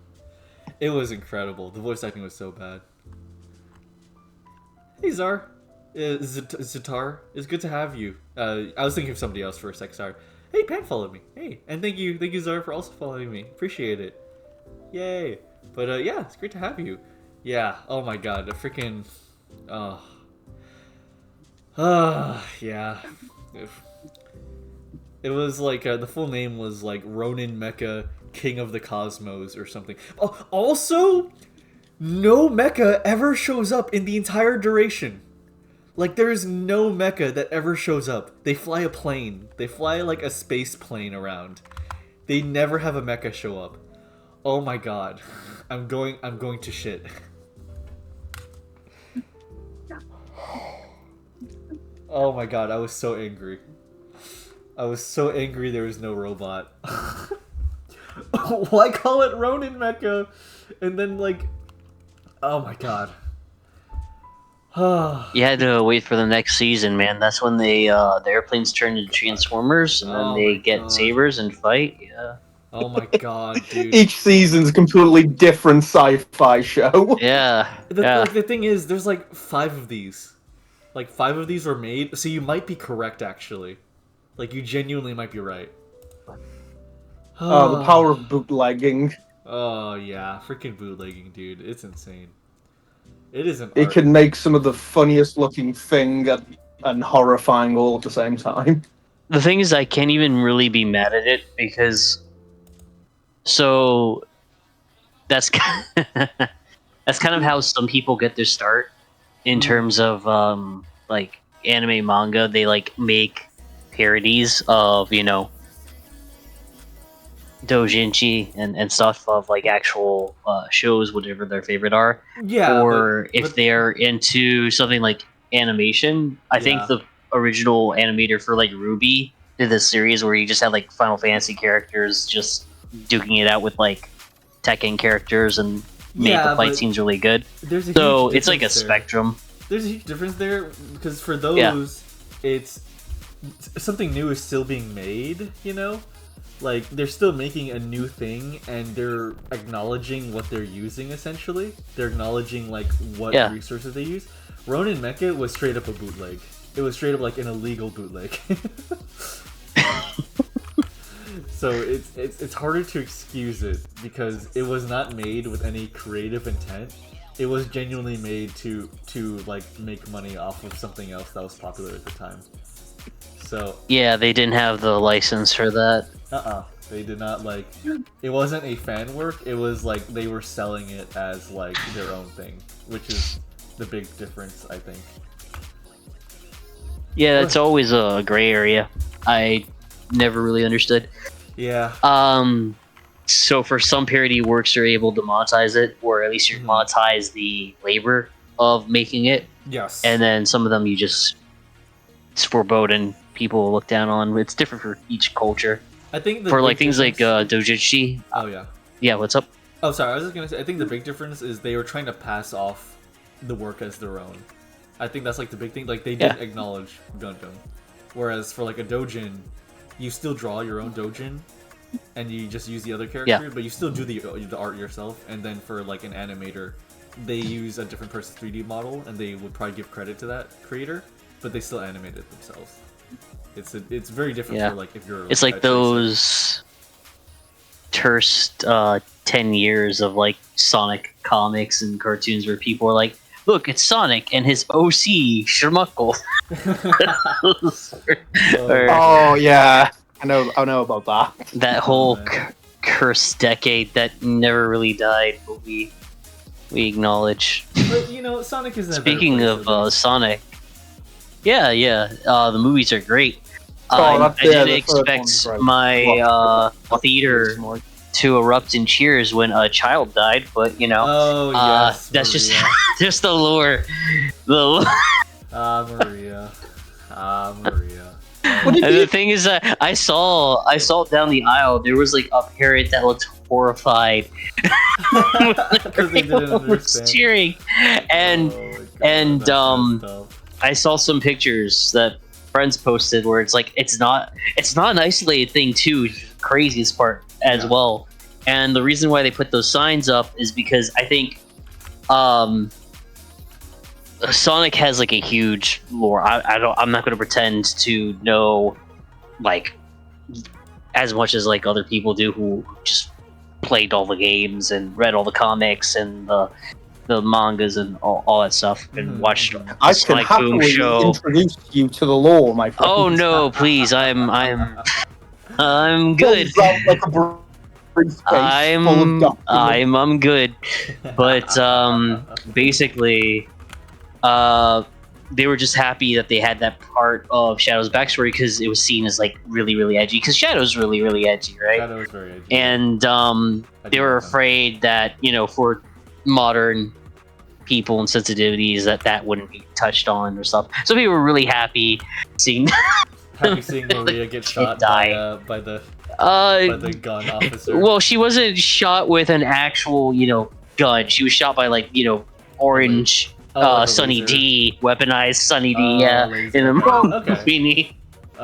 It was incredible. The voice acting was so bad. Hey Czar. Zatar. It's good to have you. I was thinking of somebody else for a sec, sorry. Hey, Pan followed me. Hey, and thank you Czar for also following me. Appreciate it. Yay. But yeah, it's great to have you. Yeah. Oh my god, the freaking. Yeah. It was like the full name was like Ronin Mecha King of the Cosmos or something. Oh, also, no mecha ever shows up in the entire duration. Like, there is no mecha that ever shows up. They fly a plane. They fly like a space plane around. They never have a mecha show up. Oh my god. I'm going to shit. Oh my god, I was so angry. I was so angry there was no robot. Why call it Ronin Mecha? And then like, oh my god. You had to wait for the next season, man. That's when the airplanes turn into Transformers, and then they get sabers and fight. Yeah. Oh my god, dude. Each season's a completely different sci-fi show. Yeah. Like, the thing is, there's like 5 of these. Like 5 of these were made, so you might be correct actually. Like, you genuinely might be right. The power of bootlegging. Oh yeah, freaking bootlegging, dude. It's insane. It is an It art. can make some of the funniest looking thing and horrifying all at the same time. The thing is, I can't even really be mad at it because, so that's that's kind of how some people get their start in terms of like anime manga. They like make parodies of, you know, doujinshi and stuff of like actual shows, whatever their favorite are. Yeah. Or if they're into something like animation, I think the original animator for like Ruby did this series where you just had like Final Fantasy characters just duking it out with like Tekken characters and made the fight scenes really good. So it's like a spectrum. There's a huge difference there because for those, it's something new is still being made, you know? Like, they're still making a new thing, and they're acknowledging what they're using, essentially. They're acknowledging, like, what resources they use. Ronin Mecha was straight up a bootleg. It was straight up, like, an illegal bootleg. So it's harder to excuse it, because it was not made with any creative intent. It was genuinely made to like, make money off of something else that was popular at the time. So yeah, they didn't have the license for that. They did not, like, it wasn't a fan work, it was like they were selling it as like their own thing, which is the big difference, I think. Yeah, it's always a gray area. I never really understood. Yeah. So for some parody works, you're able to monetize it, or at least you monetize the labor of making it. Yes. And then some of them you just, it's foreboding, people will look down on. It's different for each culture. I think for like things like doujinshi. Oh yeah. Yeah, what's up? Oh, sorry. I was just gonna say. I think the big difference is they were trying to pass off the work as their own. I think that's like the big thing. Like they didn't acknowledge Gundam, whereas for like a doujin, you still draw your own doujin, and you just use the other character, but you still do the art yourself. And then for like an animator, they use a different person's 3D model, and they would probably give credit to that creator, but they still animate it themselves. It's very different for like if you're. It's like those terse 10 years of like Sonic comics and cartoons where people are like, look, it's Sonic and his OC Schmuckle. Oh yeah, I know about that. That whole cursed decade that never really died, but we acknowledge. But you know, Sonic is. Speaking of Sonic. Yeah, the movies are great. I didn't expect my theater to erupt in cheers when a child died, but you know, that's just just the lore. Maria. Maria. And the thing is that I saw down the aisle. There was like a parent that looked horrified. Everyone was cheering, and I saw some pictures that friends posted where it's like it's not an isolated thing too. Craziest part as well. And the reason why they put those signs up is because I think Sonic has like a huge lore. I'm not going to pretend to know like as much as like other people do who just played all the games and read all the comics and the mangas and all that stuff and watched I can happily introduce you to the lore, my friend. Oh no, please! I'm good. I'm good. But basically, they were just happy that they had that part of Shadow's backstory because it was seen as like really, really edgy. Because Shadow's really, really edgy, right? Shadow is very edgy. And they were afraid that for modern people and sensitivities that wouldn't be touched on or stuff. So people were really happy seeing Maria get shot by the gun officer. Well, she wasn't shot with an actual gun. She was shot by like orange Sunny D, weaponized Sunny D, in a movie.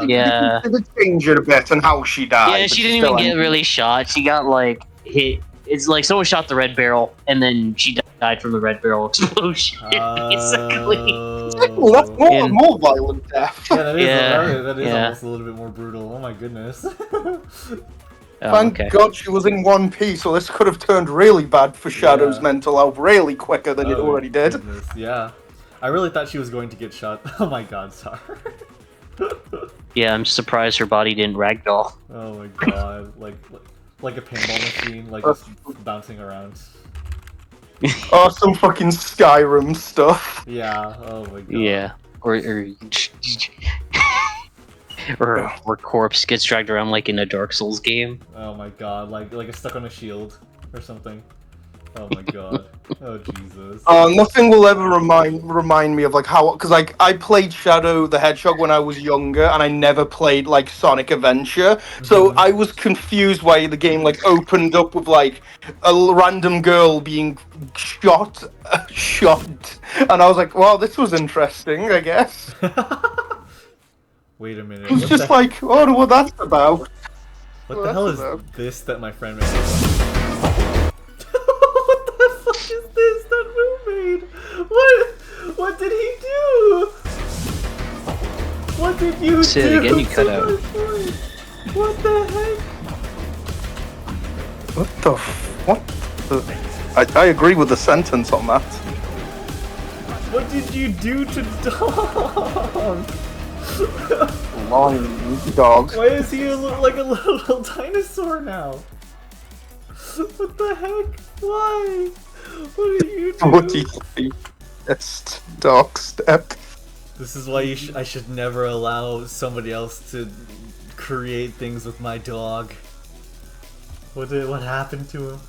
Yeah. They did change it a bit and how she died. Yeah, she didn't even get really shot. She got like hit. It's like someone shot the red barrel and then she died from the red barrel explosion. Basically. Well, that's more violent death. Yeah, that is almost a little bit more brutal. Oh my goodness. Thank God she was in one piece, or this could have turned really bad for Shadow's mental health really quicker than it already did. Goodness. Yeah. I really thought she was going to get shot. Oh my God, sorry. Yeah, I'm surprised her body didn't ragdoll. Oh my God. Like a pinball machine, like just bouncing around. Oh, some fucking Skyrim stuff. Yeah, oh my God. Yeah. Or or corpse gets dragged around like in a Dark Souls game. Oh my god, like it's stuck on a shield or something. Oh my god. Oh Jesus. Nothing will ever remind me of like how, because like I played Shadow the Hedgehog when I was younger, and I never played like Sonic Adventure, so I was confused why the game like opened up with like a random girl being shot, and I was like, wow, this was interesting, I guess. Wait a minute. It was just like, oh, what that's about. What the hell is this that my friend made? What the fuck is this that Moo made? What did he do? What did you do? Say it again, you cut out. What the heck? What I agree with the sentence on that. What did you do to Dog? Long dog. Why is he like a little dinosaur now? What the heck? Why? What did you do? What do you think? That's dog step. This is why I should never allow somebody else to create things with my dog. What happened to him?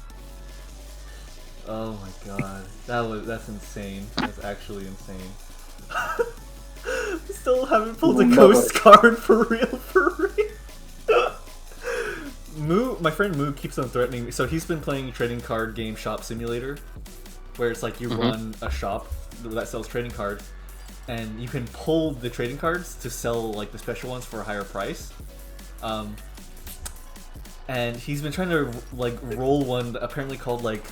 Oh my god, that's insane. That's actually insane. We still haven't pulled a ghost card for real. My friend Moo keeps on threatening me. So he's been playing trading card game Shop Simulator, where it's like you run a shop that sells trading cards, and you can pull the trading cards to sell like the special ones for a higher price. And he's been trying to like roll one apparently called like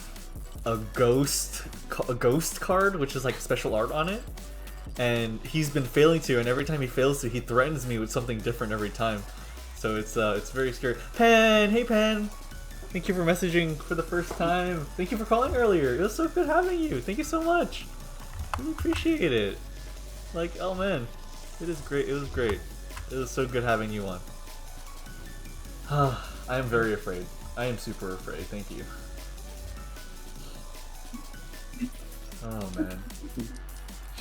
a ghost card, which is like special art on it. And he's been failing to, and every time he fails to, he threatens me with something different every time. So it's very scary. Pen, hey Pen, thank you for messaging for the first time. Thank you for calling earlier. It was so good having you. Thank you so much. We appreciate it. Like, oh man, it is great. It was great. It was so good having you on. I am very afraid. I am super afraid. Thank you. Oh man.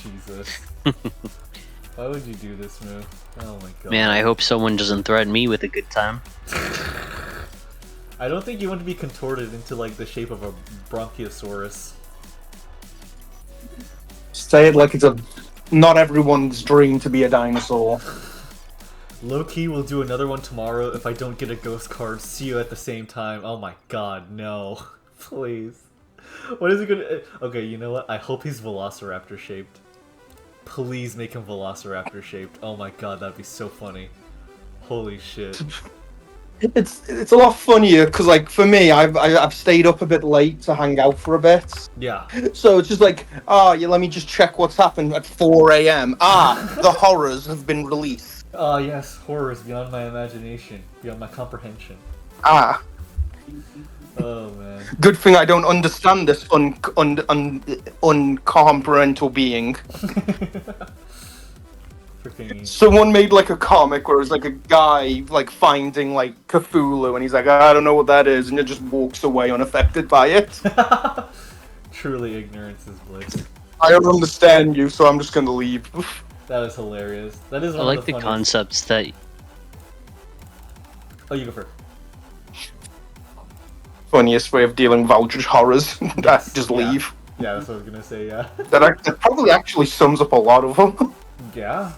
Jesus. Why would you do this, Moo? Oh my god. Man, I hope someone doesn't threaten me with a good time. I don't think you want to be contorted into like the shape of a Bronchiosaurus. Say it like it's not everyone's dream to be a dinosaur. Low-key, we'll do another one tomorrow if I don't get a ghost card. See you at the same time. Oh my god, no. Please. What is it gonna... Okay, you know what? I hope he's Velociraptor shaped. Please make him Velociraptor shaped. Oh my god, that'd be so funny. Holy shit. It's a lot funnier because, like, for me, I've stayed up a bit late to hang out for a bit. Yeah. So it's just like, yeah, let me just check what's happened at 4 a.m. The horrors have been released. Yes, horrors beyond my imagination, beyond my comprehension. Oh man. Good thing I don't understand this uncomprehensible being. Freaking. Someone made like a comic where it's like a guy like finding like Cthulhu, and he's like, I don't know what that is, and it just walks away unaffected by it. Truly, ignorance is bliss. I don't understand you, so I'm just gonna leave. That is hilarious. That is one I like of the the funniest... concepts that... Oh, you go first. Funniest way of dealing with Aldrich horrors. Yes, just yeah. leave. Yeah, that's what I was gonna say, yeah. That probably actually sums up a lot of them. Yeah,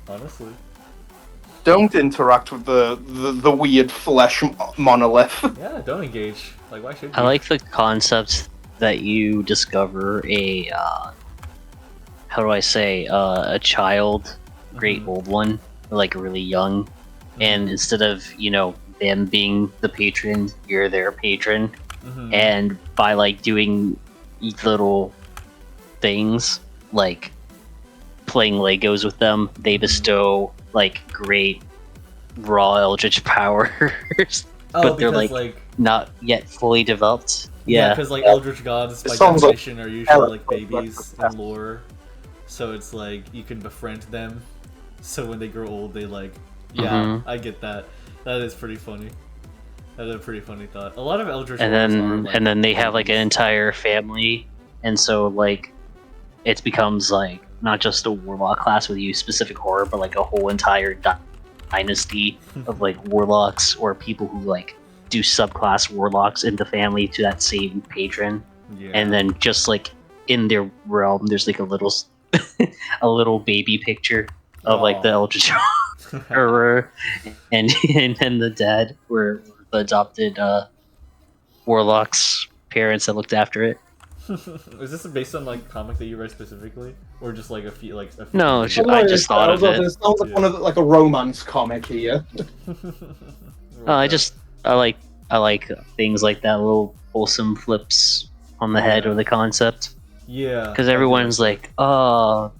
honestly. Don't interact with the weird flesh monolith. Yeah, don't engage. Like, why should you? I like the concepts that you discover a... how do I say? A child, great old one, like really young. And instead of, you know, them being the patron, you're their patron. And by like doing little things like playing Legos with them, they bestow like great raw eldritch powers, but they're like not yet fully developed. Yeah, because like eldritch gods by definition are usually like babies in lore, so it's like you can befriend them. So when they grow old, they like, I get that. That is pretty funny. That is a pretty funny thought. A lot of eldritch and gods then are, like, and then they have like an entire family, and so like it becomes like not just a warlock class with you specific horror, but like a whole entire dynasty of like warlocks or people who like do subclass warlocks in the family to that same patron, and then just like in their realm, there's like a little a little baby picture of like the Eldritch Horror, and then the dad were the adopted warlock's parents that looked after it. Is this based on like comic that you read specifically, or just like a few No, I just thought of it. It sounds like one of like a romance comic here. I like things like that, little wholesome flips on the head of the concept. Yeah. Because everyone's like, oh,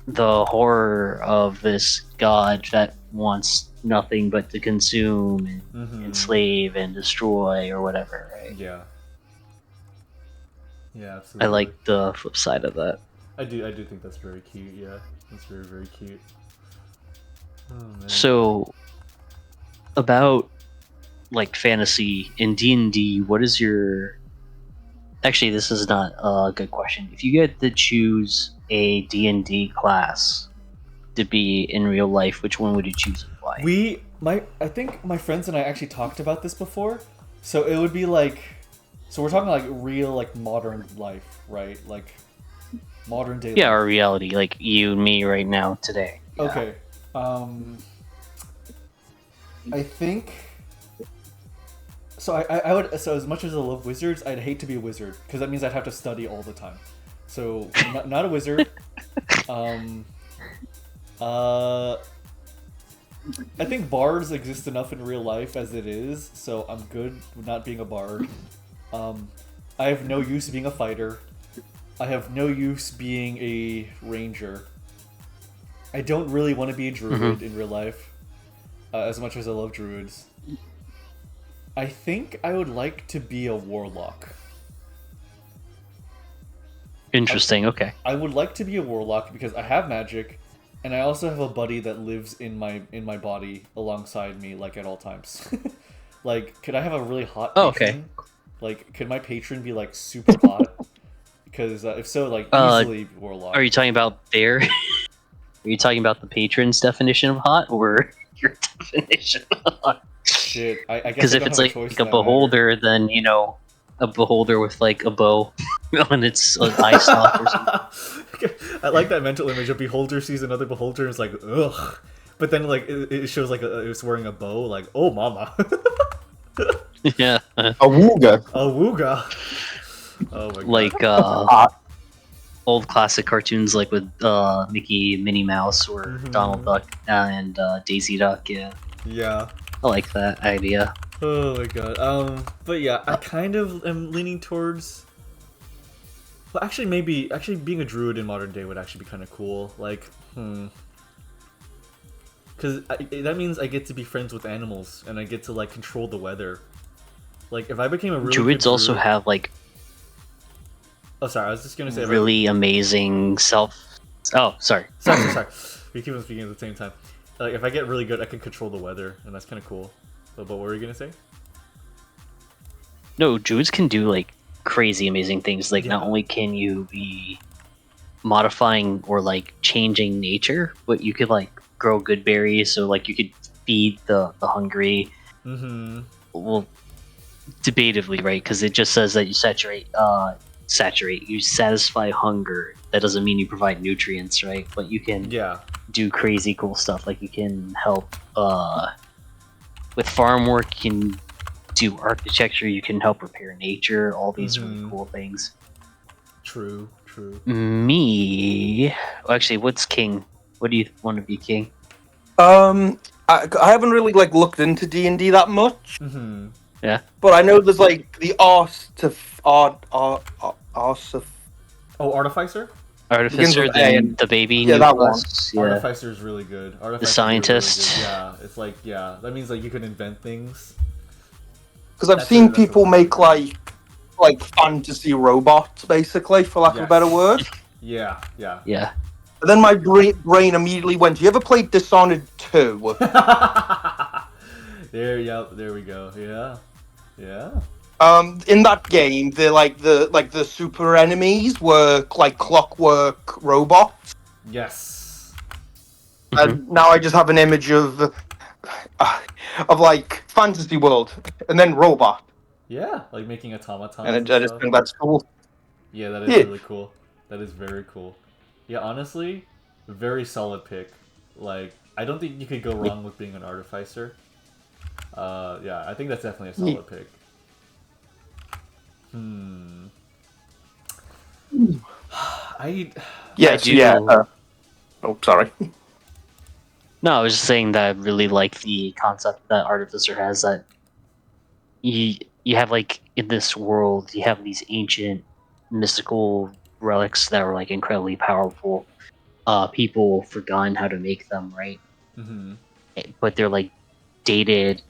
the horror of this god that wants nothing but to consume and enslave and destroy or whatever, right? Yeah. Yeah, absolutely. I like the flip side of that. I do think that's very cute, yeah. That's very, very cute. Oh, man. So, about like fantasy in D&D, what is your... Actually, this is not a good question. If you get to choose a D&D class to be in real life, which one would you choose and why? I think my friends and I actually talked about this before. So it would be like, so we're talking like real, like modern life, right? Like modern day. Yeah, life. or reality, like you and me right now today. Yeah. Okay. I think. So I would, so as much as I love wizards, I'd hate to be a wizard because that means I'd have to study all the time. So not a wizard. I think bards exist enough in real life as it is, so I'm good with not being a bard. I have no use being a fighter. I have no use being a ranger. I don't really want to be a druid in real life, as much as I love druids. I think I would like to be a warlock. Interesting, okay. I would like to be a warlock because I have magic, and I also have a buddy that lives in my body alongside me, like at all times. Like, could I have a really hot patron? Oh, okay. Like, could my patron be like super hot? Because if so, like easily warlock. Are you talking about their? Are you talking about the patron's definition of hot, or your definition of hot? Shit, I guess because if it's like a beholder, then you know, a beholder with like a bow on its eye stalk or something. I like that mental image. A beholder sees another beholder and is like, ugh. But then like it shows like it's wearing a bow. Like, oh mama. Yeah. A wooga. A wooga. Oh my god. Like old classic cartoons like with Mickey, Minnie Mouse, or Donald Duck and Daisy Duck. Yeah. Yeah. I like that idea. Oh my god. But yeah, I kind of am leaning towards. Well, actually, maybe being a druid in modern day would actually be kind of cool. Like, because that means I get to be friends with animals and I get to like control the weather. Like, if I became a really druids good also druid... have like. Oh, sorry. I was just gonna say really amazing self. Oh, sorry. Sorry. We keep on speaking at the same time. Like, if I get really good, I can control the weather, and that's kind of cool. But what were you gonna say? No, druids can do like crazy amazing things. Like, not only can you be modifying or like changing nature, but you could like grow good berries, so like you could feed the hungry. Well, debatably, right? Because it just says that you you satisfy hunger. That doesn't mean you provide nutrients, right? But you can do crazy cool stuff. Like you can help with farm work, you can do architecture, you can help repair nature, all these really cool things. True. Me, actually, what's king? What do you want to be king? I haven't really like looked into D&D that much. Yeah, but I know there's like the Artificer? Artificer, then the baby. Yeah, that one. Yeah. Artificer is really good. The scientist. Really good. Yeah, it's like that means like you can invent things. Because I've seen people make like fantasy robots, basically, for lack of a better word. Yeah. And then my brain immediately went, "You ever played Dishonored 2?" There we go. Yeah. In that game, the super enemies were like clockwork robots. Yes. And now I just have an image of like fantasy world, and then robot. Yeah, like making automatons And and I just stuff. think that's cool. Yeah, that is Yeah. really cool. That is very cool. Yeah, honestly, very solid pick. Like, I don't think you could go wrong with being an artificer. Yeah, I think that's definitely a solid pick. Yes, I do. yeah. Oh, sorry. No, I was just saying that I really like the concept that Artificer has, that you have, like, in this world, you have these ancient mystical relics that are like incredibly powerful. People forgotten how to make them, right? Mm-hmm. But they're like dated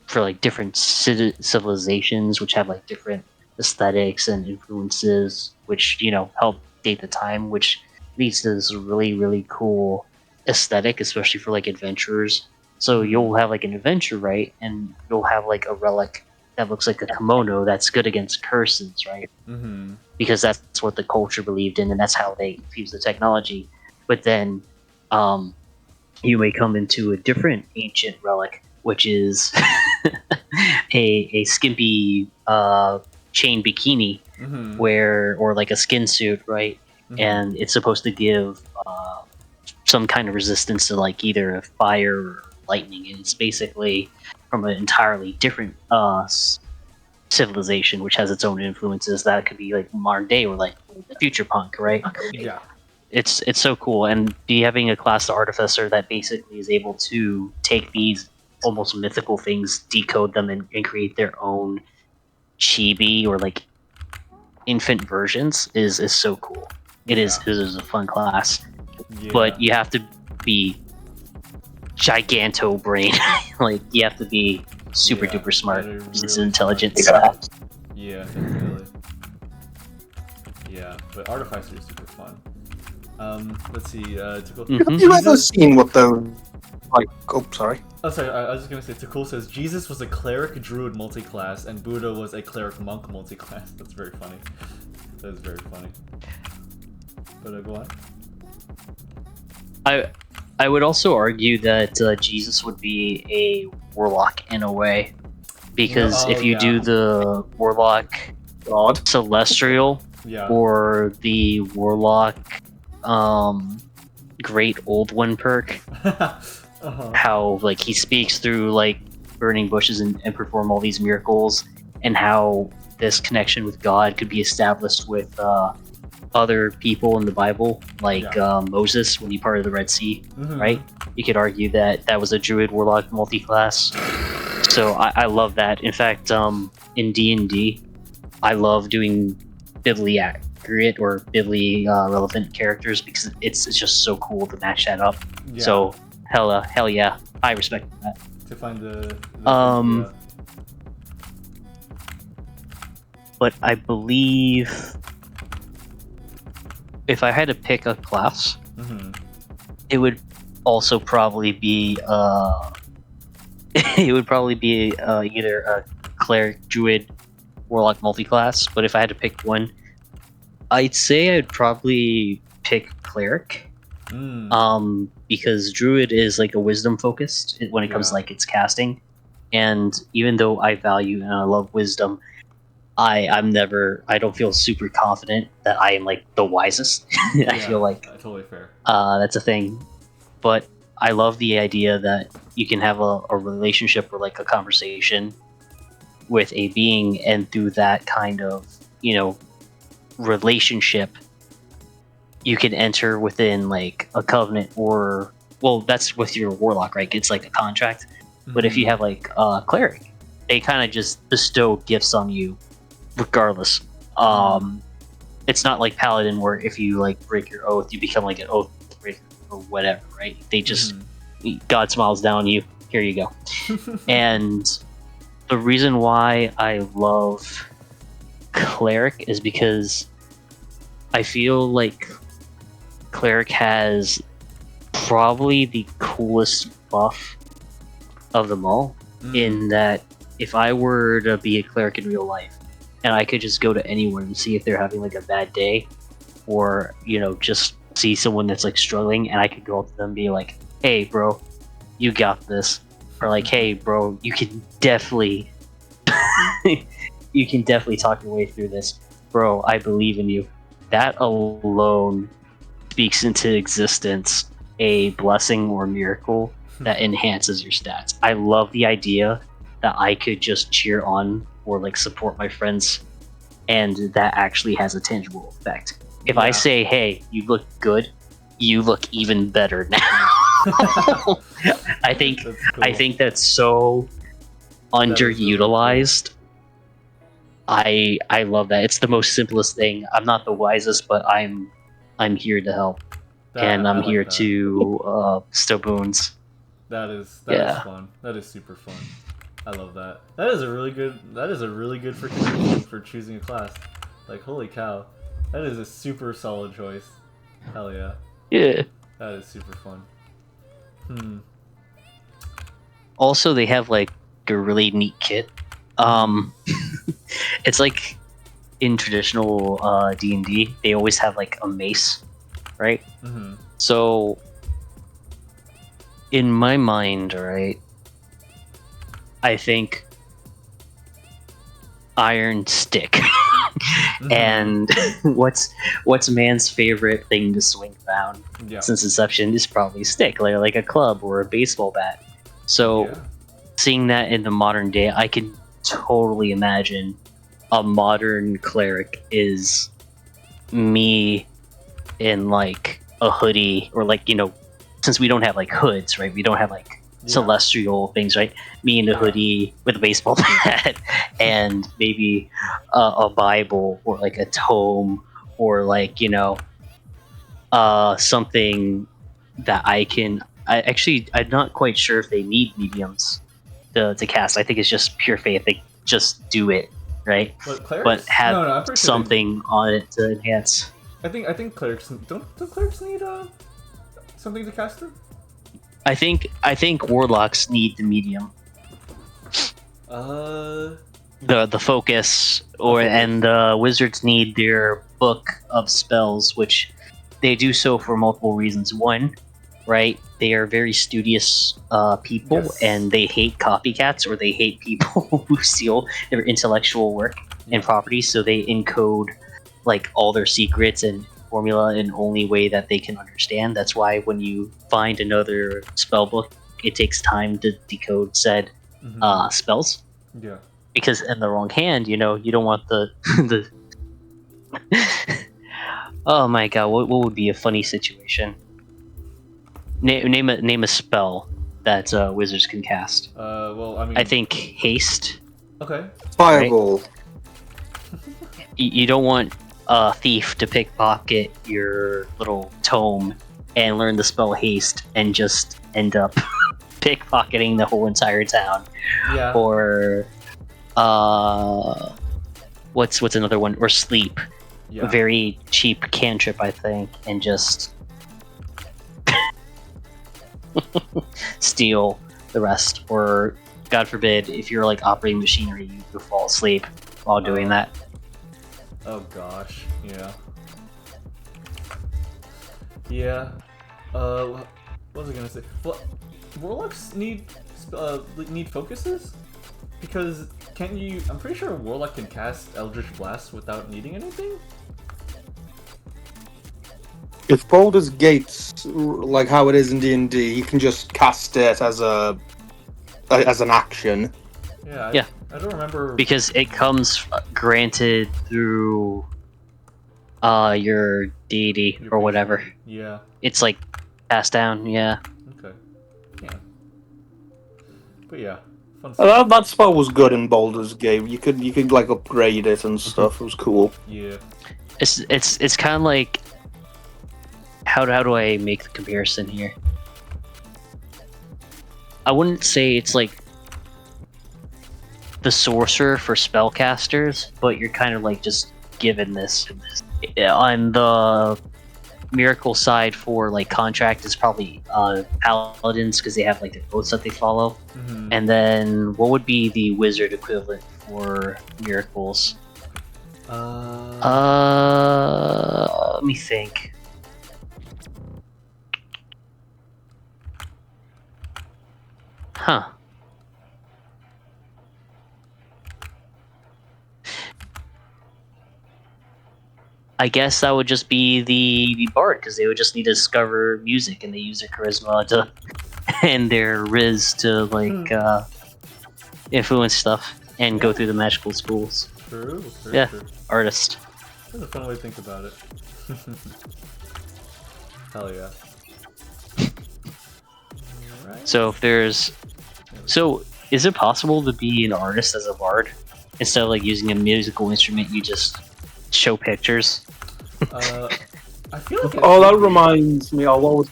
for like different civilizations, which have like different aesthetics and influences, which help date the time, which leads to this really really cool aesthetic, especially for like adventurers. So you'll have like an adventure, right, and you'll have like a relic that looks like a kimono that's good against curses, right? Mm-hmm. Because that's what the culture believed in, and that's how they fused the technology. But then, you may come into a different ancient relic, which is a skimpy chain bikini, Mm-hmm. or like a skin suit, right? Mm-hmm. And it's supposed to give some kind of resistance to like either fire or lightning, and it's basically from an entirely different civilization, which has its own influences. That could be like modern day or like future punk, right? Yeah. It's so cool, and be having a class artificer that basically is able to take these almost mythical things, decode them, and create their own chibi or like infant versions is so cool. It is a fun class, but you have to be giganto brain. Like you have to be super duper smart. Really It's intelligent smart. stuff. Yeah, definitely. Yeah, but Artificer is super fun. Let's see. Have you ever seen what those? Like, oh, sorry. Oh, sorry. I was just gonna say. Takul says Jesus was a cleric druid multi-class, and Buddha was a cleric monk multi-class. That's very funny. That is very funny. But go on. I would also argue that Jesus would be a warlock in a way, because if you do the warlock celestial or the warlock great old one perk, how like he speaks through like burning bushes and perform all these miracles, and how this connection with God could be established with other people in the Bible, like Moses when he parted the Red Sea, right? You could argue that that was a druid warlock multi-class. So I love that. In fact, in D&D, I love doing biblically accurate or biblically relevant characters, because it's just so cool to match that up. Yeah. So hell yeah, I respect that. To find the but I believe if I had to pick a class, it would also probably be either a cleric, druid, warlock multi-class. But if I had to pick one, I'd say I'd probably pick cleric. Because druid is like a wisdom focused when it comes to like its casting, and even though I value and I love wisdom, I don't feel super confident that I am like the wisest. I feel like totally fair. That's a thing, but I love the idea that you can have a relationship or like a conversation with a being, and through that kind of relationship, you can enter within like a covenant, or well, that's with your warlock, right? It's like a contract. But if you have like a cleric, they kind of just bestow gifts on you regardless. It's not like paladin where if you like break your oath, you become like an oath breaker or whatever, right? They just God smiles down on you. Here you go. And the reason why I love cleric is because I feel like cleric has probably the coolest buff of them all, in that if I were to be a cleric in real life and I could just go to anyone and see if they're having like a bad day, or just see someone that's like struggling, and I could go up to them and be like, "Hey, bro, you got this," or like, "Hey, bro, you can definitely, you can definitely talk your way through this, bro. I believe in you." That alone speaks into existence a blessing or miracle that enhances your stats. I love the idea that I could just cheer on or like support my friends, and that actually has a tangible effect. If I say, "Hey, you look good," you look even better now. I think That's cool. I think that's so underutilized. Really cool. I love that. It's the most simplest thing. I'm not the wisest, but I'm here to help, and I'm here to stow boons. That is fun. That is super fun. I love that. That is a really good freaking reason for choosing a class. Like, holy cow. That is a super solid choice. Hell yeah. Yeah. That is super fun. Also, they have like a really neat kit. It's like in traditional D&D, they always have like a mace, right? Mm-hmm. So, in my mind, right, I think iron stick. Mm-hmm. And what's man's favorite thing to swing around since inception is probably stick, like a club or a baseball bat. So seeing that in the modern day, I can totally imagine a modern cleric is me in like a hoodie, or like, since we don't have like hoods, right? We don't have like celestial things, right? Me in a hoodie with a baseball bat and maybe a Bible or like a tome, or like something that I'm not quite sure if they need mediums to cast. I think it's just pure faith. They just do it, right? But have something on it to enhance. I think clerics don't clerics need something to cast through? I think warlocks need the medium. The focus, and the wizards need their book of spells, which they do so for multiple reasons. One, right, they are very studious people, and they hate copycats, or they hate people who steal their intellectual work and properties. So they encode like all their secrets and formula in only way that they can understand. That's why when you find another spell book, it takes time to decode said spells. Yeah. Because in the wrong hand, you don't want the the. Oh my god! What would be a funny situation? Name a spell that wizards can cast. Well, I mean, I think haste. Okay. Fireball. Right? You don't want a thief to pickpocket your little tome and learn the spell haste and just end up pickpocketing the whole entire town. Yeah. Or what's another one? Or sleep. Yeah. A very cheap cantrip, I think, and just steal the rest. Or God forbid, if you're like operating machinery, you fall asleep while doing that. Oh gosh, yeah. Yeah. What was I gonna say? Well, warlocks need focuses? Because I'm pretty sure a warlock can cast Eldritch Blast without needing anything? If Baldur's Gate's like how it is in D&D, you can just cast it as an action. Yeah. I don't remember, because it comes granted through your deity or whatever. Yeah. It's like passed down. Yeah. Okay. Yeah. But yeah. Fun stuff. That spell was good in Baldur's Gate. You could like upgrade it and stuff. It was cool. Yeah. It's kind of like, how do I make the comparison here? I wouldn't say it's like the sorcerer for spellcasters, but you're kind of like just given this. On the miracle side for like contract is probably paladins, because they have like their oaths that they follow. Mm-hmm. And then what would be the wizard equivalent for miracles? Let me think. Huh. I guess that would just be the bard, because they would just need to discover music, and they use their charisma to and their riz to like influence stuff and go through the magical schools. True. Yeah, True. artist. That's a fun way to think about it. Hell yeah. Alright. So if there's, is it possible to be an artist as a bard instead of like using a musical instrument? You just show pictures. I feel like that reminds me of what was.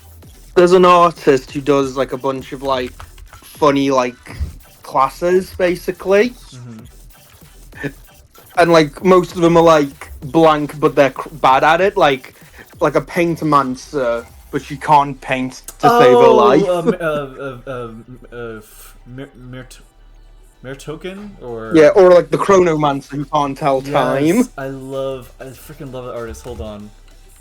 There's an artist who does like a bunch of like funny like classes basically, and like most of them are like blank, but they're bad at it. Like a paintermancer, but she can't paint to save her life. Token or or like the chronomancer who can't tell time. I freaking love that artist. Hold on.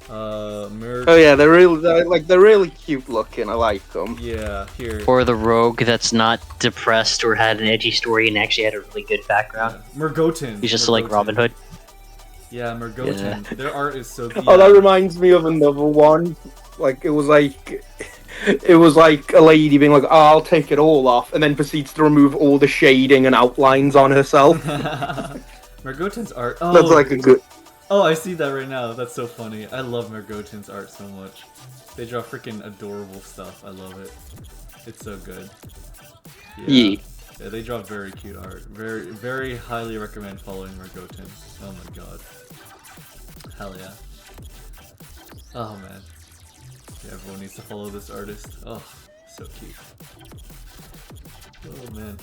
Oh yeah, they're really cute looking. I like them. Yeah, here. Or the rogue that's not depressed or had an edgy story and actually had a really good background. Yeah. Mergotin. He's just like Robin Hood. Yeah, Mergotin. Yeah. Their art is so good. Oh, that reminds me of another one. Like it was like a lady being like, "Oh, I'll take it all off," and then proceeds to remove all the shading and outlines on herself. Mergotin's art. Oh, that's like a good. Oh, I see that right now. That's so funny. I love Mergotin's art so much. They draw freaking adorable stuff. I love it. It's so good. Yeah, they draw very cute art. Very, very highly recommend following Mergotin. Oh my god. Hell yeah. Oh man. Yeah, everyone needs to follow this artist. Oh, so cute. Oh man.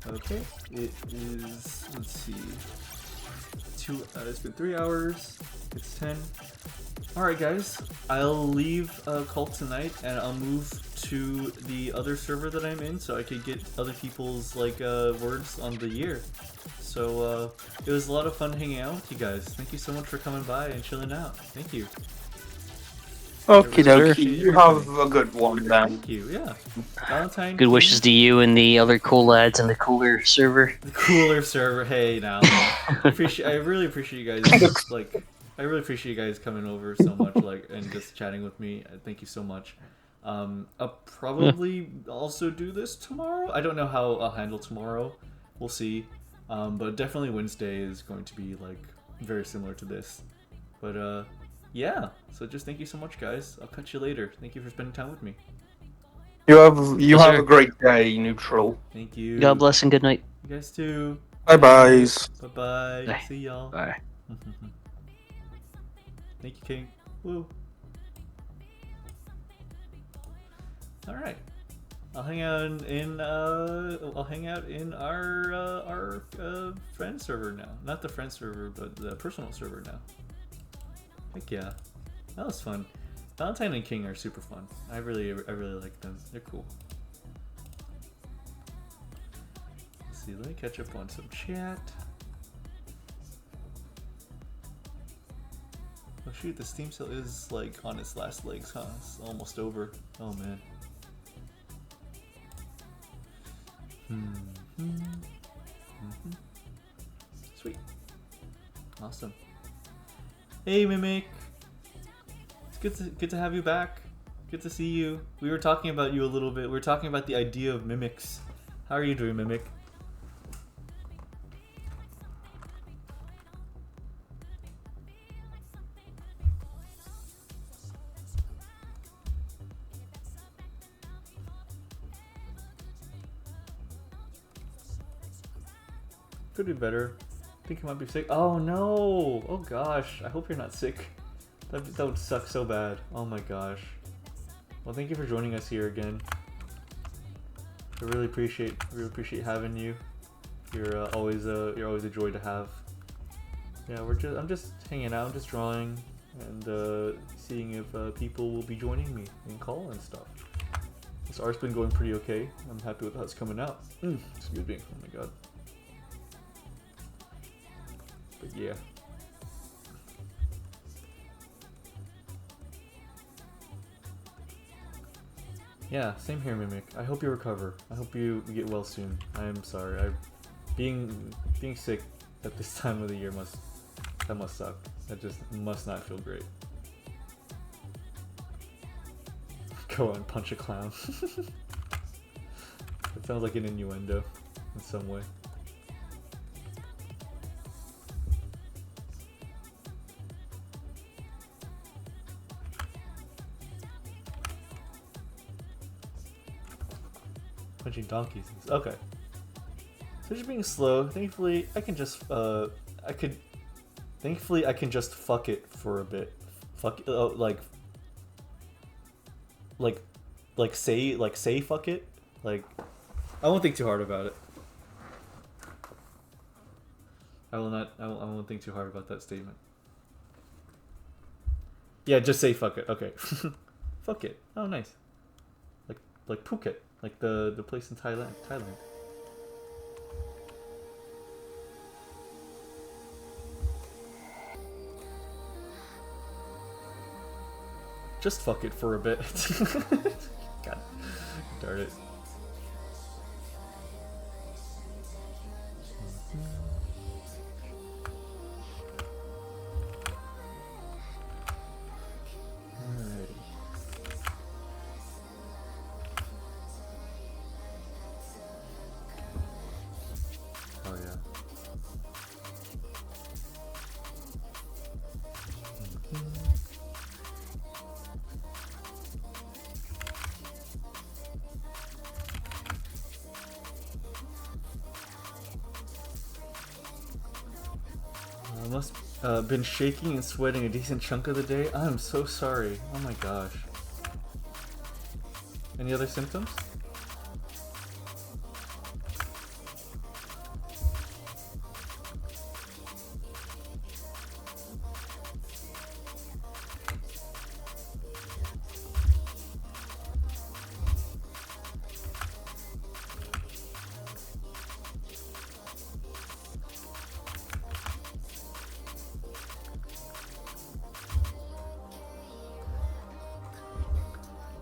Okay, it is, let's see, it's been 3 hours, it's 10. Alright guys, I'll leave Cult tonight and I'll move to the other server that I'm in so I could get other people's like words on the year. So it was a lot of fun hanging out with you guys. Thank you so much for coming by and chilling out. Thank you. Okie dokie. You have a good one then. Thank you, yeah. Valentine. Good wishes to you and the other cool lads in the cooler server. The cooler server, hey now. I really appreciate you guys I really appreciate you guys coming over so much, like, and just chatting with me. Thank you so much. I'll probably also do this tomorrow. I don't know how I'll handle tomorrow. We'll see. But definitely Wednesday is going to be like very similar to this. But yeah. So just thank you so much, guys. I'll catch you later. Thank you for spending time with me. You have a great day, Neutral. Thank you. God bless and good night. You guys too. Bye-byes. Bye-bye. Bye. See y'all. Bye. Thank you, King. Woo. All right. I'll hang out in our friend server now. Not the friend server, but the personal server now. Heck yeah. That was fun. Valentine and King are super fun. I really like them. They're cool. Let's see, let me catch up on some chat. Oh shoot, the Steam sale is like on its last legs, huh? It's almost over. Oh man. Sweet. Awesome. Hey Mimic. It's good to have you back. Good to see you. We were talking about you a little bit. We were talking about the idea of mimics. How are you doing, Mimic? Could be better. I think you might be sick. Oh no! Oh gosh. I hope you're not sick. That would suck so bad. Oh my gosh. Well, thank you for joining us here again. I really appreciate having you. You're always a joy to have. Yeah, I'm just hanging out, just drawing, and seeing if people will be joining me in call and stuff. This art's been going pretty okay. I'm happy with how it's coming out. Excuse me. Oh my god. But yeah. Yeah, same here, Mimic. I hope you recover. I hope you get well soon. I am sorry. Being sick at this time of the year must suck. That just must not feel great. Go on, punch a clown. That sounds like an innuendo in some way. Punching donkeys. Okay. So just being slow. Thankfully, I can just Thankfully, I can just fuck it for a bit. Say fuck it. Like, I won't think too hard about it. I won't think too hard about that statement. Yeah, just say fuck it. Okay. Fuck it. Oh, nice. Like Phuket, like the place in Thailand. Just fuck it for a bit. God darn it. Been shaking and sweating a decent chunk of the day. I'm so sorry. Oh my gosh. Any other symptoms?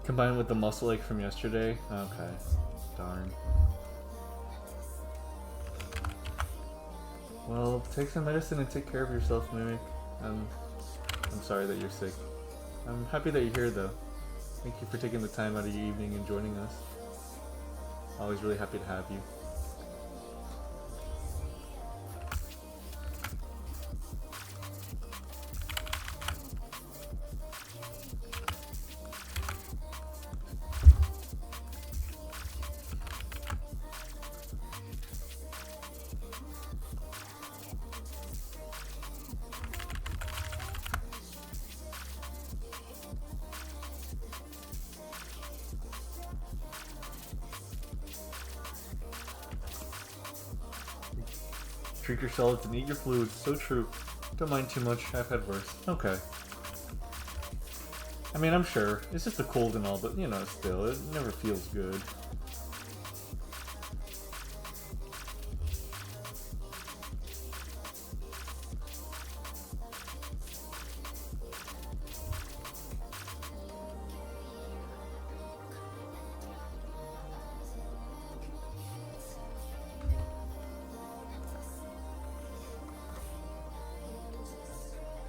Combined with the muscle ache from yesterday? Okay. Darn. Well, take some medicine and take care of yourself, Mimic. I'm sorry that you're sick. I'm happy that you're here, though. Thank you for taking the time out of your evening and joining us. Always really happy to have you. Drink your solids and eat your fluids. So true. Don't mind too much. I've had worse. Okay. I mean, I'm sure. It's just a cold and all, but, you know, still, it never feels good.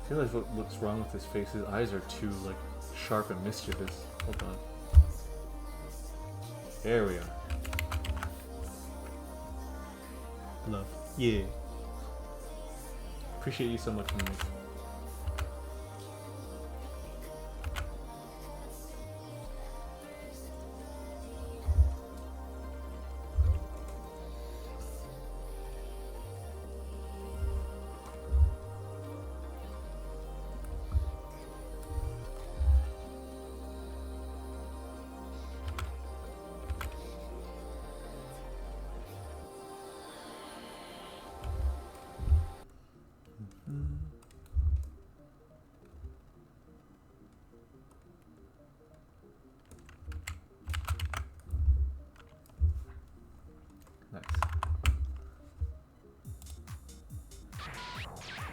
I realize what's wrong with his face. His eyes are too, like, sharp and mischievous. Hold on. There we are. Love. Yeah. Appreciate you so much, Mimi.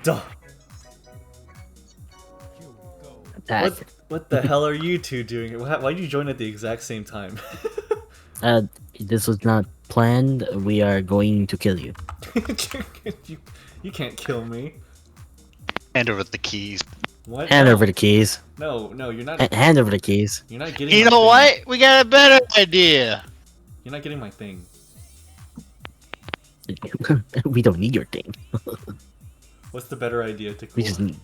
Duh. Attack. What the hell are you two doing? Why did you join at the exact same time? This was not planned. We are going to kill you. you can't kill me. Hand over the keys. What? Hand No. over the keys. No, you're not. Hand over the keys. You're not getting. You my know thing. what? We got a better idea. You're not getting my thing. We don't need your thing. What's the better idea to? We just need.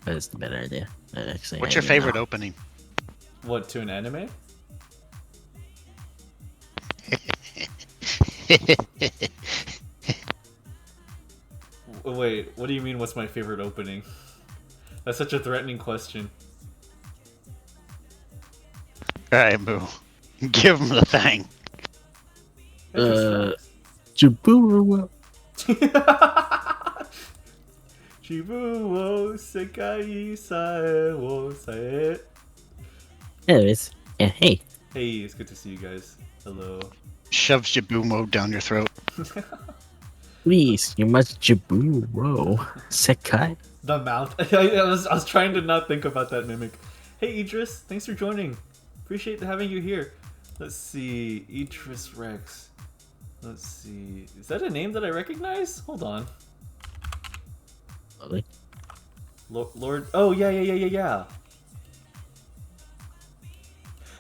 That is the better idea. Actually, What's your favorite opening? What, to an anime? Wait, what do you mean? What's my favorite opening? That's such a threatening question. Alright, Boo. Give him the thing. Jaburo. Chibuo sekai sae wo sae. Anyways, yeah, hey. Hey, it's good to see you guys. Hello. Shoves Jabumo down your throat. Please, you must Jaburo. Sekai. The mouth. I was trying to not think about that mimic. Hey Idris, thanks for joining. Appreciate having you here. Let's see, Idris Rex. Let's see. Is that a name that I recognize? Hold on. Lovely. Lord. Oh yeah.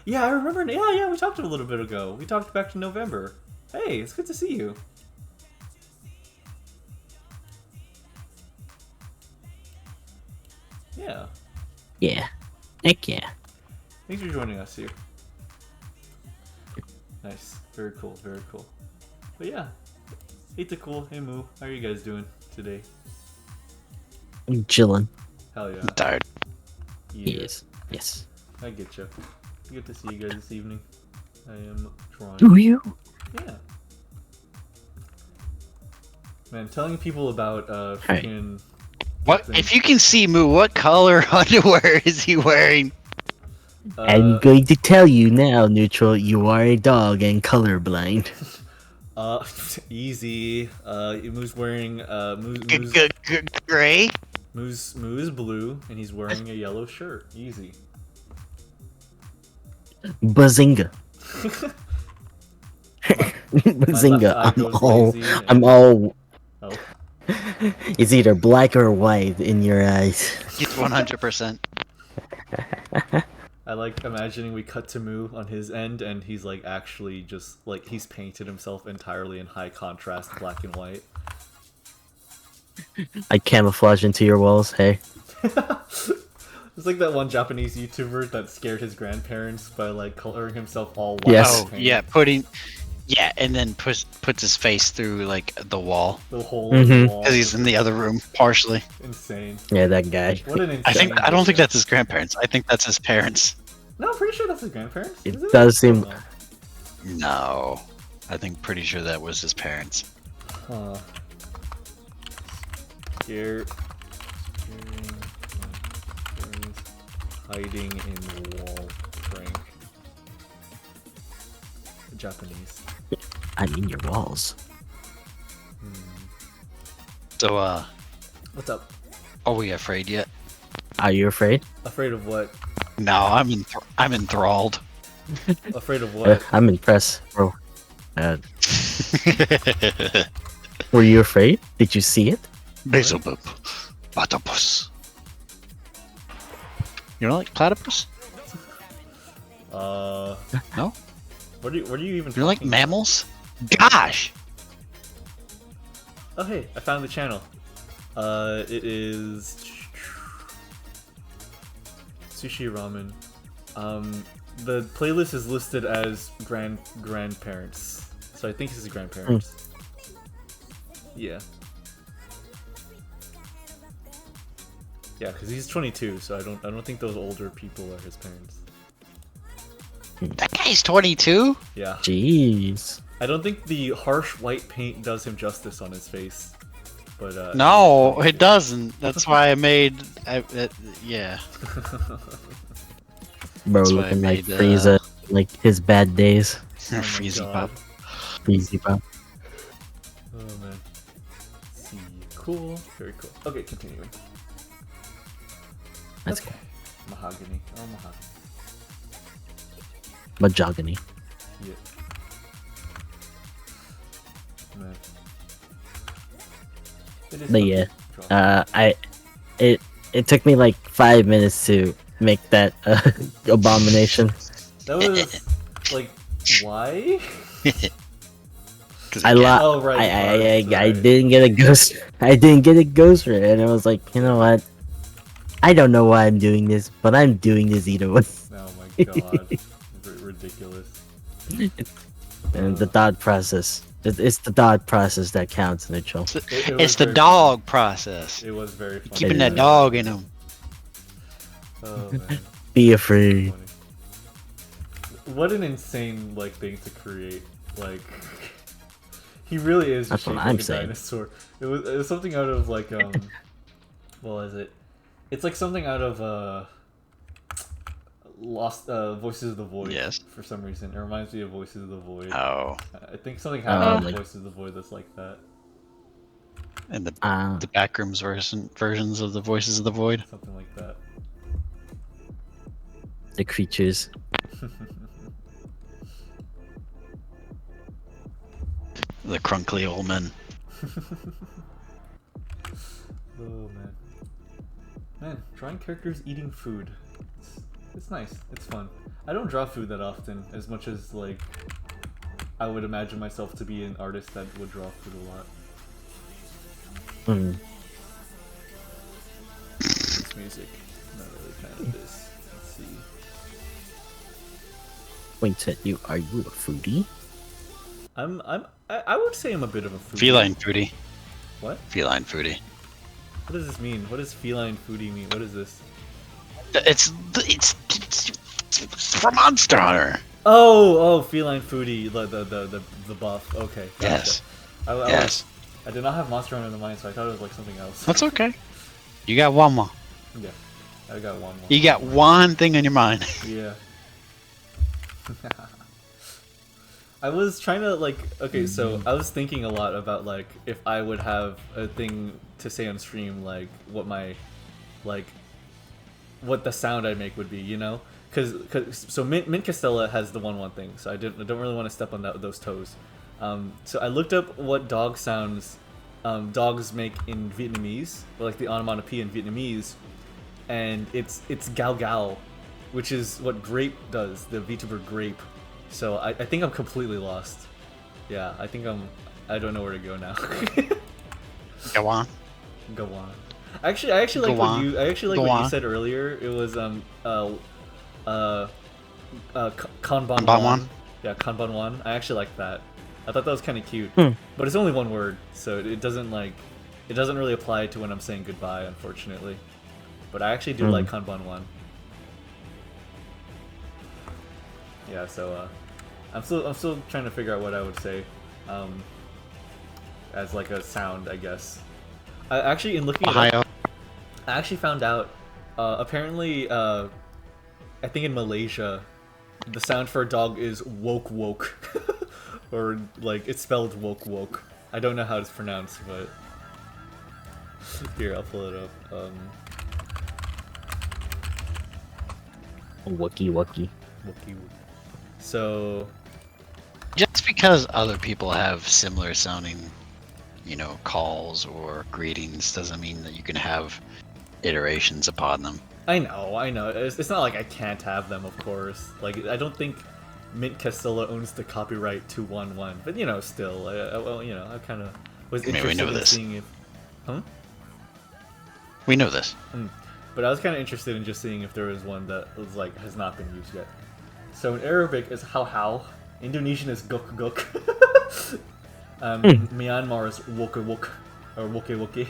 Yeah, I remember. Yeah. We talked a little bit ago. We talked back in November. Hey, it's good to see you. Yeah. Yeah. Heck yeah. Thanks for joining us here. Nice. Very cool. Very cool. But yeah. Hey Cool. Hey Moo. How are you guys doing today? I'm chilling. Hell yeah. I'm tired. Yeah. Yes. I get you. Good to see you guys this evening. I am drawing. Do you? Yeah. Man, telling people about freaking. What? If you can see Moo, what color underwear is he wearing? I'm going to tell you now, Neutral, you are a dog and colorblind. Easy. Moo's wearing Gray? Moo is blue and he's wearing a yellow shirt. Easy. Bazinga. Bazinga. eye goes lazy and- I'm all. Oh. It's either black or white in your eyes. He's 100%. I like imagining we cut to Moo on his end and he's like actually just like he's painted himself entirely in high contrast black and white. I camouflage into your walls, hey. It's like that one Japanese YouTuber that scared his grandparents by like coloring himself all white. Yes. Oh, yeah, and then puts his face through like the wall The hole in the wall. because he's in the other room partially. Insane. Yeah, that guy. What an insane. I don't think that's his grandparents. I think that's his parents. No, I'm pretty sure that's his grandparents. It Is does seem. No, pretty sure that was his parents. Huh. Scaring my parents hiding in wall prank. Japanese. I'm in your walls. So, What's up? are we afraid yet? Are you afraid? Afraid of what? No, I'm enthralled. Afraid of what? I'm impressed, bro. Were you afraid? Did you see it? Beelzebub, platypus. You don't like platypus? No. No? What are you even? You don't like talking mammals? Gosh! about? Oh hey, I found the channel. It is sushi ramen. The playlist is listed as grandparents, so I think this is grandparents. Yeah. Yeah, because he's 22, so I don't think those older people are his parents. That guy's 22? Yeah. Jeez. I don't think the harsh white paint does him justice on his face. But No, it doesn't. That's why I made... yeah. Bro, That's why I looking like made, Frieza, like his bad days. Oh my Freezy God. Pop. Freezy pop. Oh man. Let's see. Cool. Very cool. Okay, continuing. That's cool. Mahogany. Oh, mahogany. Mahogany. Yeah. Man. It is But fun yeah, to draw. it took me like 5 minutes to make that abomination. That was like, why? Oh, right. I right. didn't get a ghost. I didn't get a ghost for it, and I was like, you know what? I don't know why I'm doing this, but I'm doing this either way. Oh my god. Ridiculous. And the thought process. It's the thought process that counts, Neutral. It's the dog process. It was very funny. Keeping that dog in him. Oh man. Be afraid. Funny. What an insane like thing to create. Like he really is just That's what shaped I'm like a saying. dinosaur. It was something out of like what was it? It's like something out of Lost Voices of the Void. Yes. For some reason, it reminds me of Voices of the Void. Oh. I think something happened with like- Voices of the Void that's like that. And the backrooms versions of the Voices of the Void. Something like that. The creatures. The crunkly old men. Oh man. Man, drawing characters eating food. It's nice. It's fun. I don't draw food that often, as much as like I would imagine myself to be an artist that would draw food a lot. Hmm. It's music. Not really a fan of this. Let's see. Wait, are you a foodie? I would say I'm a bit of a foodie. Feline foodie. What? Feline foodie. What does this mean? What does feline foodie mean? What is this? It's from Monster Hunter. Oh, feline foodie, the buff. Okay. Gotcha. Yes. Yes. I did not have Monster Hunter in the mind, so I thought it was like something else. That's okay. You got one more. Yeah, I got one more. You got one thing on your mind. Yeah. I was trying to like, okay, so I was thinking a lot about like if I would have a thing to say on stream, like what my, like, what the sound I make would be, you know? Cause so Mint Castella has the 1-1 thing, so I don't really want to step on those toes. So I looked up what dog sounds dogs make in Vietnamese, or like the onomatopoeia in Vietnamese, and it's gao gao, which is what grape does, the VTuber grape. So I think I'm completely lost. Yeah, I don't know where to go now. Go on. Go on. I actually like what you said earlier. It was Kanban-wan. Yeah, Kanban-wan. I actually like that. I thought that was kind of cute. But it's only one word, so it doesn't really apply to when I'm saying goodbye, unfortunately. But I actually do like Kanban-wan. Yeah, so I'm still trying to figure out what I would say as like a sound, I guess. I actually, in looking it up, I actually found out apparently I think in Malaysia the sound for a dog is woke woke or like it's spelled woke woke. I don't know how it's pronounced, but here I'll pull it up. Wookie wookie. Wookie. So Just because other people have similar sounding, calls or greetings doesn't mean that you can have iterations upon them. I know. It's not like I can't have them, of course. Like, I don't think Mint Castella owns the copyright to 1-1, but still, I kind of was interested we know in this. seeing if, We know this. But I was kind of interested in just seeing if there was one that was like has not been used yet. So in Arabic is how, Indonesian is guk guk, Myanmar is woke woke, or woke woke.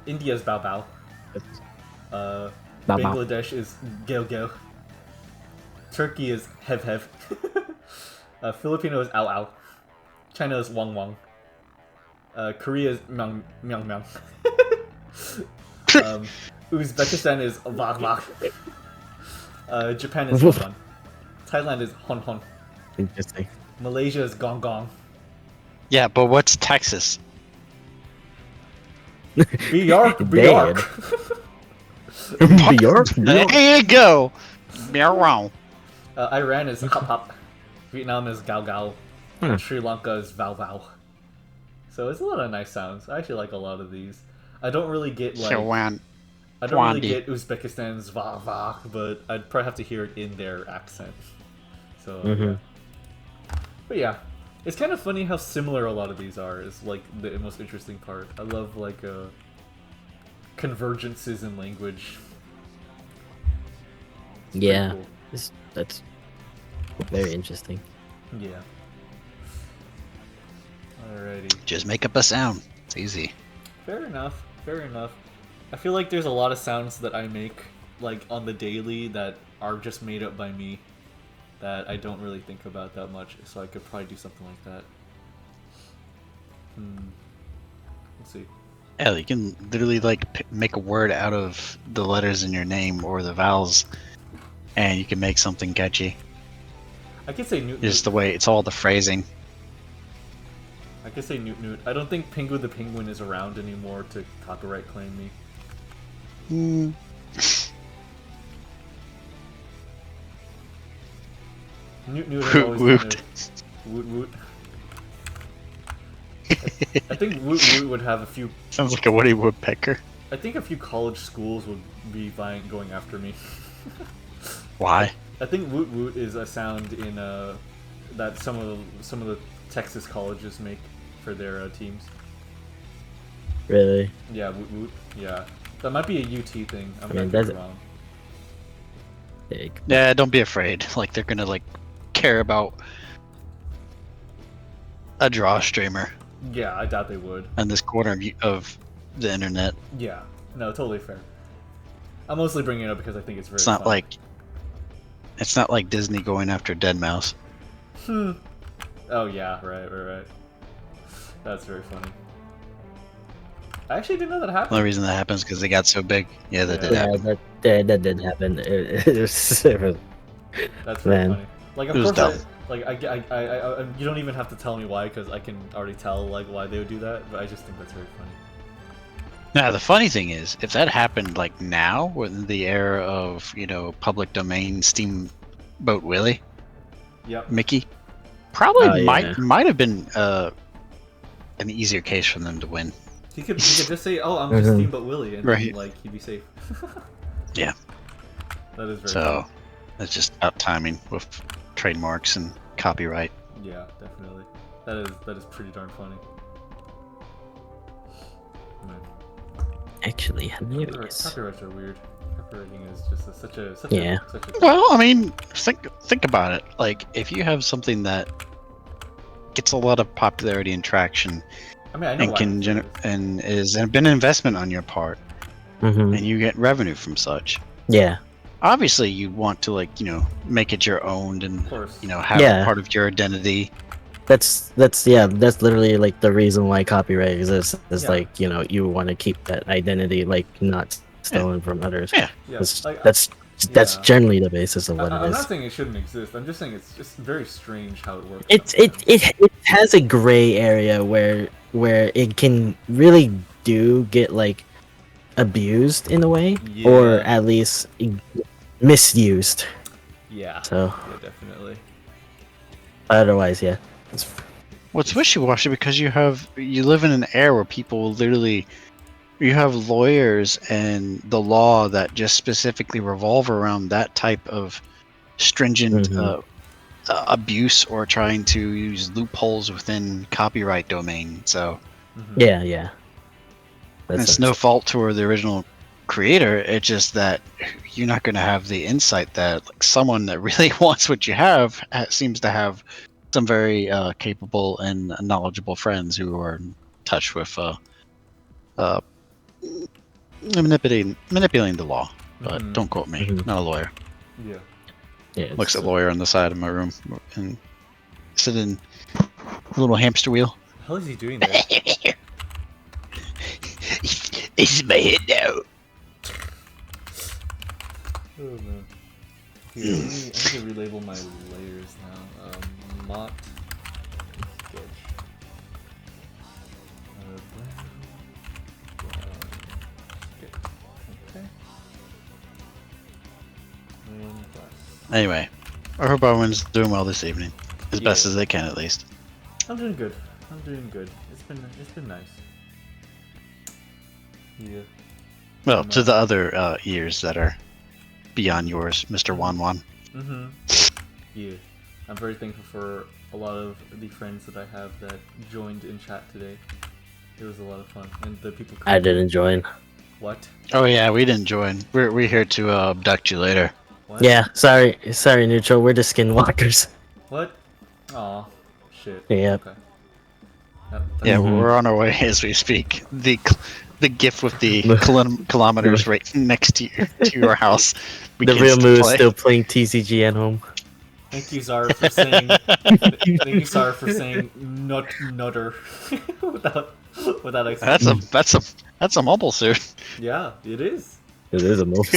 India is bao bao. Bangladesh is gel gel. Turkey is hev hev. Filipino is ow ow. China is wang wang. Korea is myang myang myang. Uzbekistan is vag vag. Japan is hon hon. Thailand is hon hon. Interesting. Malaysia is gong gong. Yeah, but what's Texas? Bjork, Bjork. There you go. Meow. Iran is hop hop. Vietnam is gao gao. And Sri Lanka is vow vow. So it's a lot of nice sounds. I actually like a lot of these. I don't really get like I don't really get Uzbekistan's va va, but I'd probably have to hear it in their accent. So yeah. But yeah, it's kind of funny how similar a lot of these are. Is like the most interesting part. I love like convergences in language. It's yeah, cool. that's very interesting. Yeah. Alrighty. Just make up a sound. It's easy. Fair enough. Fair enough. I feel like there's a lot of sounds that I make, like, on the daily that are just made up by me that I don't really think about that much, so I could probably do something like that. Let's see. Yeah, you can literally, like, make a word out of the letters in your name or the vowels, and you can make something catchy. I could say Newt. Just the way it's all the phrasing. I could say Newt Newt. I don't think Pingu the Penguin is around anymore to copyright claim me. Newt Newt had always Woot. been a woot woot. I think woot woot would have a few. Sounds like a Woody Woodpecker. I think a few college schools would be going after me. Why? I think woot woot is a sound in that some of the Texas colleges make for their teams. Really? Yeah, woot woot. Yeah, that might be a UT thing. I mean, might be wrong. Big. Yeah, don't be afraid. Like, they're gonna, like, care about a draw streamer Yeah, I doubt they would. on this corner of the internet. Yeah, no, totally fair. I'm mostly bringing it up because I think it's very. It's not fun. it's not like Disney going after Dead Mouse. Oh yeah, right. That's very funny. I actually didn't know that The happened. only reason that happens because they got so big. Yeah, that did Yeah, happen. that did happen. It was, That's very Man. funny. Like, of It was course, dumb. I you don't even have to tell me why, because I can already tell like why they would do that. But I just think that's very funny. Now, the funny thing is, if that happened like now, in the era of public domain Steamboat Willie, Yep. Mickey, probably Oh, yeah. might have been an easier case for them to win. He could just say, "Oh, I'm just Steamboat Willie," and Right. then, like he'd be safe. Yeah. That is very. So funny. that's just about timing with trademarks and copyright. Yeah, definitely. That is pretty darn funny. Man. actually hilarious. Copyrights are weird. Copywriting is just such a Yeah. Well, I mean, think about it. Like, if you have something that gets a lot of popularity and traction, I mean, I know and why can it is. and been an investment on your part, Mm-hmm. and you get revenue from such. Yeah. Obviously, you want to make it your own and Of course. have Yeah. it part of your identity. That's literally like the reason why copyright exists. Is Yeah. like you want to keep that identity like not stolen from others. Yeah. Yeah. That's like, that's yeah. generally the basis of what I'm it not is. saying it shouldn't exist. I'm just saying it's just very strange how it works. It has a gray area where it can really get like abused in a way, or Yeah. at least misused. Yeah. So Yeah, definitely. otherwise, yeah. Well, it's wishy-washy because you live in an era where people will literally, you have lawyers and the law that just specifically revolve around that type of stringent Mhm. abuse or trying to use loopholes within copyright domain. So Yeah, yeah. and it's no fault to the original creator. It's just that you're not going to have the insight that like someone that really wants what you have seems to have some very capable and knowledgeable friends who are in touch with manipulating the law. But Mhm. don't quote me. Mhm. Not a lawyer. Yeah. Yeah, Looks at lawyer on the side of my room and sitting a little hamster wheel. What the hell is he doing there? This is my head now. Oh man. Here, I need to relabel my layers now. Mott. Sketch. Brown. Sketch. Okay. Anyway, I hope everyone's doing well this evening, as best as they can at least. I'm doing good. It's been nice. Yeah. Well, to the other years that are beyond yours, Mr. Wan Wan. Yeah. I'm very thankful for a lot of the friends that I have that joined in chat today. It was a lot of fun, and the people. I didn't join. What? Oh yeah, we didn't join. We're here to abduct you later. What? Yeah, sorry, Neutral. We're the skinwalkers. What? Aw, shit. Yep. Okay. Yeah, we're on our way as we speak. The GIF with the kilometers right next to your house. The real move is still playing TCG at home. Thank you, Zara, for saying. Thank you, Zara, for saying nutter without accent. That's a mobile suit. Yeah, it is. It is a move.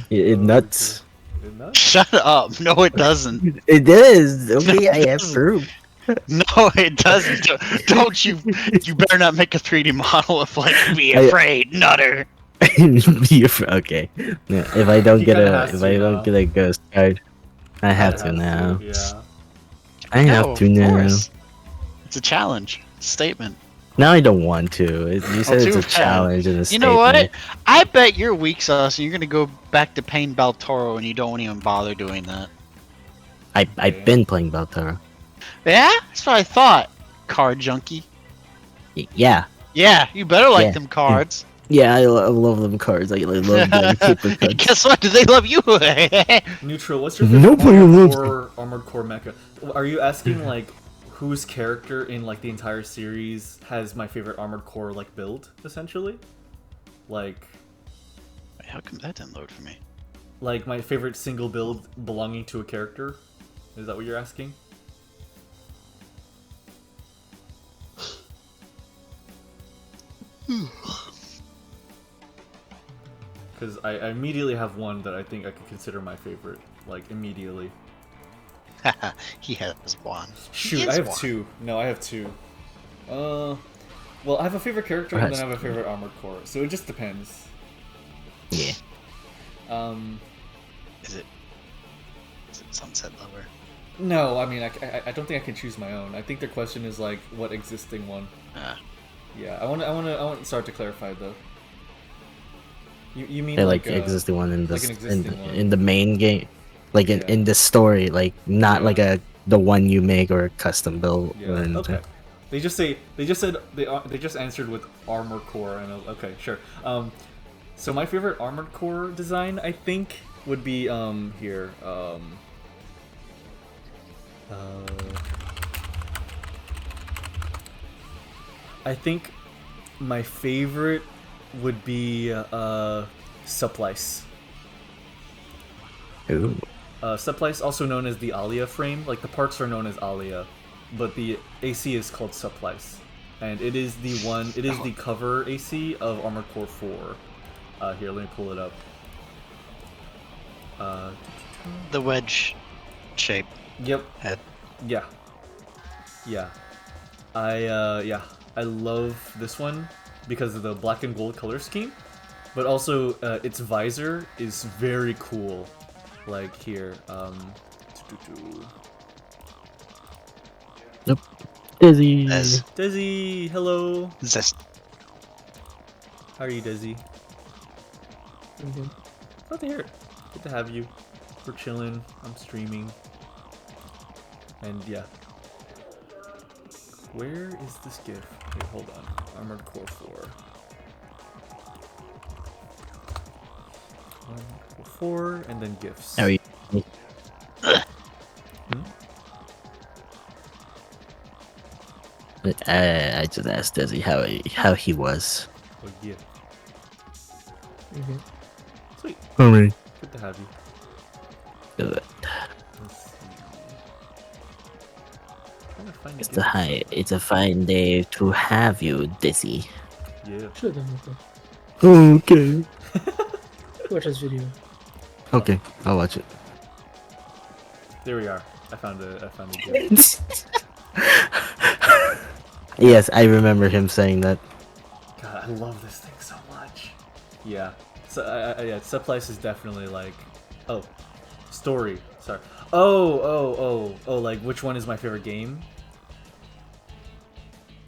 It nuts. It nuts. Shut up! No, it doesn't. It is. Okay, I have proof. No, it doesn't. Don't you? You better not make a 3D model of like be afraid, nutter. Okay. Yeah, if I don't get a ghost card, I have to now. Yeah. I have to now. It's a challenge. It's a statement. Now I don't want to. You said it's a challenge and a statement. You know what? I bet you're weak sauce and you're gonna go back to playing Baltoro and you don't even bother doing that. I've been playing Baltoro. Yeah? That's what I thought. Card junkie. Yeah. Yeah, you better like them cards. Yeah, I love them cards. I love them paper cards. Guess what? Do they love you? Neutral, what's your favorite Armored Core mecha? Are you asking like whose character in like the entire series has my favorite Armored Core like build, essentially? Like, wait, how come that didn't load for me? Like my favorite single build belonging to a character? Is that what you're asking? Because I immediately have one that I think I could consider my favorite, like immediately. He has one. Shoot, I have two. No, I have two. Well, I have a favorite character and then I have a favorite Armored Core, so it just depends. Yeah. Is it Sunset Lover? No, I mean I don't think I can choose my own. I think the question is like what existing one. Yeah, I want Sarah to clarify though. You mean like existing one in like in the main game, like in the story, like not like the one you make or a custom build. Yeah. Okay. They just answered with Armored Core and okay, sure. So my favorite Armored Core design I think would be here. I think my favorite would be Supplice. Ooh. Supplice, also known as the Alia frame. Like the parts are known as Alia, but the AC is called Supplice, and it is the one. It is the cover AC of Armored Core 4. Here, let me pull it up. The wedge shape. Yep. Head. Yeah. Yeah. I love this one because of the black and gold color scheme, but also its visor is very cool. Like here, Yep. Dizzy. Dizzy, hello. Zest. How are you, Dizzy? Glad to hear it. Good to have you. We're chilling. I'm streaming. And yeah. Where is this GIF? Wait, hold on. Armored Core 4. Armored Core 4, and then GIFs. How are you? I just asked Dizzy how he was. Oh yeah. Sweet. Alright. Good to have you. Good. Let's see. Trying to find It's a fine day to have you, Dizzy. Yeah. Sure, then. Okay. Watch this video. Okay, I'll watch it. There we are. I found it. Yes, I remember him saying that. God, I love this thing so much. Yeah. So yeah, Supplies is definitely like, oh, story. Sorry. Oh. Like which one is my favorite game?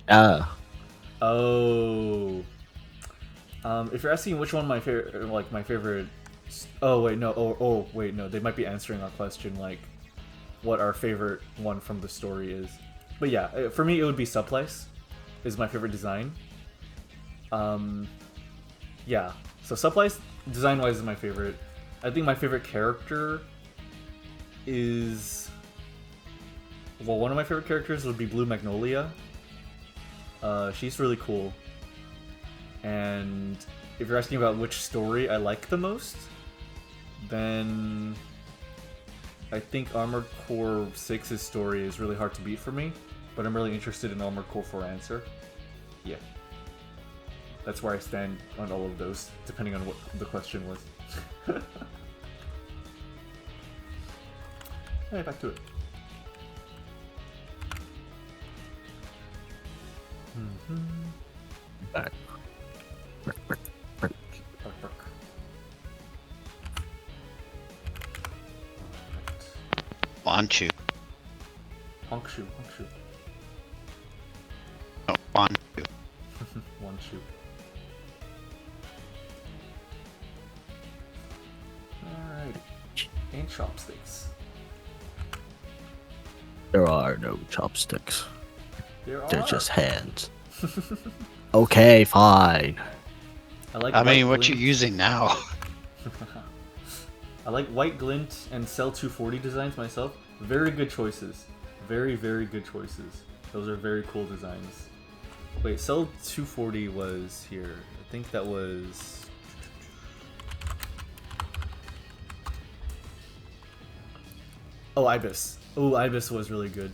Oh. If you're asking which one my favorite, like my favorite. Oh wait, no. Oh wait, no. They might be answering our question like, what our favorite one from the story is. But yeah, for me it would be Supplies, is my favorite design. Yeah. So Supplies, design-wise, is my favorite. I think my favorite character is... Well, one of my favorite characters would be Blue Magnolia. She's really cool. And if you're asking about which story I like the most, then I think Armored Core 6's story is really hard to beat for me, but I'm really interested in Armored Core 4 answer. Yeah. That's where I stand on all of those, depending on what the question was. Alright, back to it. Back. Bark. Bonchu. Honkshu. No, Bonchu. One shoe. Alright. And chopsticks. There are no chopsticks. They're just hands. Okay, fine. I mean, what you using now? I like White Glint and Cell 240 designs myself. Very good choices. Very, very good choices. Those are very cool designs. Wait, Cell 240 was here. I think that was... Oh, Ibis. Oh, Ibis was really good.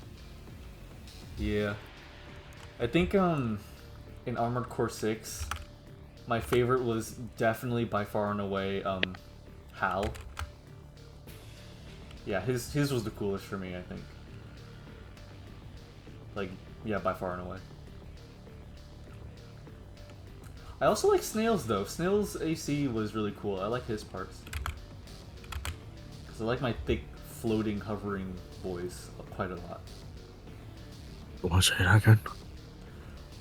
Yeah. I think, in Armored Core 6, my favorite was definitely by far and away, Hal. Yeah, his was the coolest for me, I think. Like, yeah, by far and away. I also like Snails, though. Snails' AC was really cool. I like his parts. Because I like my thick, floating, hovering voice quite a lot. Want to say that again?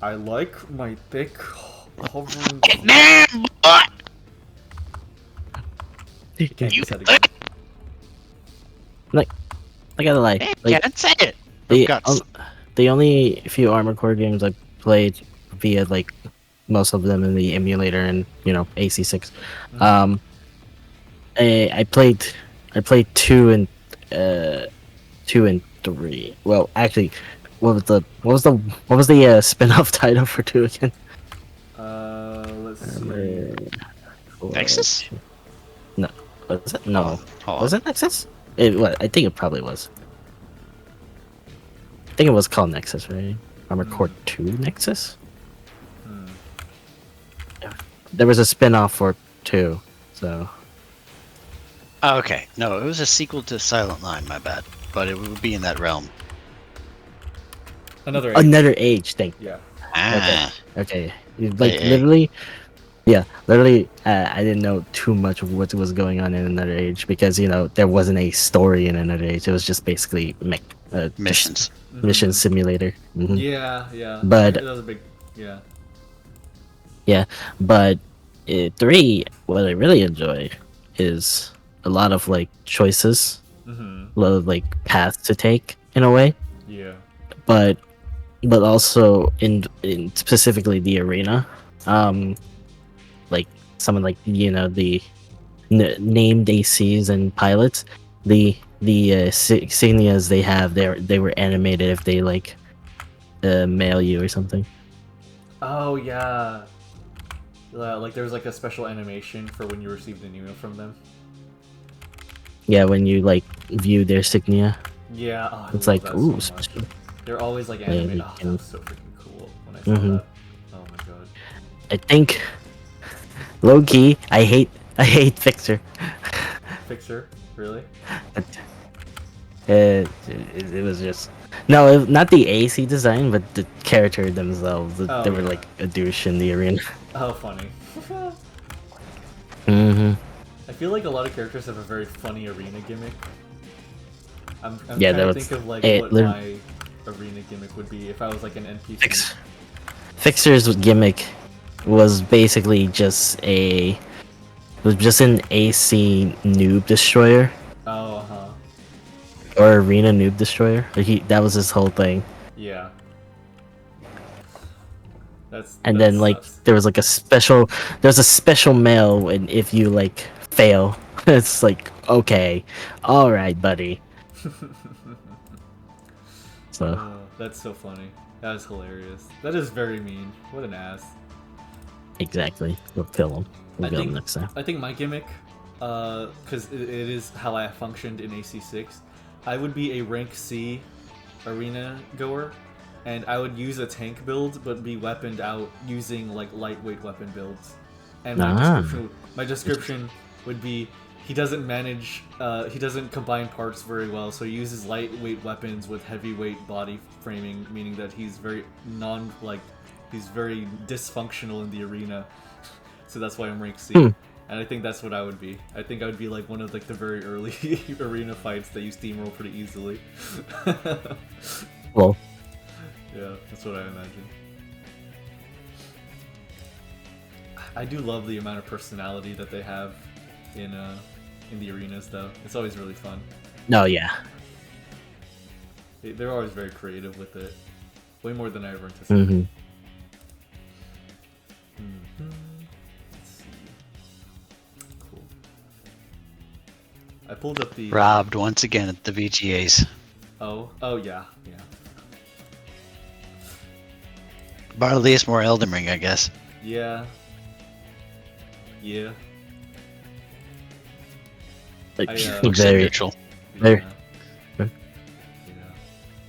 I like my thick, hovering... You can't say that again. Like, I gotta lie. Like, Can't say it. The only few Armored Core games I played via, like, most of them in the emulator and, you know, AC6. I played 2 and 3. Well, actually, what was the spin-off title for 2 again? Let's see. Nexus? No, was it? No, Oh. was it Nexus? I think it probably was. I think it was called Nexus, right? Armored Core 2 Nexus. There was a spin-off for 2, so. Oh, okay. No, it was a sequel to Silent Line, my bad. But it would be in that realm. Another age thing. Yeah. Ah. Okay. Like, literally, yeah, literally, I didn't know too much of what was going on in Another Age because, you know, there wasn't a story in Another Age. It was just basically Missions. Mission simulator. Mm-hmm. Yeah. But that was a big... Yeah. Yeah, but 3, what I really enjoy is a lot of, like, choices. A lot of, like, paths to take, in a way. Yeah. But also in specifically the arena, like some of, like, you know, the named ACs and pilots, the insignias they have, they were animated if they, like, mail you or something. Oh yeah. Like there was like a special animation for when you received an email from them. Yeah, when you, like, view their insignia. Yeah, oh, it's like, ooh, so special. They're always like animated. Yeah, that was so freaking cool when I saw that. Oh my god. I think, low key, I hate Fixer. Fixer, really? It was just not the AC design, but the character themselves. They were like a douche in the arena. Oh, funny. Mm-hmm. I feel like a lot of characters have a very funny arena gimmick. I'm Yeah, trying to think of like what my arena gimmick would be if I was like an NPC. Fixer's gimmick was basically just an AC noob destroyer. Oh, uh-huh. Or arena noob destroyer. That was his whole thing. Yeah. And then like there was a special mail, and if you like fail, it's like, okay, all right, buddy. So that's so funny. That is hilarious. That is very mean. What an ass. Exactly. We'll kill him. We'll kill him next time. I think my gimmick, because it is how I functioned in AC6, I would be a rank C arena goer, and I would use a tank build, but be weaponed out using like lightweight weapon builds. And my description would be, he doesn't combine parts very well, so he uses lightweight weapons with heavyweight body framing, meaning that he's very he's very dysfunctional in the arena. So that's why I'm rank C. And I think that's what I would be. I think I would be like one of like the very early arena fights that you steamroll pretty easily. Well. Yeah, that's what I imagine. I do love the amount of personality that they have in the arenas, though. It's always really fun. No, yeah. They're always very creative with it. Way more than I ever anticipated. Mm-hmm. Let's see. Cool. I pulled up the... Robbed once again at the VGAs. Oh, yeah. But at least more Elden Ring, I guess. Yeah. Like, looks neutral.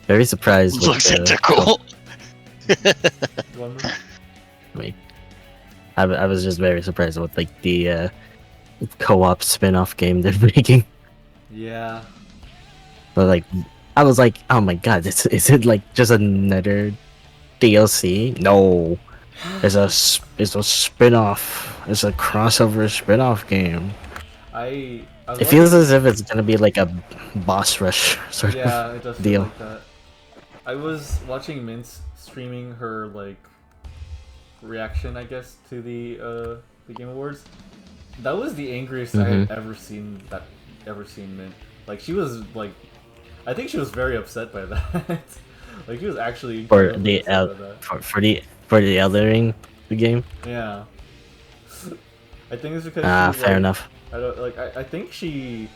Very surprised. Looks identical. Wait. I was just very surprised with like the co-op spin-off game they're making. Yeah. But like, I was like, oh my god, is it like just another DLC? No, it's a spin-off. It's a crossover spin-off game. It feels as if it's gonna be like a boss rush sort of it does deal. feel like that. I was watching Mint's streaming her like reaction, I guess, to the Game Awards. That was the angriest I had ever seen Mint. Like, she was like, I think she was very upset by that. Like, she was actually for the Elden Ring game. Yeah. I think it's because fair enough. I think she.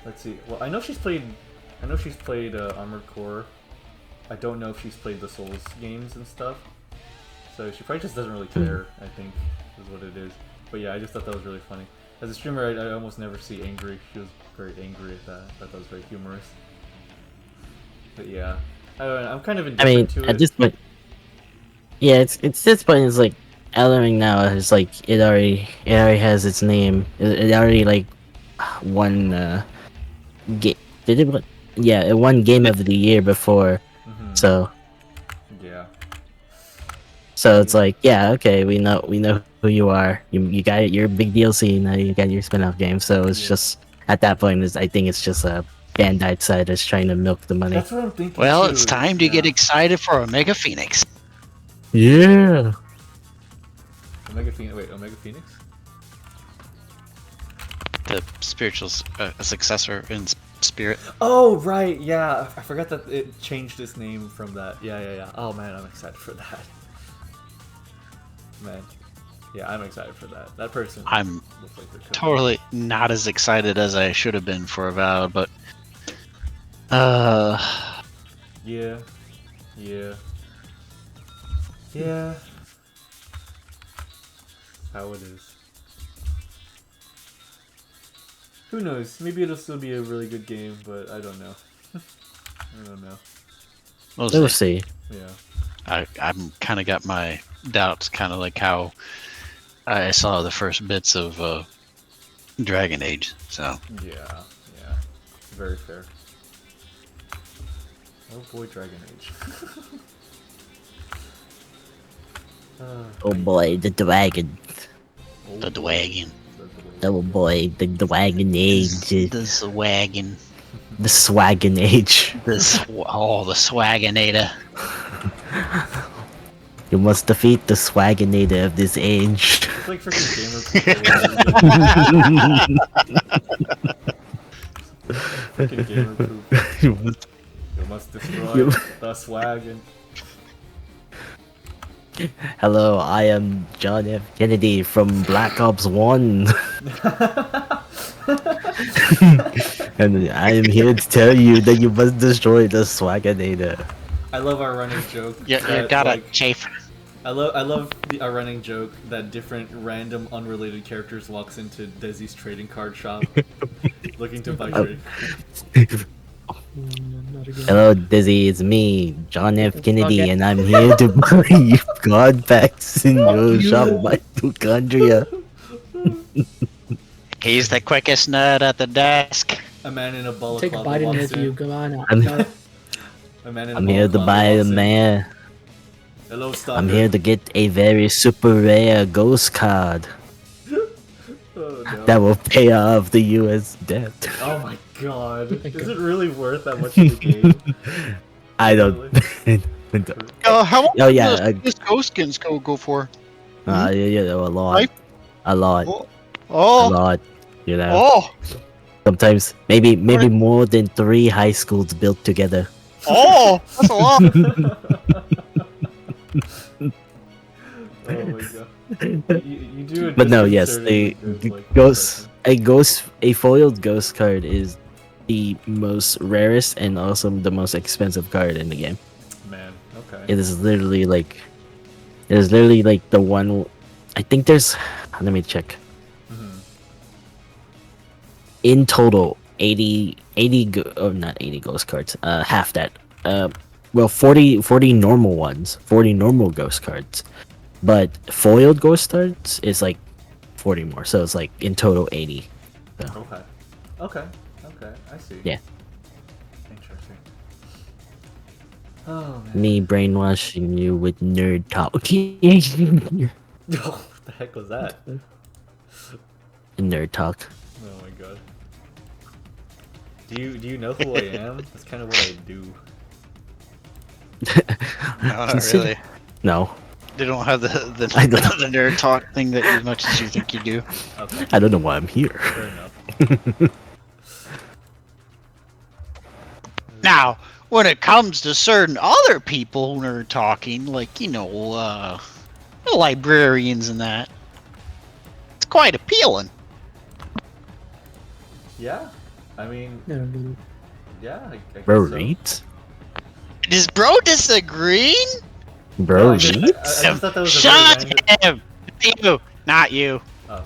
Let's see. Well, I know she's played Armored Core. I don't know if she's played the Souls games and stuff. So she probably just doesn't really care, I think, is what it is. But yeah, I just thought that was really funny. As a streamer, I almost never see angry. She was very angry at that. I thought that was very humorous. But yeah, I don't know, I'm kind of indifferent to it. At this point, yeah, it's this point. It's like Elden Ring now. It's like it already has its name. It already like won game. Did it? Yeah, it won Game of the Year before. So. Yeah. So it's like, yeah, okay, we know who you are. You got it. You're a big DLC now. You got your spin-off game. So it's just at that point, I think it's just a Bandai side that's trying to milk the money. That's what I'm thinking. Well, too. it's time to get excited for Omega Phoenix. Yeah. Omega Phoenix. Wait, Omega Phoenix? The spiritual successor in spirit. Oh right, yeah. I forgot that it changed its name from that. Yeah. Oh man, I'm excited for that. Man, yeah, I'm excited for that. That person. I'm looks like totally not as excited as I should have been for Avowed, but yeah. How it is. Who knows? Maybe it'll still be a really good game, but I don't know. I don't know. We'll see. Yeah. I'm kind of got my doubts, kind of like how I saw the first bits of Dragon Age. So yeah, very fair. Oh boy, Dragon Age. Oh boy, the dragon. The Dwagon. Oh boy, the wagon age. The wagon. The swaggin age. The Swaginator. You must defeat the swagginator of this age. It's like freaking gamer poop. Freaking gamer poop. You must destroy the swaggin. Hello, I am John F. Kennedy from Black Ops 1. And I am here to tell you that you must destroy the Swagginator. I love our running joke. You gotta chafe. I love our running joke that different random unrelated characters walks into Desi's trading card shop looking to buy trading cards. Hello, Dizzy, it's me, John F. Kennedy, and I'm here to buy you god packs in your shop, mitochondria. He's the quickest nerd at the desk. A man in a balaclava Take a bite and walks hit you. in. Come on. I'm here to buy a man. Hello, I'm here to get a very super rare ghost card Oh, no. that will pay off the U.S. debt. Oh my god. Is it really worth that much of the game? I don't. How much Oh, yeah, does this ghost skins go for? Yeah, a lot. Right? A lot. A Oh, lot. You know. oh, Sometimes maybe more than 3 high schools built together. oh, that's a lot. Oh my god. You do it. But no, yes, a foiled ghost card is the most rarest and also the most expensive card in the game. Man, okay. It is literally like the one. I think there's. Let me check. In total, 80 not 80 ghost cards. Half that. Well, 40 normal ones. 40 normal ghost cards. But foiled ghost cards is like 40 more. So it's like in total 80. So. Okay. I see. Yeah. Interesting. Oh man. Me brainwashing you with nerd talk. What the heck was that? Nerd talk. Oh my god. Do you know who I am? That's kind of what I do. No, not really. No. They don't have the nerd talk thing that as much as you think you do. Okay. I don't know why I'm here. Fair enough. Now, when it comes to certain other people who are talking, like, librarians and that, it's quite appealing. Yeah. I mean, No. yeah. I guess Bro so. reads? Is bro disagreeing? Bro No, I reads? just thought that was a Shut very random... him! You, not you. Oh,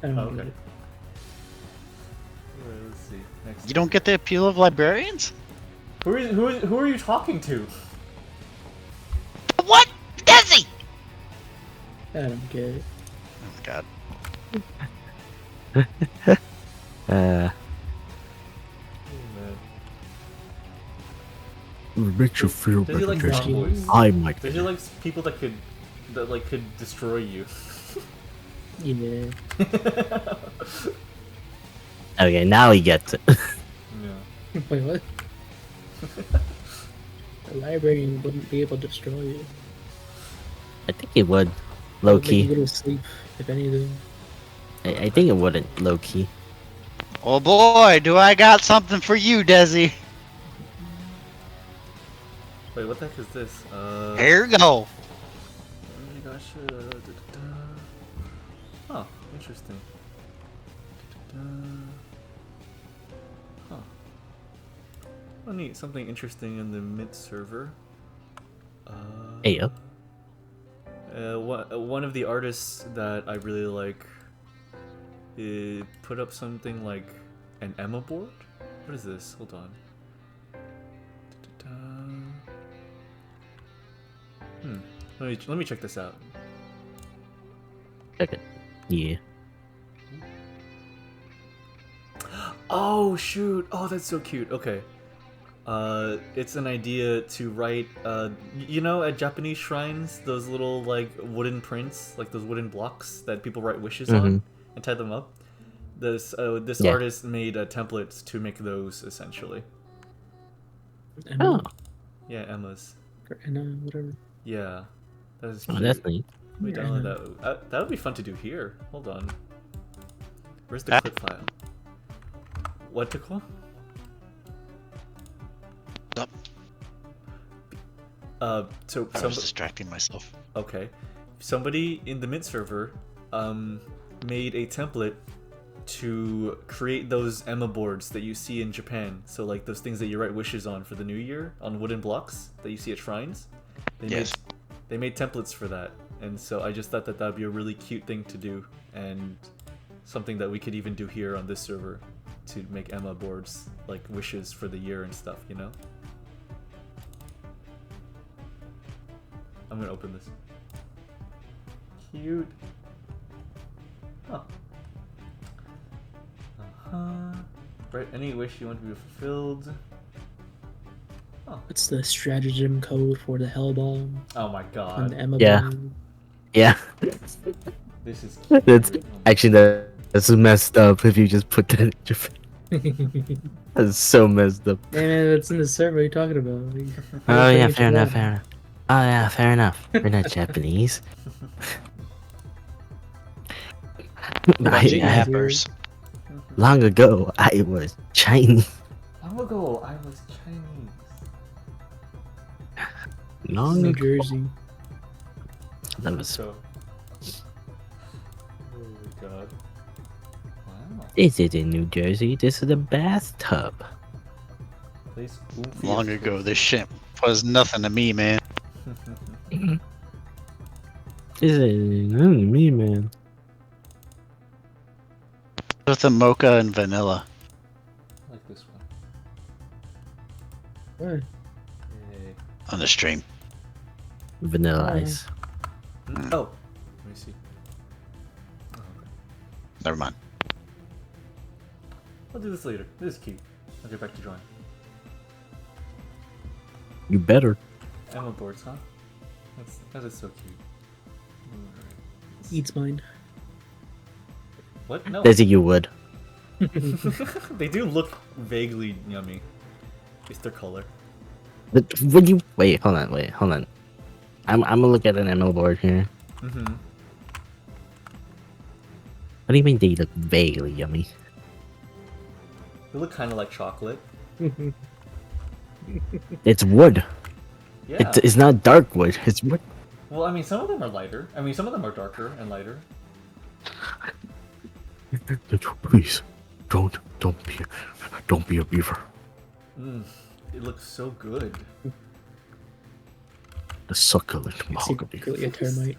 I don't okay. get it. Alright, let's see. Next. You don't get the appeal of librarians? Who are you talking to? What? Desi! I don't get it. Oh my god. Oh, man. Makes you feel Does he like better. strong voice? I might. Does he like people that could destroy you? Yeah. Okay, now he gets it. Yeah. Wait, what? A librarian wouldn't be able to destroy you. I think it would. Low It would make you key. go to sleep, if anything. I think it wouldn't. Low key. Oh boy, do I got something for you, Desi. Wait, what the heck is this? Here you go. Oh my gosh. Huh. Interesting. Huh. Oh, neat. Something interesting in the mid server. Hey, yo. One of the artists that I really like put up something like an Emma board. What is this? Hold on. Let me check this out. Check it. Yeah. Oh shoot! Oh, that's so cute. Okay. It's an idea to write, you know, at Japanese shrines, those little like wooden prints, like those wooden blocks that people write wishes on and tie them up. This artist made templates to make those essentially. Emma? Yeah, Emma's. Or Anna, whatever. Yeah, that is. Oh, that's neat. Let me download that. That would be fun to do here. Hold on. Where's the clip file? What to call? So I was distracting myself. Okay, somebody in the Mint server, made a template to create those Emma boards that you see in Japan. So like those things that you write wishes on for the new year on wooden blocks that you see at shrines. They made templates for that, and so I just thought that that'd be a really cute thing to do, and something that we could even do here on this server to make Emma boards like wishes for the year and stuff, you know? I'm gonna open this. Cute. Oh. Right, any wish you want to be fulfilled. Oh. What's the stratagem code for the hell bomb? Oh my And god. the Emma Yeah. bomb? Yeah. This is cute. That's actually that's messed up if you just put that in your face. That's so messed up. Hey man, it's in the server. What are you talking about? Oh yeah, fair enough, fair enough. Oh yeah, fair enough. We're not Japanese. Bungie I have, happers. long ago, I was Chinese. Long ago, I was Chinese. Long New ago. Jersey. That was. So. Oh my god. Wow. This is in New Jersey. This is a bathtub. Place Oomphy Long is ago, close. this shit was nothing to me, man. This is me, man. With the mocha and vanilla. I like this one. Where? Yay. On the stream. Vanilla ice. Oh, let me see. Oh, okay. Never mind. I'll do this later. This is cute. I'll get back to drawing. You better. Emma boards, huh? That is so cute. Alright. Eats mine. What? No. Desi, you would. They do look vaguely yummy. It's their color. But would you wait? Hold on. I'm gonna look at an ML board here. Mm-hmm. What do you mean they look vaguely yummy? They look kind of like chocolate. It's wood. Yeah. It's not dark wood. It's wood. Well, I mean, some of them are lighter. I mean, some of them are darker and lighter. Please, don't be a beaver. It looks so good. The succulent mahogany. Secretly a termite.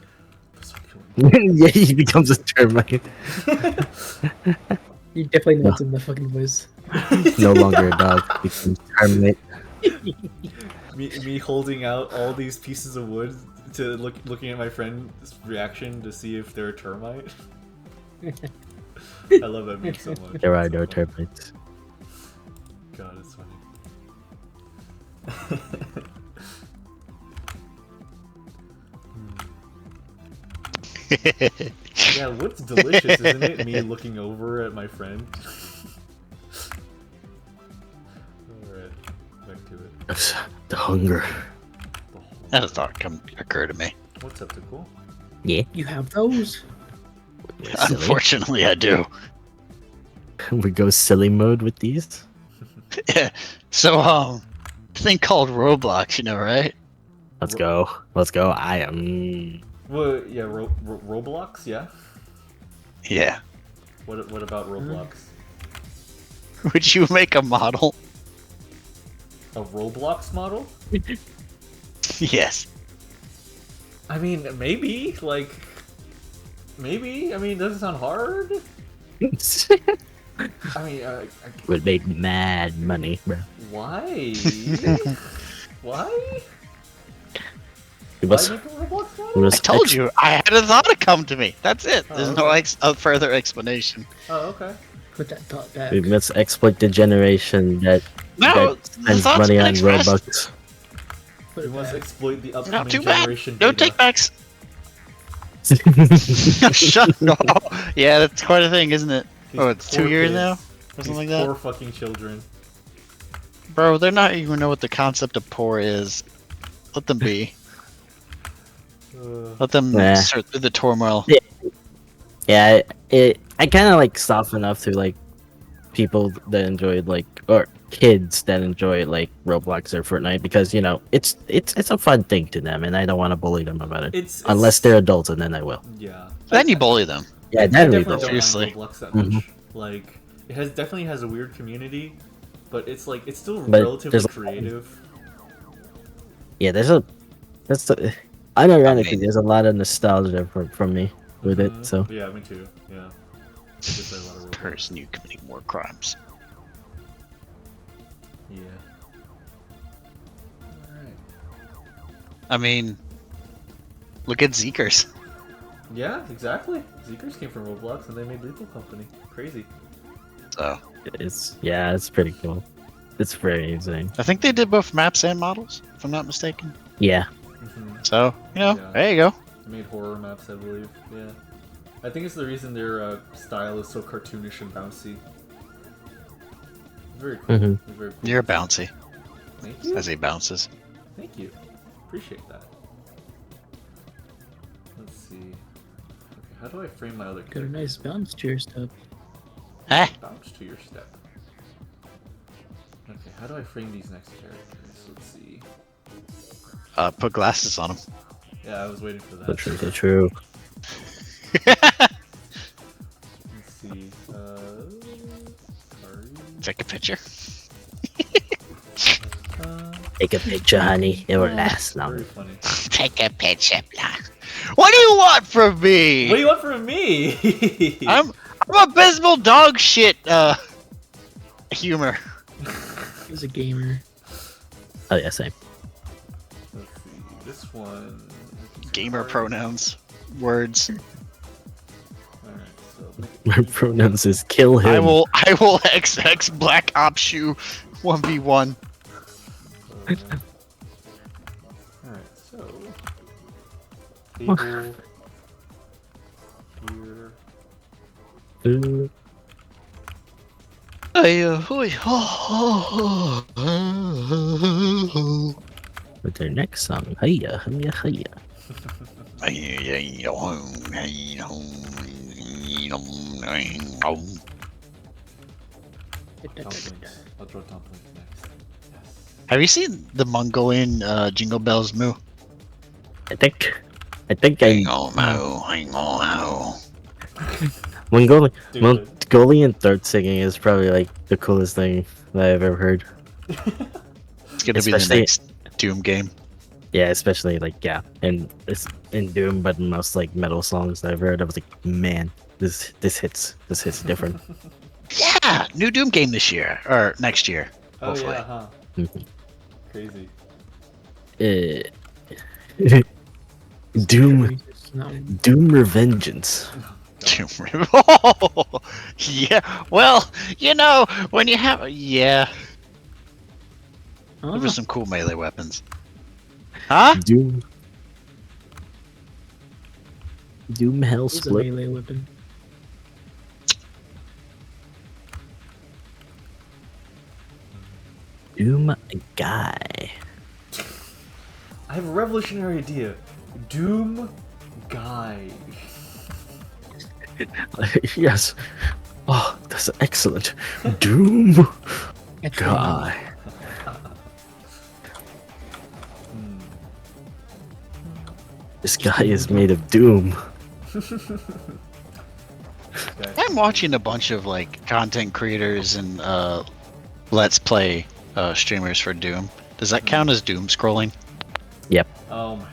Yeah, he becomes a termite. You definitely know it's in the fucking voice. No longer a dog, becomes termite. me holding out all these pieces of wood to looking at my friend's reaction to see if they're a termite. I love that meme so much. There are It's so no funny. termites. God, it's funny. Yeah, wood's delicious, isn't it? Me looking over at my friend. Alright, back to it. That's the hunger. The whole- That thought occur to me. What's up to cool? Yeah. You have those? Silly. Unfortunately, I do. We go silly mode with these. Yeah. So, thing called Roblox, you know, right? Let's go. I am. Well, yeah, Roblox, yeah. Yeah. What about Roblox? Would you make a model? A Roblox model? Yes. I mean, maybe. Like, maybe. I mean, doesn't sound hard. I mean, Would make mad money, bro. why? Why? It was, Why make a Roblox mod? it was I told you, I had a thought come to me. That's it. Oh, There's no further explanation. Oh, okay. Put that thought back. We must exploit the generation that, No, that the spends thought's money been on expressed. Robux. Put We it must back. exploit the Not upcoming too bad. generation No data. takebacks. Shut up. Yeah, that's quite a thing, isn't it? These Oh, it's poor 2 years kids. now? Or These something like that? poor fucking children. Bro, they're not even know what the concept of poor is. Let them be. Let them Nah. sort through the turmoil. Yeah, I kind of like soften up to like people that enjoy like or kids that enjoy like Roblox or Fortnite because you know it's a fun thing to them and I don't want to bully them about it It's unless they're adults and then I will. Yeah. Then you bully them. Yeah, I then we definitely will. don't Seriously. mind Roblox that Mhm. much. Like, it definitely has a weird community, but it's like it's still But relatively there's- creative. Yeah, unironically, mean- there's a lot of nostalgia from me with Mhm. it. So Yeah, me too. Yeah. I just play a lot of Roblox. Person, you committing more crimes. Yeah. Alright. I mean, look at Zeekers. Yeah, exactly. Zeekers came from Roblox and they made Lethal Company. Crazy. So it's pretty cool. It's very insane. I think they did both maps and models, if I'm not mistaken. Yeah, Mm-hmm. So, Yeah. there you go. They made horror maps, I believe. Yeah. I think it's the reason their style is so cartoonish and bouncy. Very cool. Mhm. Very cool. You're bouncy, Thank you. as he bounces. Thank you. Appreciate that. Let's see. Okay, how do I frame my other Got a character? nice bounce to your stuff. Eh, Bounce to your step. Okay, how do I frame these next characters? Let's see. put glasses on him. Yeah, I was waiting for that. the true, the true. Let's see. Sorry. Take a picture. Take a picture, honey. It will last Very long. funny. Take a picture, blah. What do you want from me? What do you want from me? I'm abysmal dog shit humor. He's a gamer. Oh yeah, same. Let's see. This one. Gamer pronouns. Words. Alright, so. My pronouns is kill him. I will XX Black Ops you 1v1. Alright, so. Table. Here. With their next song, hiya, hiya, hiya. Dumplings. I'll draw dumplings next. Yes. Have you seen the Mongolian Jingle Bells Moo? I think I Mongolian Dude, Mongolian throat singing is probably like the coolest thing that I've ever heard. It's gonna be the Especially- next Doom game. Yeah, especially like and it's in Doom, but most like metal songs that I've heard. I was like, man, this hits different. Yeah, new Doom game this year or next year. Oh Hopefully. yeah, huh? Mhm. Crazy. Doom No. Doom Revengeance. Doom. Yeah. Well, when you have there Oh, were some cool melee weapons. Huh? Doom Hell it's a Split. melee weapon. Doom Guy. I have a revolutionary idea. Doom Guy. Yes. Oh, that's excellent. Doom Guy. Hmm. This guy is made of doom. Okay. I'm watching a bunch of like content creators and let's play streamers for Doom. Does that count as Doom scrolling? Oh my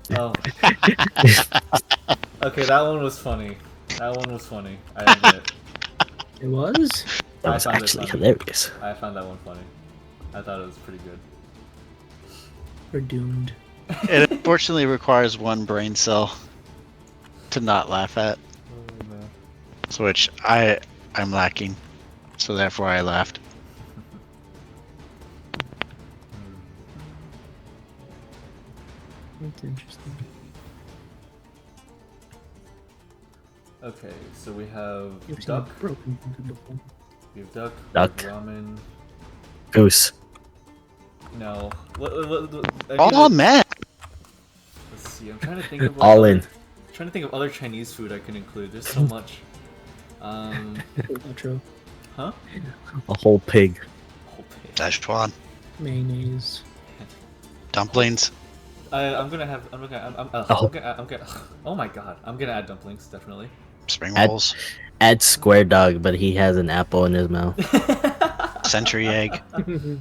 god. Oh. Okay, that one was funny. I admit. It was? That I was found it actually funny. hilarious. I found that one funny. I thought it was pretty good. We're doomed. It unfortunately requires one brain cell to not laugh at. Oh, man. So which I'm lacking. So therefore I laughed. That's interesting. Okay, so we have You've seen duck. a broken pumpkin before. We have duck. Duck. We have ramen. Goose. No. Oh man! Let's see. I'm trying to think of All in. Trying to think of other Chinese food I can include. There's so much. Cilantro, Huh? A whole pig. Whole pig. Szechuan. mayonnaise. Dumplings. I'm gonna. Oh my god! I'm gonna add dumplings definitely. Spring Add- rolls. Add square dog, but he has an apple in his mouth. Century egg. Century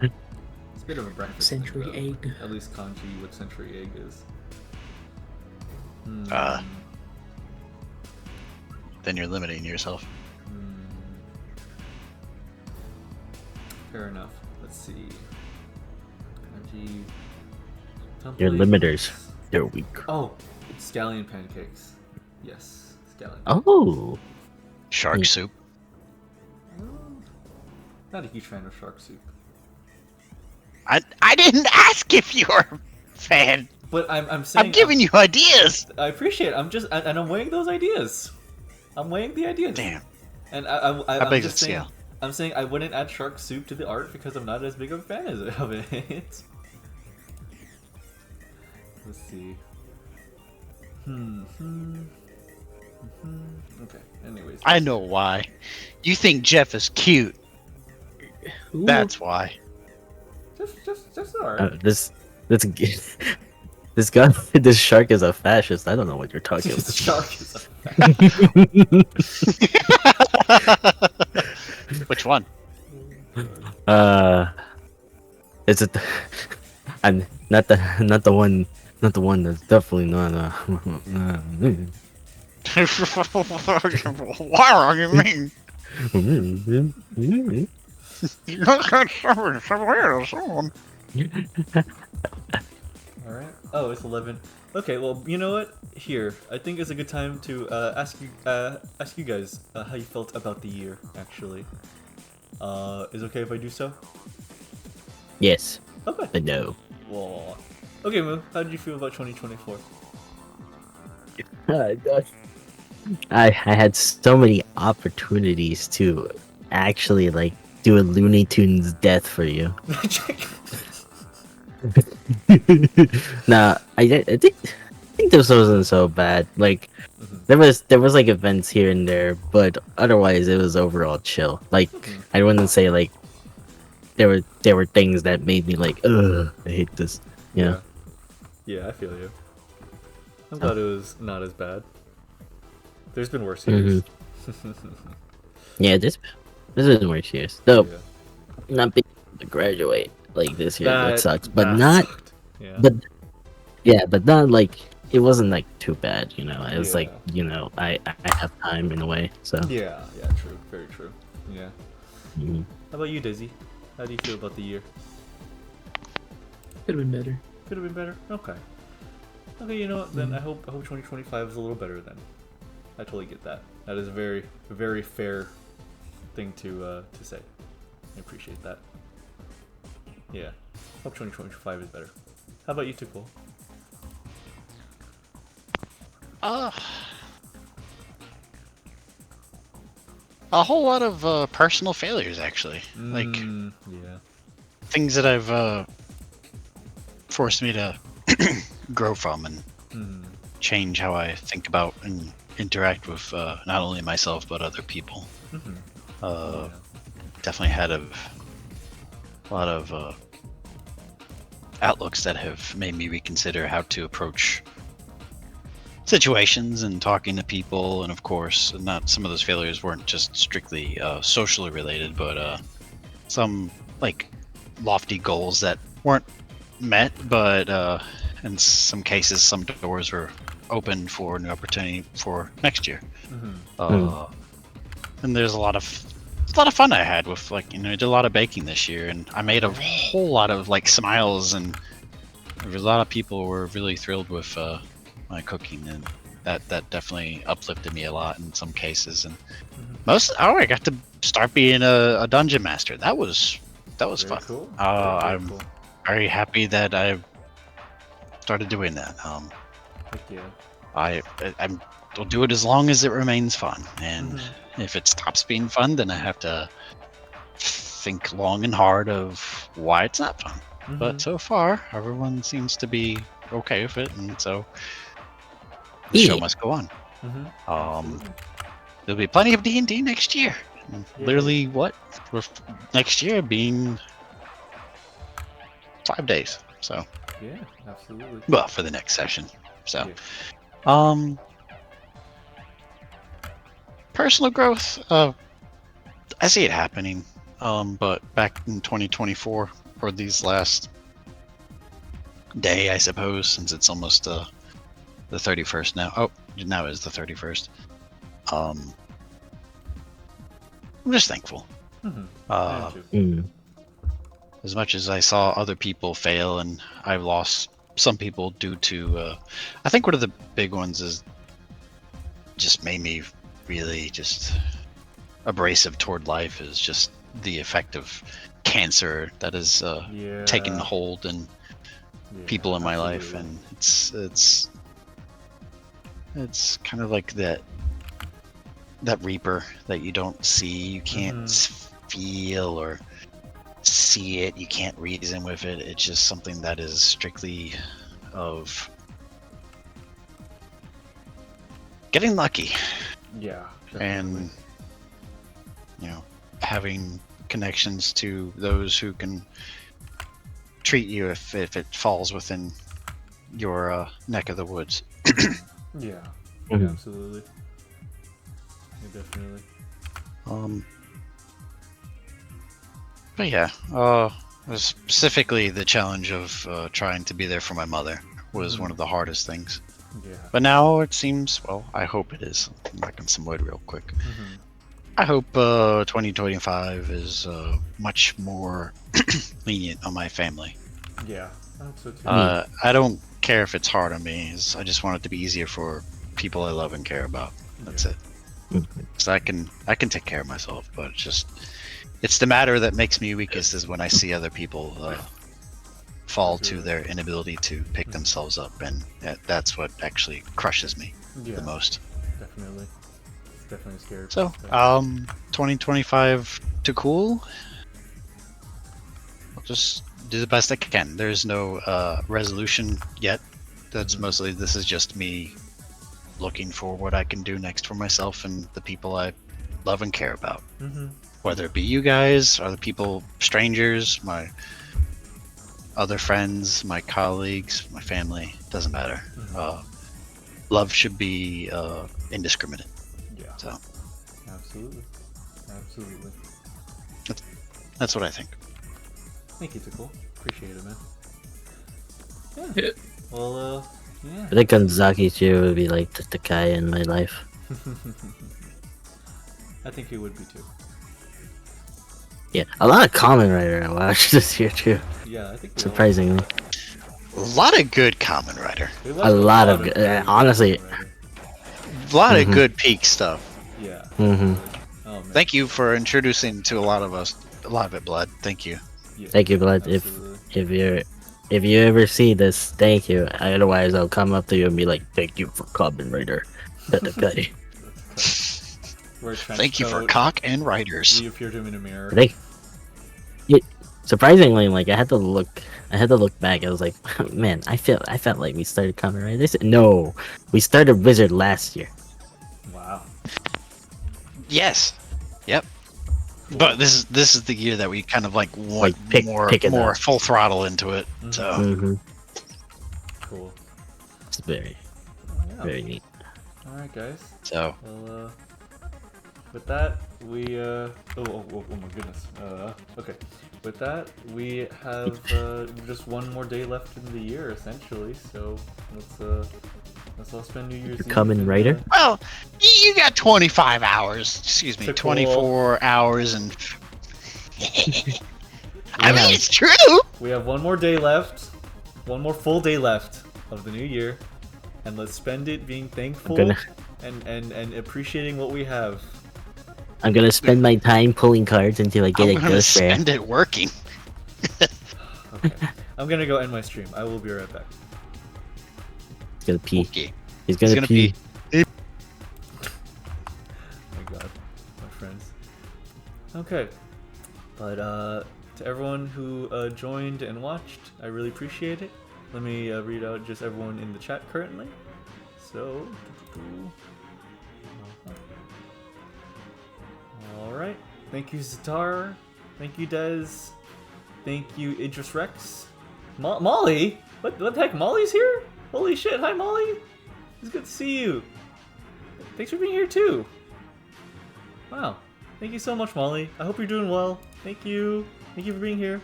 egg. It's a bit of a breakfast. Century thing, though. egg. At least kanji what century egg is. Then you're limiting yourself. Fair enough. Let's see. Kanji. Your Dumplings. limiters. They're weak. Oh, scallion pancakes. Yes, scallion. Oh. Shark Mm. soup. Not a huge fan of shark soup. I didn't ask if you're a fan. But I'm saying I'm giving you ideas. I appreciate it. I'm weighing those ideas. I'm weighing the ideas. Damn. And How I'm big just is the saying, scale? I'm saying I wouldn't add shark soup to the art because I'm not as big of a fan of it. Let's see. Okay. Anyways. I know why. You think Jeff is cute. Who? That's why. Just alright. This this guy, this shark is a fascist. I don't know what you're talking The about. shark is Which one? Is it? I'm not the one that's definitely not. What are you mean? You're not gonna suffer somewhere someone. Alright. Oh, it's 11. Okay, well, you know what? Here, I think it's a good time to ask you guys how you felt about the year, actually. Is it okay if I do so? Yes, Okay. but no. Well, okay, Moo, how did you feel about 2024? I had so many opportunities to actually like do a Looney Tunes death for you. Nah, I think this wasn't so bad. Like there was like events here and there, but otherwise it was overall chill. Like I wouldn't say like there were things that made me like, ugh, I hate this. You know? Yeah, I feel you. I'm glad it was not as bad. There's been worse years. Yeah, this is worse years. Though Yeah. not being able to graduate like this year that sucks. But that not sucked. Yeah. but yeah, but not like it wasn't like too bad, you know. It was Yeah. like, you know, I have time in a way. So Yeah, true. Very true. Yeah. mhm. How about you, Dizzy? How do you feel about the year? Could have been better. Could have been better? Okay. Okay, you know what? Then I hope 2025 is a little better then. I totally get that. That is a very, very fair thing to say. I appreciate that. Yeah. Hope 2025 is better. How about you, Cole? A whole lot of personal failures, actually. Like Yeah. things that have forced me to grow from and change how I think about and interact with not only myself but other people. Definitely had a lot of outlooks that have made me reconsider how to approach situations and talking to people, and of course, not some of those failures weren't just strictly socially related, but some like lofty goals that weren't met, but in some cases, some doors were open for new opportunity for next year. And there's a lot of a lot of fun I had with I did a lot of baking this year, and I made a whole lot of smiles, and a lot of people were really thrilled with my cooking, and that definitely uplifted me a lot in some cases. And I got to start being a dungeon master. That was Very fun. cool. I'm cool. very happy that I started doing that. Heck yeah. I'll do it as long as it remains fun, and if it stops being fun, then I have to think long and hard of why it's not fun. But so far, everyone seems to be okay with it, and so the show must go on. There'll be plenty of D&D next year. Literally, what? With next year being 5 days. So yeah, absolutely. Well, for the next session. So, personal growth. I see it happening. But back in 2024, for these last day, I suppose, since it's almost the 31st now. Oh, now it is the 31st. I'm just thankful. As much as I saw other people fail, and I've lost some people due to, I think one of the big ones is just made me really just abrasive toward life is just the effect of cancer that is taking hold in people in my life, and it's kind of like that reaper that you don't see, you can't feel or see it, you can't reason with it. It's just something that is strictly of getting lucky. Yeah. Definitely. And having connections to those who can treat you if it falls within your neck of the woods. Yeah, absolutely. Yeah, definitely. But yeah, specifically the challenge of trying to be there for my mother was one of the hardest things. Yeah. But now it seems, well, I hope it is. I'm knocking some wood real quick. I hope 2025 is much more lenient on my family. Yeah, that's so too. I don't care if it's hard on me. I just want it to be easier for people I love and care about. That's it. So I can take care of myself, but it's the matter that makes me weakest is when I see other people fall to their inability to pick themselves up, and that's what actually crushes me the most. Definitely. It's definitely scary. So, 2025 to cool. I'll just do the best I can. There's no resolution yet. That's mostly, this is just me looking for what I can do next for myself and the people I love and care about. Whether it be you guys, other people, strangers, my other friends, my colleagues, my family, doesn't matter. Love should be indiscriminate. Yeah. So. Absolutely. That's what I think. Thank you, Tickle. Appreciate it, man. Yeah. Well, yeah. I think Gonzaki too would be like the Takai in my life. I think he would be too. Yeah, a lot of Kamen Rider I watched this year too. Yeah, I think surprisingly. A lot of good Kamen Rider. A lot of good, honestly. A lot of good peak stuff. Yeah. Oh, man. Thank you for introducing to a lot of it, Blood. Thank you. Yeah, thank you, Blood. absolutely. If you ever see this, thank you. Otherwise, I'll come up to you and be like, "Thank you for Kamen Rider." Thank you for cock and riders. You appeared to him in a mirror. Surprisingly, like I had to look back. I was like, man, I felt like we started Kamen Rider. They said, no, we started Wizard last year. Wow. Yes. Yep. But this is the year that we kind of went pick more full throttle into it. So Cool. It's very neat. All right, guys. So well, with that, we oh my goodness. Okay. With that, we have just one more day left in the year, essentially. So let's Let's all spend New Year's Eve. Kamen Rider? Well, you got 25 hours. Excuse me, To 24 hours and. I Yeah. mean, it's true. We have one more day left. One more full day left of the new year. And let's spend it being thankful and appreciating what we have. I'm gonna spend my time pulling cards until I get I'm a gonna ghost rare. spend it working. Okay. I'm gonna go end my stream. I will be right back. He's gonna pee. Okay. He's gonna pee. My god. My friends. Okay. But to everyone who joined and watched, I really appreciate it. Let me read out just everyone in the chat currently. So, alright. Thank you, Zatar. Thank you, Des. Thank you, Idris Rex. Molly? What the heck? Molly's here? Holy shit. Hi, Molly. It's good to see you. Thanks for being here, too. Wow. Thank you so much, Molly. I hope you're doing well. Thank you. Thank you for being here.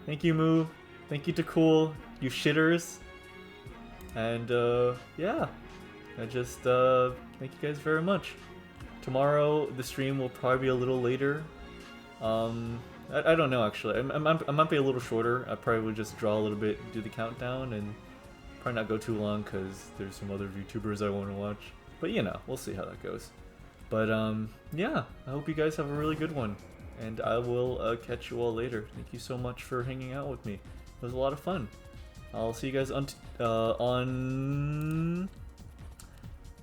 Thank you, Moo. Thank you to Cool, you shitters. And, yeah. I just, thank you guys very much. Tomorrow, the stream will probably be a little later. I don't know, actually. I might be a little shorter. I probably would just draw a little bit, do the countdown, and probably not go too long, because there's some other VTubers I want to watch. But, you know, we'll see how that goes. But, yeah. I hope you guys have a really good one. And I will catch you all later. Thank you so much for hanging out with me. It was a lot of fun. I'll see you guys on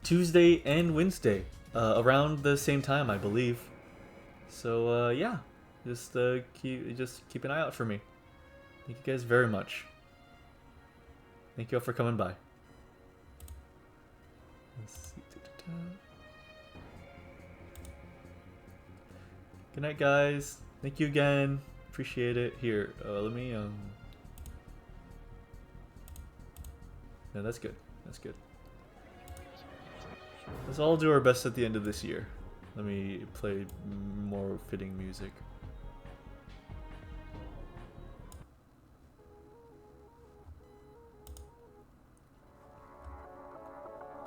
Tuesday and Wednesday. Around the same time, I believe. So, yeah. Just keep an eye out for me. Thank you guys very much. Thank you all for coming by. Let's see. Good night, guys. Thank you again. Appreciate it. Here, let me No, that's good. That's good. Let's all do our best at the end of this year. Let me play more fitting music.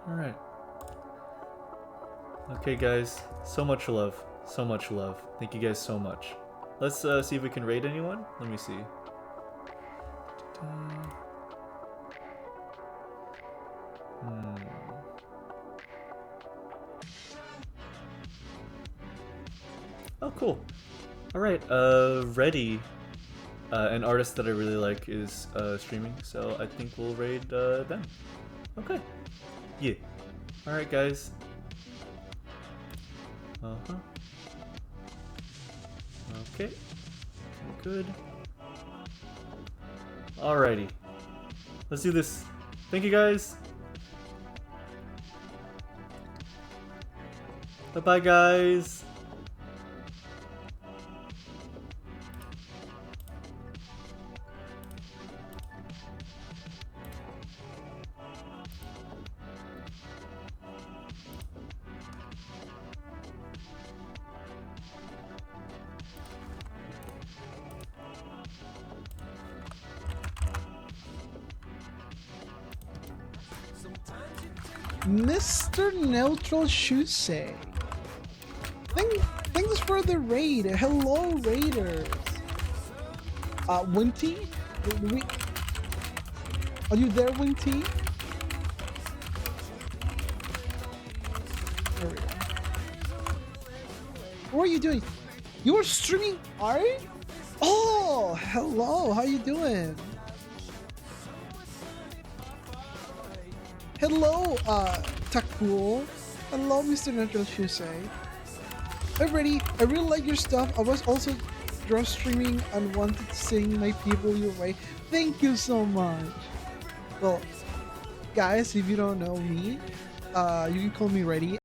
Alright. Okay, guys. So much love. So much love. Thank you guys so much. Let's see if we can raid anyone. Let me see. Oh, cool. Alright, Reddy, an artist that I really like, is streaming, so I think we'll raid them. Okay. Yeah. Alright, guys. Okay. Good. Alrighty. Let's do this. Thank you, guys. Bye-bye, guys. MrNeutral's Shusei. Thanks for the raid. Hello, raiders. Winty? Are you there, Winty? There we go. What are you doing? You are streaming art? Oh, hello. How you doing? Hello, Takul. Hello, MrNeutral's Shusei. Everybody, I really like your stuff. I was also draw streaming and wanted to sing My People Your Way. Thank you so much. Well, guys, if you don't know me, you can call me Reddy.